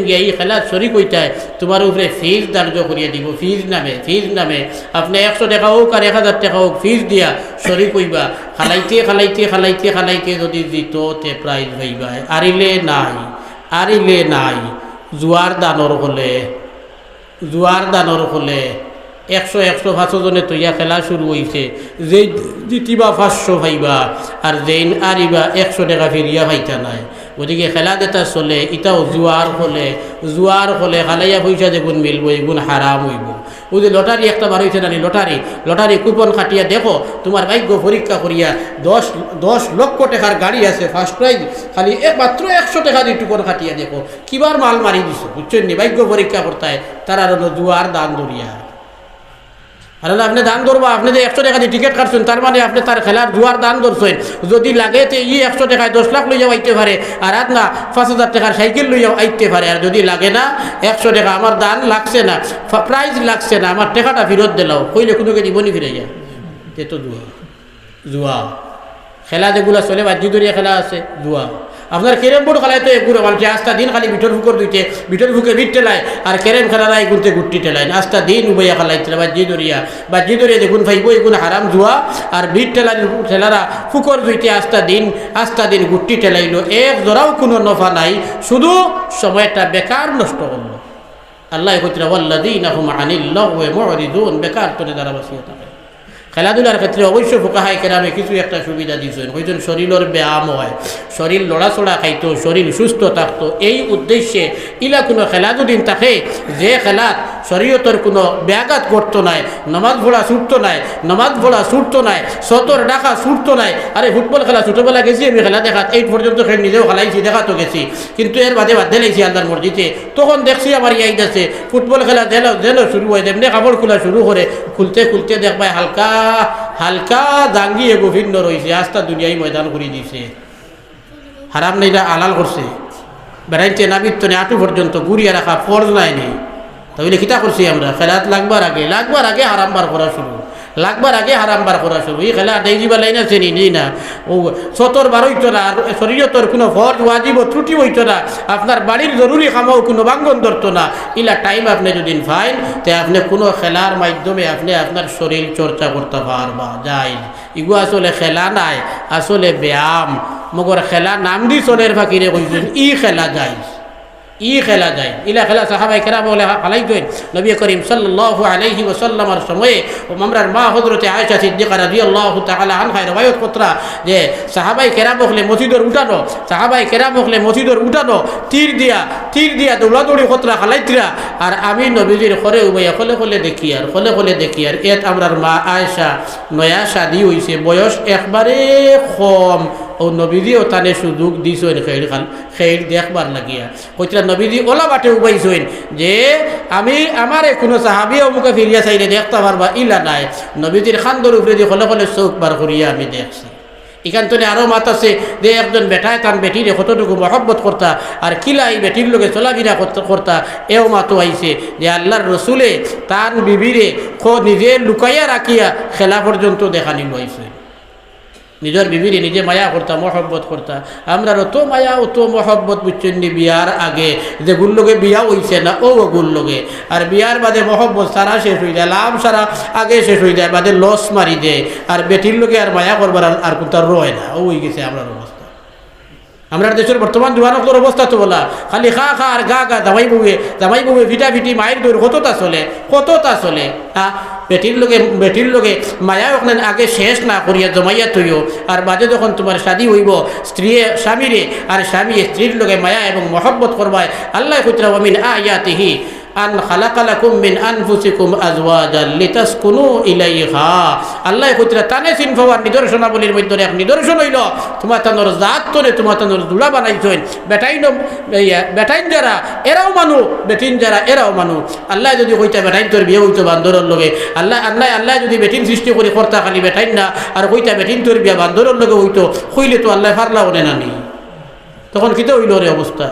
গিয়ে এই খেলা শরিক হইতায় তোমার উপরে ফিজ ধার্য করিয়া দিব, ফিজ নামে আপনি 100 টাকা হোক আর 1000 টাকা হোক ফিজ দিয়া শরিক হইবা। খালাইতে যদি জিত তে প্রাইজ হইবা, আরিলে নাই। জুয়ার দানর হলে 100 জনে তৈয়া খেলা শুরু হয়েছে, যে জিতিবা 500 ভাইবা আর যেইন আরিবা 100 টাকা ফিরিয়া ভাইতা নাই। ওদিকে খেলা যেটা চলে এটাও জুয়ার হলে খালাইয়া পয়সা যেগুন মিলব এগুন হারাম হইব। ও যে লটারি একটা বার হয়েছে না, লটারি কুপন খাটিয়া দেখো, তোমার ভাগ্য পরীক্ষা করিয়া 10 লক্ষ টাকার গাড়ি আছে ফার্স্ট প্রাইজ, খালি মাত্র 100 টাকা দিয়ে টুকন খাটিয়া দেখো কিবার মাল মারি দিছ, বুঝছেন নি? ভাগ্য পরীক্ষা করতে তারা জুয়ার দান দরিয়া। আর আপনি দান ধরবা, আপনি যে 100 টাকা দিয়ে টিকিট কাটছেন তার মানে আপনি তার খেলার জুয়ার দান ধরছেন। যদি লাগে তো 100 টাকায় 10 লাখ লইয়াও আইতে পারে, আর না 5000 টাকার সাইকেল লইয়াও আইতে পারে। আর যদি লাগে না 100 টাকা আমার দান লাগছে না, প্রাইজ লাগছে না, আমার টাকাটা ফেরত দিলাও কইলে কোনো কে জীবনই ফিরে যায়। এ তো জুয়া খেলা যেগুলো চলে বাজি দরিয়া খেলা আছে জুয়া। আপনার ক্যারেম বোর্ড খেলায় তো এগুলো মানুষ আস্তা দিন খালি বিটর ফুকর দুইতে বিটর ফুকে বিট টেলায়, আর ক্যারেম খেলারা এগুনতে গুট্টি টেলায় না, আস্তা দিন উবাইয়া খেলাইছিল বাজি দরিয়া যেগুন ফাইব এগুন হারাম জুয়া। আর বিট ঠেলারা ফুকর দুইতে আস্তা দিন গুট্টি টেলাইলো, এক জোড়াও কোনো নফা নাই, শুধু সময়টা বেকার নষ্ট করলো। আল্লাহ কইতরা ওয়াল্লাযীনা হুম আনিল লাগওয়ি মু'রিদুন, বেকার তোরে দ্বারা বাঁচিয়ে থাকে। খেলাধুলার ক্ষেত্রে অবশ্য ফুকাহায়ে কেরামে কিছু একটা সুবিধা দিয়েছেন, হয়তো শরীরের ব্যায়াম হয়, শরীর লড়াচড়া খাইতো, শরীর সুস্থ থাকতো। এই উদ্দেশ্যে ইলা কোনো খেলা যদি থাকে যে খেলা শরীয়তের কোনো ব্যাঘাত করতো নাই, নামাজ পড়া ছুটতো নাই, সতর ডাকা ছুটতো নাই। আরে ফুটবল খেলা ছোটোবেলা গেছি আমি খেলা দেখাত, 8 পর্যন্ত খেলে নিজেও খেলাইছি, দেখাতো গেছি, কিন্তু এর বাদে লাইছি আল্লাহর মর্জিতে। তখন দেখছি আমার ইয়াইদ আছে ফুটবল খেলা যেন শুরু হয়, এমনি কাপড় খোলা শুরু করে, খুলতে দেখবাই হালকা জাঙ্গিয়ে বিভিন্ন রয়েছে, আস্তা দুনিয়ায় ময়দান করে দিছে। হারাম নেইটা আলাল করছে, বেড়াইতে নাবিত্তনে আটু পর্যন্ত গুড়িয়া রাখা ফরজ নাই নেই। তাহলে কিতা করছি আমরা খেলাত লাগবার আগে হারাম বার করা শুরু। লাগবার আগে হারামবার করা শুরু। এই খেলা দেই দিবা লাইনা চেনি নেই না, ও সতর বার হইতো না, আর শরীয়তর কোনো ফরজ ওয়াজিব ত্রুটি হইতো না, আপনার বাড়ির জরুরি কামাও কোনো বাঙ্গন ধরতো না। ইলা টাইম আপনি যদি ফাইন, তে আপনি কোনো খেলার মাধ্যমে আপনি আপনার শরীর চর্চা করতে পারবা যাই। ইগু আসলে খেলা নাই, আসলে ব্যায়াম। মগর খেলা নাম দি চলের ফাঁকিরে কইছেন ই খেলা যায়, ই খেলা যায়। ইলা খেলা সাহাবায়ে কেরাম বলে হালাইতেন। নবী করিম সাল্লাল্লাহু আলাইহি ওয়াসাল্লামের সময়ে আমরার মা হযরতে আয়েশা সিদ্দিকা রাদিয়াল্লাহু তাআলা আনহা রওয়ায়াত কতরা যে সাহাবায়ে কেরাম হলে মসজিদের উঠানো, সাহাবায়ে কেরাম হলে মসজিদের উঠানো তীর দিয়া দৌড়াদৌড়ি কতরা হালাইতরা। আর আমি নবীজির ঘরে উবাইয়া খলে দেখি আর এত আমরার মা আয়েশা নয়া শাদি হইছে, বয়স একবারে কম। ও নবীজিও তানে সুযোগ দিছেন খেল দেখবার লাগিয়া। কইতরা নবীজি ওলা বাটে উবাইছেন যে আমি আমারে কোনো সাহাবিও মুখে ফিরিয়া চাইলে দেখতে পারবা, ইলা নাই। নবীজির খান্দর উপরে দিয়ে খলে চোখ বার করিয়া আমি দেখছি। এখান থেকে আরও মাত আছে যে একজন বেটায় তার বেটিরে কতটুকু মহব্বত করতা আর কিলা এই বেটির লোকে চলাফিরা করতা, এও মাতো আইছে যে আল্লাহর রসুলে তার বিবিরে নিজে লুকাইয়া রাখিয়া খেলা পর্যন্ত দেখানি লইছে। নিজের বিবিরে নিজে মায়া করতা, মহব্বত করতা। আমরা অত মায়া অত মহব্বত বুঝছেন নি বিয়ার আগে, যে গুল্লোকে বিয়া হইছে না ও গুল্লোকে, আর বিয়ার বাদে মহব্বত সারা শেষ হয়ে যায়, লাভ সারা আগে শেষ হয়ে যায়, বাদে লস মারি দেয়, আর বেটির লোকে আর মায়া করবার আর কোথাও রয় না। ও হয়ে গেছে আমরা অবস্থা। আমরা দেশের বর্তমান জোয়ানকর অবস্থা তো বলা খালি খা আর গা জামাই বউয়ে ভিটা মায়ের দৌড় কতটা চলে হ্যাঁ। বেটির লোকে মায়া ওখানে আগে শেষ না করিয়া জমাইয়া তৈও, আর বাদে যখন তোমার শাদী হইব স্ত্রী স্বামীরে আর স্বামী স্ত্রীর লোকে মায়া এবং মহব্বত করবায়। আল্লাহ কুতরা মিন আয়াতিহি আন খালাকালাকুম মিন আনফুসিকুম আজওয়াজাল লিতাসকুনু ইলাইহা। আল্লাহ কুতরা তানে সিনফাওয়ার নিদর্শনাবলীর মধ্যে এক নিদর্শন হইল তোমার তানোর জাত তোরে তোমার তানোর দুলা বানাইছেন। বেটাইন যারা এরাও মানু, বেটিন যারা এরাও মানু। আল্লাহ যদি কইতা বেটাইন তোর বিয়ে হইতো বান্দরের লগে, আল্লাহ যদি বেটিন সৃষ্টি করে করতা খালি বেটাইন না, আর কইতা বেটিন তোর বিয়া বান্দরের লগে হইতো, কইলে তো আল্লাহ ফারলা ওনে নানি, তখন কিতে হইল রে অবস্থা।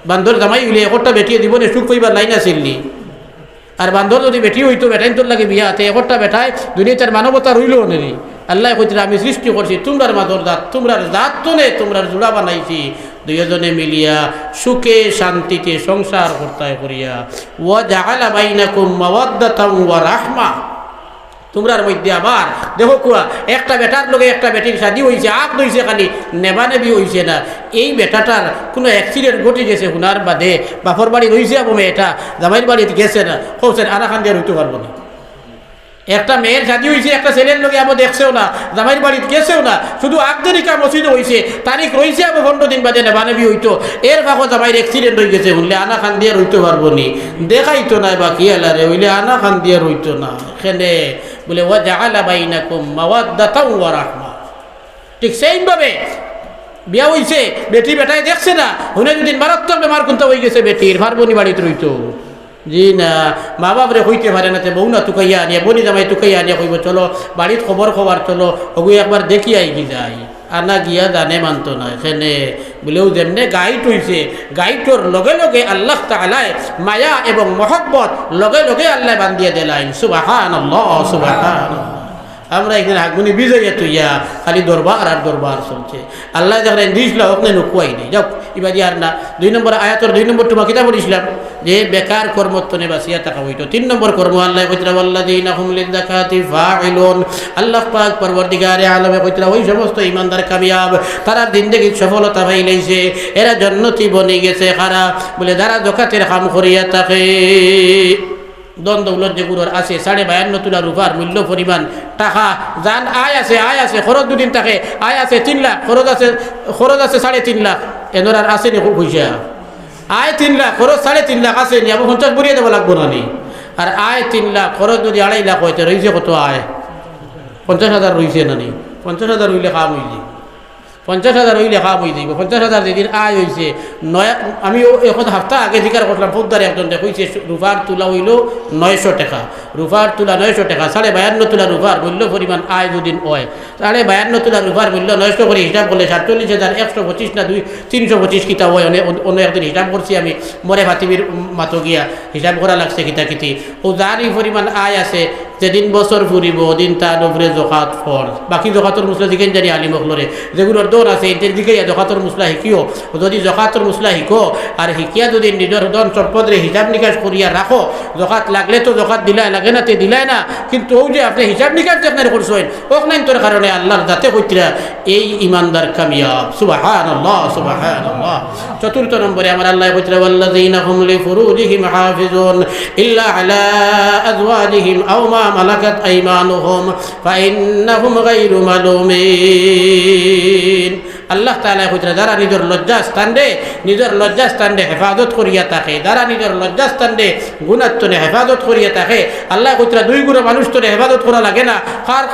বান্দর জামাই হইলে একটা বেটিয়ে দিব নে সুখ কইবার লাইন আসিলনি। আর বান্দর যদি বেটি হইতো বেটাইন তোর লাগে বিয়া, তে একটা বেটায় দুনিয়া তার মানবতা রইল নেই। আল্লাহ কইতে আমি সৃষ্টি করছি তোমরার মাদর জাত, তোমরার জাত তো নে তোমরার জোড়া বানাইছি, দুইজনে মিলিয়া সুখে শান্তিতে সংসার করতায় করিয়া। ওয়া জাআলা বাইনাকুম মাওয়াদ্দাতান ওয়া রাহমা। তোমরার মধ্যে আবার দেখো কুয়া একটা বেটার লোকে একটা বেটির শাদি হয়েছে, আগ দইছে খালি নেবানেবি হয়েছে না। এই বেটাটার কোনো অ্যাক্সিডেন্ট ঘটে গেছে হুনার বাদে, বাপর বাড়ি রয়েছে এবং মেয়েটা জামাইয়ের বাড়িতে গেছে না, কৌছেন আনা খান দিয়ে হইতে পারবো না। একটা মেয়ের শাদি হয়েছে একটা ছেলের লোকে আবার দেখছেও না, জামাইয়ের বাড়িতে গেছেও না, শুধু আগদিনিকা মসজিদে হয়েছে, তারিখ রয়েছে আবার 15 দিন বাদে নেবানেবি হইতো। এর ভাগো জামাইয়ের অ্যাক্সিডেন্ট হয়ে গেছে, হইলে আনা খান দিয়ে রইতে পারবো নি, দেখাইতো না বা কি এলারে হইলে আনা খান দিয়ে রইতো না। এখানে বলে ওয়া জাআলা বাইনাকুম মাওয়াদ্দাতান ওয়া রাহমা। ঠিক সেইভাবে বিয়া হইছে, বেটি বেটায় দেখছে না, হুনে যদি মারাত্মক বেমার কোনটা হয়ে গেছে বেটির, ভারবনি বাড়িতে রইতো জি না। মা বাপরে হইতে পারে না, বউ না তুকাইয়া আনিয়া বনি জামাই তুকাইয়া আনিয়া কইব চলো বাড়ির খবর চলো ওগুলো একবার দেখি আইগি যাই, আনা গিয়া জানে মানতো না। এখানে বলেও যেমনে গাইড হইছে, গাইডর লগে লগে আল্লাহ তাআলা মায়া এবং মহব্বত লগে লগে আল্লাহ বান্ধিয়ে দিলেন। সুবহানাল্লাহ সুবহানাল্লাহ। আমরা এখানে আগুনি বিজয়া তুইয়া খালি দরবার আর দরবার চলছে। আল্লাহ দেখলেন দিয়েছিল ওখানে নুকুয়াই নেই, যাও এবার আর না। 2 নম্বর আয়াতর 2 নম্বর তোমার কিতাব পড়িছিলাম যে বেকার কর্মত্বনে বাঁচিয়া থাকা হইতো। 3 নম্বর কর্ম আল্লাহ কইতরা ওয়াল্লাযীনা হুম লিযাকাতি ফাইলুন। আল্লাহ পাক পরবর্তীকারে আলমে কইতরা ওই সমস্ত ঈমানদার কামিয়াব, তারা জিন্দেগীর সফলতা পাইলেছে, এরা জান্নাতি বনে গেছে। খারাপ বলে যারা যাকাতের কাম করিয়া থাকে, দন দৌলত যেগুলোর আছে 52.5 তোলা রূপার মূল্য পরিমাণ টাকা যান আয় আছে খরচ 2 দিন থাকে, আয় আছে 3 লাখ, খরচ আছে 3.5 লাখ, এনোর আর আছে নি খুব পয়সা। আয় 3 লাখ, খরচ 3.5 লাখ আছে নি, আবার 50 বরিয়ে দেওয়া লাগবো না নি। আর আয় 3 লাখ, খরচ যদি 2.5 লাখ হইতে রয়েছে কত আয়? 50,000 রয়েছে না নি? 50,000 হইলে কাম হইছে, 50,000 হইলে কাম হয়ে যাইব। 50,000 যেদিন আয় হয়েছে নয়া, আমি এখন হাফতা আগে জিকার করলাম ফৌজদারে একজন দেখেছে রূপার তুলা হইল 900 টাকা, রূপার তুলা 900 টাকা, 52.5 তোলা রূপার মূল্য পরিমাণ আয় দুদিন হয়। 52.5 তোলা রূপার মূল্য 900 করে হিসাব করলে 47,125 না 325 কিতা হয়। অন্য একদিন হিসাব করছি আমি, মরে ভাতিবির মাতো গিয়া হিসাব করা লাগছে কিতা কিতি। ও যার এই পরিমাণ আয় আছে যেদিন বছর ফুরিব ওদিন তার উপরে জকাত ফরজ। বাকি জকাতর মুসলা দিকেন জানি আলিমকলরে যেগুলোর দৌড় আছে এদের দিকে জকাতর মুসলা শিখিও। যদি জকাতর মুসলা শিখো আর শিখিয়া যদি নিজের ধন সম্পদরে হিসাব নিকাশ করিয়া রাখো, জকাত লাগলে তো জকাত দিলাই, লাগে না তে দিলাই না, কিন্তু ও যে আপনি হিসাব নিকাশ যে আপনার করছেন ওক নাই তোর কারণে আল্লাহর যাতে কইতরা এই ইমানদার কামিয়াব। সুবহানাল্লাহ সুবহানাল্লাহ। চতুর্থ নম্বরে আমার আল্লাহ কইতরা ওয়াল্লাযীনা হুম লিফুরুজিহিম হাফিজুন ইল্লা আলা আজওয়াজিহিম আও মা মালাকাত আইমানুহুম ফাইন্নাহুম গায়রু মালুমিন। আল্লাহ তাআলা কইতরা যারা নিজের লজ্জাস্থানে হেফাজত করিয়া থাকে, যারা নিজের লজ্জাস্থানে গুণাত্তনে হেফাজত করিয়া থাকে, আল্লাহ কইতরা দুই গুণ মানুষ তোরে হেফাজত করা লাগে না।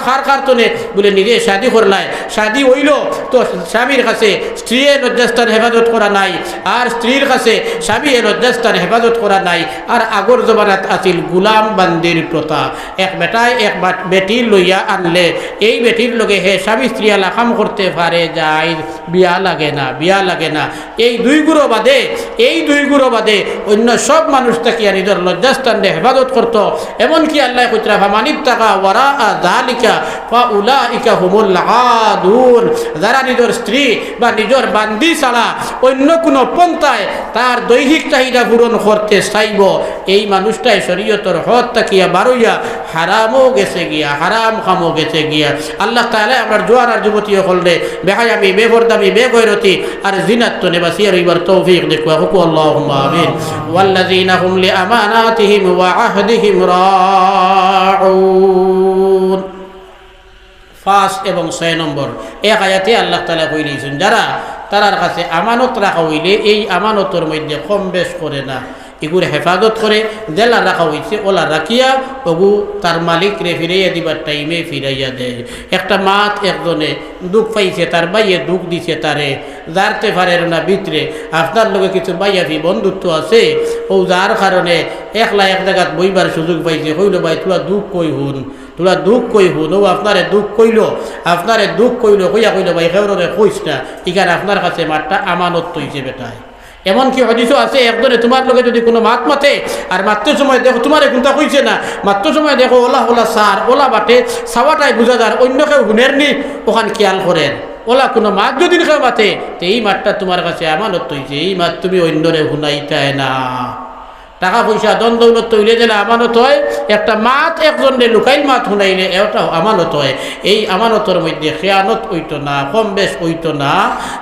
খার তোনে বলে নিজে শাদি করলায়, শাদি হইল তো স্বামীর কাছে স্ত্রীর লজ্জাস্থান হেফাজত করা নাই, আর স্ত্রীর কাছে স্বামী লজ্জাস্থান হেফাজত করা নাই। আর আগর জমানাত আছিল গুলাম বান্দির প্রথা। এক বেটায় এক বেটি লইয়া আনলে এই বেটির লগে হে স্বামী স্ত্রী আলাকাম করতে পারে যায়, বিয়া লাগে না। এই দুই গুরু বাদে অন্য সব মানুষ তাকিয়া নিজের লজ্জাস্থানে হেফাজত করত। এমনকি আল্লাহ কইতরা ফামানিত্তাকা ওয়ারা যালিকা ফাউলাইকা হুমুল আদুন। যারা নিজের স্ত্রী বা নিজের বান্দি ছাড়া অন্য কোনো পন্থায় তার দৈহিক চাহিদা পূরণ করতে চাইব, এই মানুষটাই শরীয়তের হদ তাকিয়া বারইয়া হারামও গেছে গিয়া, হারাম খামও গেছে গিয়া। আল্লাহ তাআলা আমার জোয়ান আর যুবতী হলরে বেহায়ামি বেপরদামি বেগৈরতি আর জিনাত নেবাসিয়া রইবার তৌফিক দেখুয়া হুকু আল্লাহুম্মা আমিন। ওয়াল্লাযীনা হুম লিআমানাতিহিম ওয়া আহদিহিম রাউন। 5 এবং 6 নম্বর এক আয়াতে আল্লাহ তাআলা কইলেছেন যারা তারার কাছে আমানত রাখা হইলে এই আমানতের মধ্যে কম বেশ করে না, এগুলো হেফাজত করে জেলা রাখা হয়েছে ওলা রাখিয়া ওগু তার মালিক রে ফিরাইয়া দিবার টাইমে ফিরাইয়া দেয়। একটা মাত একজনে দুঃখ পাইছে, তার বাইয়ে দুঃখ দিছে তারে, যারতে পারেন না ভিতরে আপনার লগে কিছু বাইয়াফি বন্ধুত্ব আছে, ও যার কারণে একলা এক জায়গাত বইবার সুযোগ পাইছে, কইল ভাই তোরা দুঃখ কই হুন ও আপনারে দুঃখ কইল কইয়া কইল ভাই খেউরে কইস না, এখানে আপনার কাছে মাঠটা আমানত তৈছে বেটায়। এমনকি হদিসও আছে একজনে তোমার লোকে যদি কোনো মাত মাতে আর মাত্র সময় দেখো তোমার এখনটা কইছে না, মাত্র সময় দেখো ওলা সার ওলা বাটে সাওয়াটাই বুঝা যার অন্য কেউ গুণের নি ওখান খেয়াল করেন। ওলা কোনো মাত যদি কেউ মাতে তো এই মাঠটা তোমার কাছে আমানত তৈছে, এই মাত তুমি অন্যরে শুনাইতাই না। টাকা পয়সা দন দৌলত তৈলে দিলে আমানত হয়, একটা মাত একজনে লুকাইল মাত শুনাইলে এটাও আমানত হয়। এই আমানতের মধ্যে খেয়ানত হইতো না, কম বেশ হইতো না,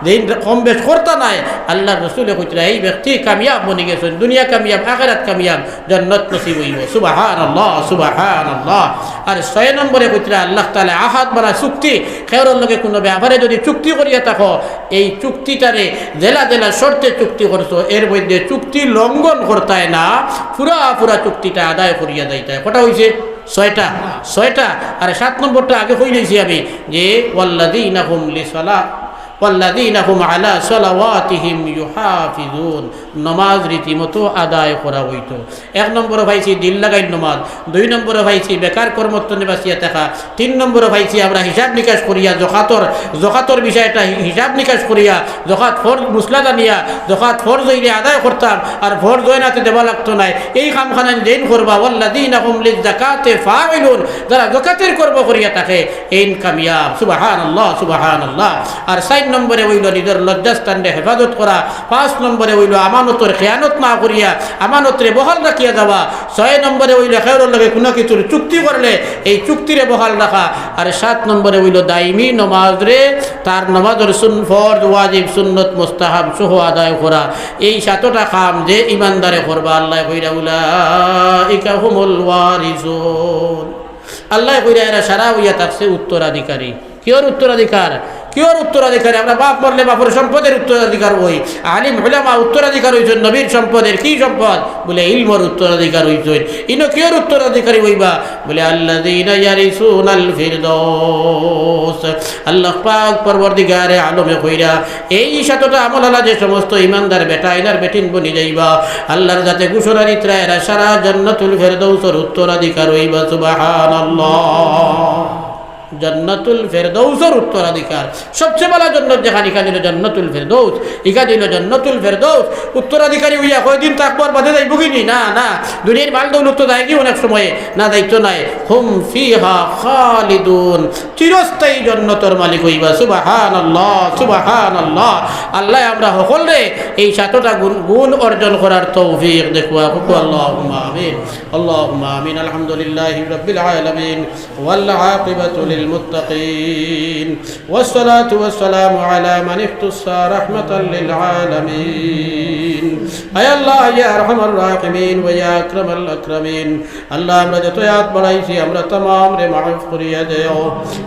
যেই কম বেশ করতা নাই। আল্লাহ রসুলে কইতরা এই ব্যক্তি কামিয়াব বনি গেছেন, দুনিয়া কামিয়াব আখিরাত কামিয়াব, জান্নাত নসিব হইব। সুবহানাল্লাহ সুবহানাল্লাহ। আর 6 নম্বরে কইতরা আল্লাহ তাআলা আহাদ বানা চুক্তি, খেউরের লগে কোনো ব্যাপারে যদি চুক্তি করিয়া থাকো এই চুক্তিটারে জেলা শর্তে চুক্তি করছো, এর মধ্যে চুক্তি লঙ্ঘন করতায় না, পুরা চুক্তিটা আদায় করিয়া যাইতে। কটা হয়েছে? 6টা। আর 7 নম্বরটা আগে কইলেছি আমি যে ওয়াল্লাযীনা হুম ওয়াল্লাযীনা হুম আলা সালাওয়াতিহিম ইউহাফিজুন। নমাজ রীতিমতো আদায় করা হইতো। 1 নম্বরে ভাইছি দিল লাগাই নমাজ, 2 নম্বরে ভাইছি বেকার কর্মত্বনে বাঁচিয়া থাকা, 3 নম্বরে ভাইছি আমরা হিসাব নিকাশ করিয়া জকাতর বিষয়টা হিসাব নিকাশ করিয়া জকাত ফরজ মুসলা জানিয়া জকাত ফরজ হইলে আদায় করতাম, আর ফরজ হয় নাতে দেওয়া লাগতো নাই। এই কামখানা যেন করবা ওয়াল্লাযীনা হুম লিযাকাতি ফাইলুন, যারা যাকাতের কর্ম করিয়া থাকে এইন কামিয়াব। সুবহানাল্লাহ সুবহানাল্লাহ। আর 4 নম্বরে হইল নিজের লজ্জাস্থানে হেফাজত করা, 5 নম্বরে হইল আমানতের খেয়ানত না করিয়া আমানতরে বহাল রাখিয়া যাওয়া, 6 নম্বরে হইল খেউরের লগে কোনো কিছুর চুক্তি করলে এই চুক্তিরে বহাল রাখা, আর 7 নম্বরে হইল দাইমি নমাজরে তার নমাজের ফরজ ওয়াজিব সুন্নত মুস্তাহাব সহ আদায় করা। এই 7টা কাম যে ইমানদারে করবা আল্লাহ কইরা উলাইকা হুমুল ওয়ারিসুন। আল্লাহ কইরা এরা সারা হইয়া থাকছে উত্তরাধিকারী। কিওর উত্তরাধিকারী? আমরা বাপ মরলে বাপের সম্পদের উত্তরাধিকার হই। আলিম উলামা উত্তরাধিকার হইছেন নবীর সম্পদের। কি সম্পদ? বলে ইলমের উত্তরাধিকার হইছেন। ইনো কিওর উত্তরাধিকারী হইবা? বলে আল্লাযীনা ইয়ারিসুনাল ফিরদাউস। আল্লাহ পাক পরবর্তীকারে আলমে কইরা এই 7টা আমল আলা যে সমস্ত ইমানদার বেটা এনার বেটিন বনি যাইবা আল্লাহর যাতে ঘোষণা দিতরা এরা সারা জান্নাতুল ফিরদাউসের উত্তরাধিকার হইবা। সুবহানাল্লাহ। জান্নাতুল ফেরদৌসের উত্তরাধিকার। সবচেয়ে বড় জান্নাত যেখানে, এখানে হলো জান্নাতুল ফেরদৌস, এখানে হলো জান্নাতুল ফেরদৌস। উত্তরাধিকারী হইয়া কয়দিন থাকবার বাদে যাইব কি না? না, দুনিয়ার মাল দৌলত তো যায় কি অনেক সময়ে, না দায়িত্ব নাই। হুম ফিহা খালিদুন, চিরস্থায়ী জান্নাতের মালিক হইবা। সুবহানাল্লাহ, সুবহানাল্লাহ। আল্লাহ আমরা সকলে এই সাতটা গুণ অর্জন করার তৌফিক দেখুয়া। আল্লাহুম্মা আমিন, আল্লাহুম্মা আমিন। আলহামদুলিল্লাহি রাব্বিল আলামিন ওয়াল আকিবাতু লিল মুত্তাকিন ওয়াসসালাতু ওয়াসসালামু আলা মান ইখতাসা রাহমাতাল লিল আলামিন। আয় আল্লাহ, ইয়া আরহামার রাহিমিন ওয়া ইয়া আকরামাল আকরামিন। আল্লাহ আমরা যত আয়াত বাড়াইছি আমরা तमाम রে মাফ করিয়া দেও।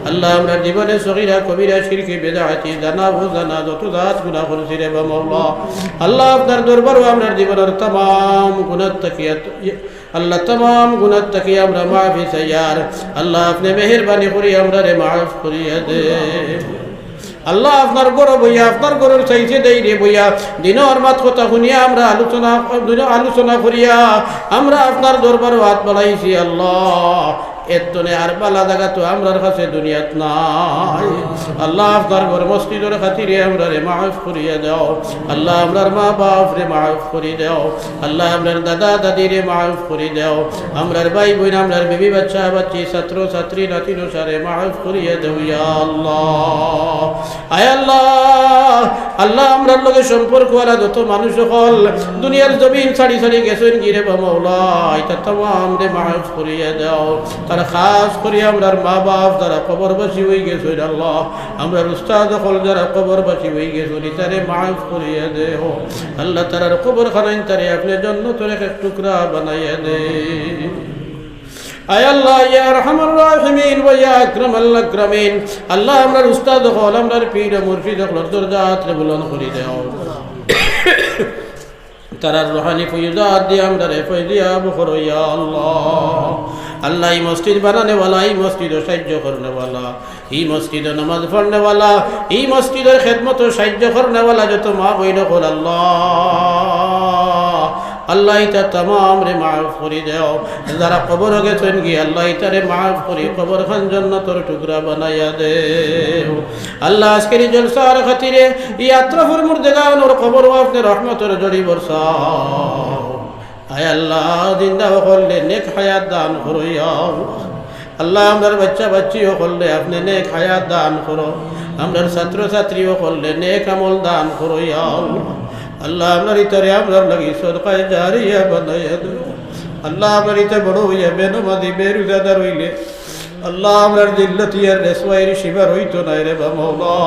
আল্লাহ আমরা জীবনে সগীরা কবিরা শিরকি বিদআতি জানা ও জানা যত জাত গুনাহ করেছি রে মাওলা, আল্লাহ আপনার দরবারে আমরা জীবনের तमाम গুনাহ তাকিয়া আল্লাহ तमाम গুনাহ তাকিয়া আমরা মাফি চাইয়ার। আল্লাহ আপনি মেহেরবানি করি আমরা রে মাফ করিয়া দে। আল্লাহ আপনার গরো বইয়া, আপনার গরুর চাইছে দেই রে বইয়া, দিনের মাত কথা শুনিয়া আমরা আলোচনা করিয়া আমরা আপনার দরবারে হাত বাড়াইছি। আল্লাহ এতনে আর বালা জায়গা তো আমরার কাছে দুনিয়াত নাই। আল্লাহ আপনার ঘর মসজিদের খাতিরে আমরা রে মাফ করিয়া দাও। আল্লাহ আমরার মা বাপ রে মাফ করি দাও। আল্লাহ আমরার দাদা দাদি রে মাফ করি দাও। আমরার ভাই বোন, আমরার বিবি বাচ্চা বাচ্চি, ছাত্র ছাত্রী নাতি নসারে মাফ করিয়া দেও ইয়া আল্লাহ। আয় আল্লাহ, আল্লাহ আমরার লগে সম্পর্ক ওয়ালা যত মানুষ হল দুনিয়ার জমিন ছাড়ি ছাড়ি গেছেন গিরে বা মৌলা, এটা तमाम রে মাফ করিয়া দাও। তারা খাস করি আমরার মা বাপ যারা কবরবাসী হয়ে গেছে আল্লাহ, আমরার উস্তাদ হল যারা কবরবাসী হয়ে গেছে তারে মাফ করিয়া দেও। আল্লাহ তারার কবর খানাইন তারে আপনি জান্নাতের এক টুকরা বানাইয়া দে। আয় আল্লাহ, ইয়া আরহামার রাহিমিন ওয়া ইয়া আকরামাল আকরামিন। আল্লাহ আমরার উস্তাদ হল, আমরার পীর মুর্শিদ হল দরজাত রে বুলন্দ করি দেও। তারার রুহানি ফয়জাত দিয়ে আমরা রে ফয়জিয়াব করো ইয়া আল্লাহ। আল্লাহ এই মসজিদ বানানে ওয়ালা, এই মসজিদ সাহায্য করনে ওয়ালা, এই মসজিদ নামাজ পড়নে ওয়ালা, এই মসজিদের খেদমত সাহায্য করনে ওয়ালা যত মা বইন হল আল্লাহ, আল্লাহ ইতা तमाम রে মাফ করি দেও। যারা কবর গেছেন কি আল্লাহ ইতারে মাফ করি কবর খান জান্নাতের টুকরা বানাইয়া দেও। আল্লাহ আজকের জলসার খাতিরে ইয়াত্রাফুর মুর্দেগানোর কবর আপনি রহমতের জড়ি বরসাও। আয় আল্লাহ জিন্দা হলে নেক হায়াত দান করো ইয়া আল্লাহ। আমরার বাচ্চা বাচ্চি হলে আপনি নেক হায়াত দান করো। আমরার ছাত্র ছাত্রী হলে নেক আমল দান করো ইয়া আল্লাহ। আপনার ইতারে আমরার লাগি সদকায়ে জারিয়া বানাইয়া দেও। আল্লাহ আপনার ইতে বড় হইয়া বেনমাদি বেরুজাদার হইলে আল্লাহ আমরার জিল্লতিয়ার রেসওয়াইর শিবার হইতো নাই রে বা মওলা।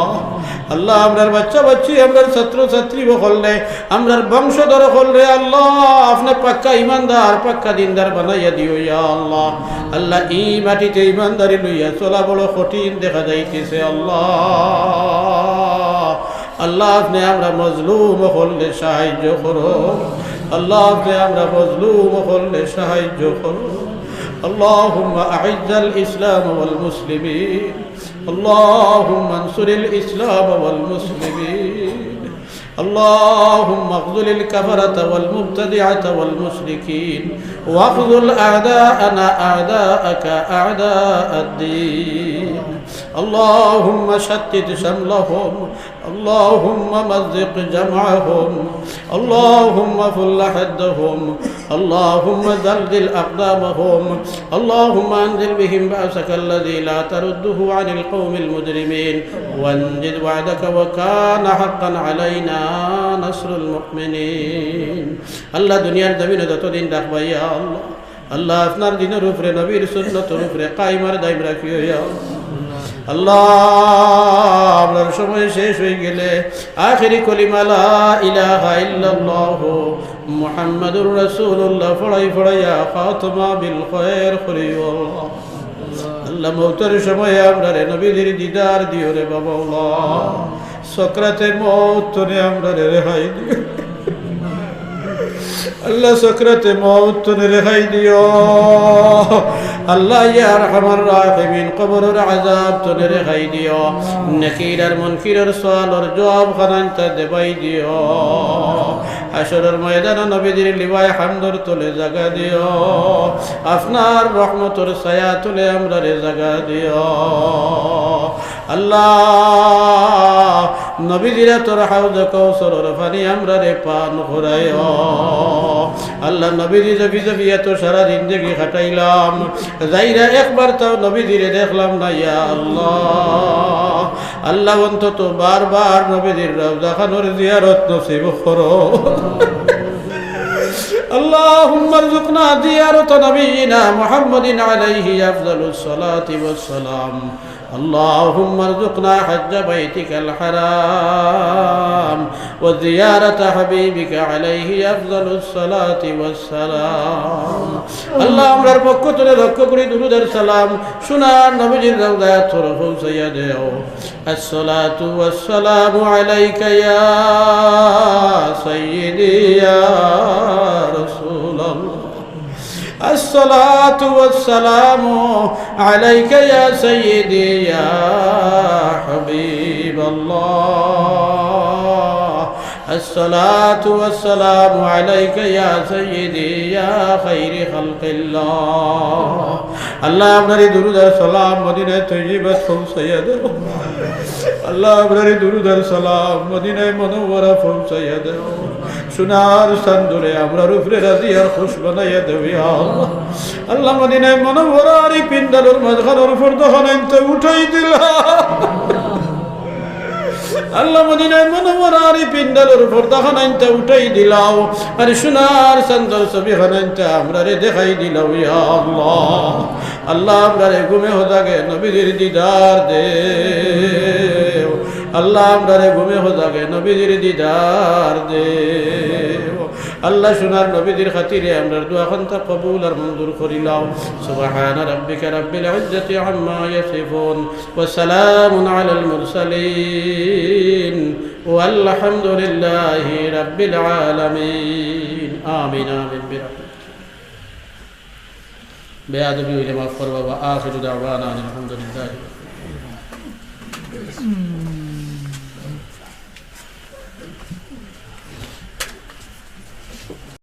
আল্লাহ আমরার বাচ্চা বাচ্চি, আমরার ছাত্র ছাত্রী হলে, আমরার বংশধর হলে আল্লাহ আপনি পাক্কা ইমানদার পাক্কা দিনদার বানাইয়া দিও ইয়া আল্লাহ। আল্লাহ এই মাটিতে ইমানদারি লইয়া চলা বড় কঠিন দেখা যাইতেছে আল্লাহ। আল্লাহ আপনি আমরা মজলুম হলে সাহায্য করো। আল্লাহ আপনি আমরা মজলুম হলে সাহায্য করো। اللهم أعز الإسلام والمسلمين، اللهم انصر الإسلام والمسلمين، اللهم اخذل الكفرة والمبتدعة والمشركين، واخذل أعداءنا أعداءك أعداء الدين. اللهم شتت شملهم، اللهم مزق جمعهم، اللهم فل حدهم، اللهم زلزل أقدامهم، اللهم أنزل بهم بأسك الذي لا ترده عن القوم المجرمين، وانجز وعدك وكان حقا علينا نصر المؤمنين. الله দুনিয়ার জমিনে যতদিন রাখবা ইয়া আল্লাহ, আল্লাহ আপনার দিনের উপরে নবীর সুন্নতের উপরে কায়েমার দায়ম রাখিও ইয়া আল্লাহ। আপনার সময় শেষ হয়ে গেলে আখিরি কলিমা লা ইলাহা ইল্লাল্লাহ মুহাম্মাদুর রাসূলুল্লাহ পড়াই পড়াইয়া খাতমা বিল খায়র করিও আল্লাহ। মওতের সময় আমরা নবীর দিদার দিও রে বাবা আল্লাহ। সকরাতে মওত রে আমরা রেহাই দিও আল্লাহ সকরাতে মওত তুনে রেহাই দিও আল্লাহ ইয়া আরহামার রাহিমিন কবরের আযাব তুনে রেহাই দিও নাকির আর মুনকিরের সওয়ালের জবাব খানান্তা দেবাই দিও হাশরের ময়দানে নবীদের লিবায় হামদর তুলে জাগা দিও আপনার রহমতের ছায়া তুলে আমরা রে জাগা দিও আল্লাহ নবীজিরা তোর হাউজে কৌসরের পানি আমরা রে পান করাইও আল্লাহ নবীজি জবি জবি এত সারা জিন্দেগি কাটাইলাম যাইরা একবার তাও নবীজিরে দেখলাম না ইয়া আল্লাহ আল্লাহ অন্তত বারবার নবীজির রওজা খানোর জিয়ারত নসিব করো اللهم ارزقنا زيارة نبينا محمد عليه أفضل الصلاة والسلام اللهم ارزقنا حج بيتك الحرام وزيارة حبيبك عليه أفضل الصلاة والسلام اللهم ربك لك كريد درود السلام شنا نبي الروضة طرف سيده الصلاة والسلام عليك يا سيدي يا رسول الله الصلاة والسلام عليك يا سيدي يا حبيب الله الصلاة والسلام عليك يا سيدي يا خير خلق الله الله أمري درود السلام مدينة طيبة فوسيده الله أمري درود السلام مدينة منورة فوسيده সোনার সান্দুরে আমরা রূপরে রাজিয়ার খুশ বানাইয়া দেব ইয়া আল্লাহ আল্লাহ মদিনায় মনোহরার এই পিন্ডালের মাঝখানের উপর দহন আনতে উঠাই দিলা আল্লাহ মদিনায় মনোহরার এই পিন্ডালের উপর দহন আনতে উঠাই দিলাও আর সোনার সান্দুর ছবি খানাইতে আমরা রে দেখাই দিলাও ইয়া আল্লাহ আল্লাহ আমরা রে ঘুমে হোদাগে নবীর দিদার দে আল্লাহ আমরা ঘুমে হোদাগে নবীর দিদার দে আল্লাহ সোনার নবীদের খাতিরে আমরা দোয়া খানটা কবুল আর মঞ্জুর করিলাম সুবহান রাব্বিকা রাব্বিল ইজ্জাতি আম্মা ইয়াসিফুন ওয়া সালামুন আলাল মুরসালিন ওয়াল হামদুলিল্লাহি রাব্বিল আলামিন আমিন আমিন বেয়াদবি হইলে মাফ করবা ওয়া আখিরু দাওয়ানা আলহামদুলিল্লাহ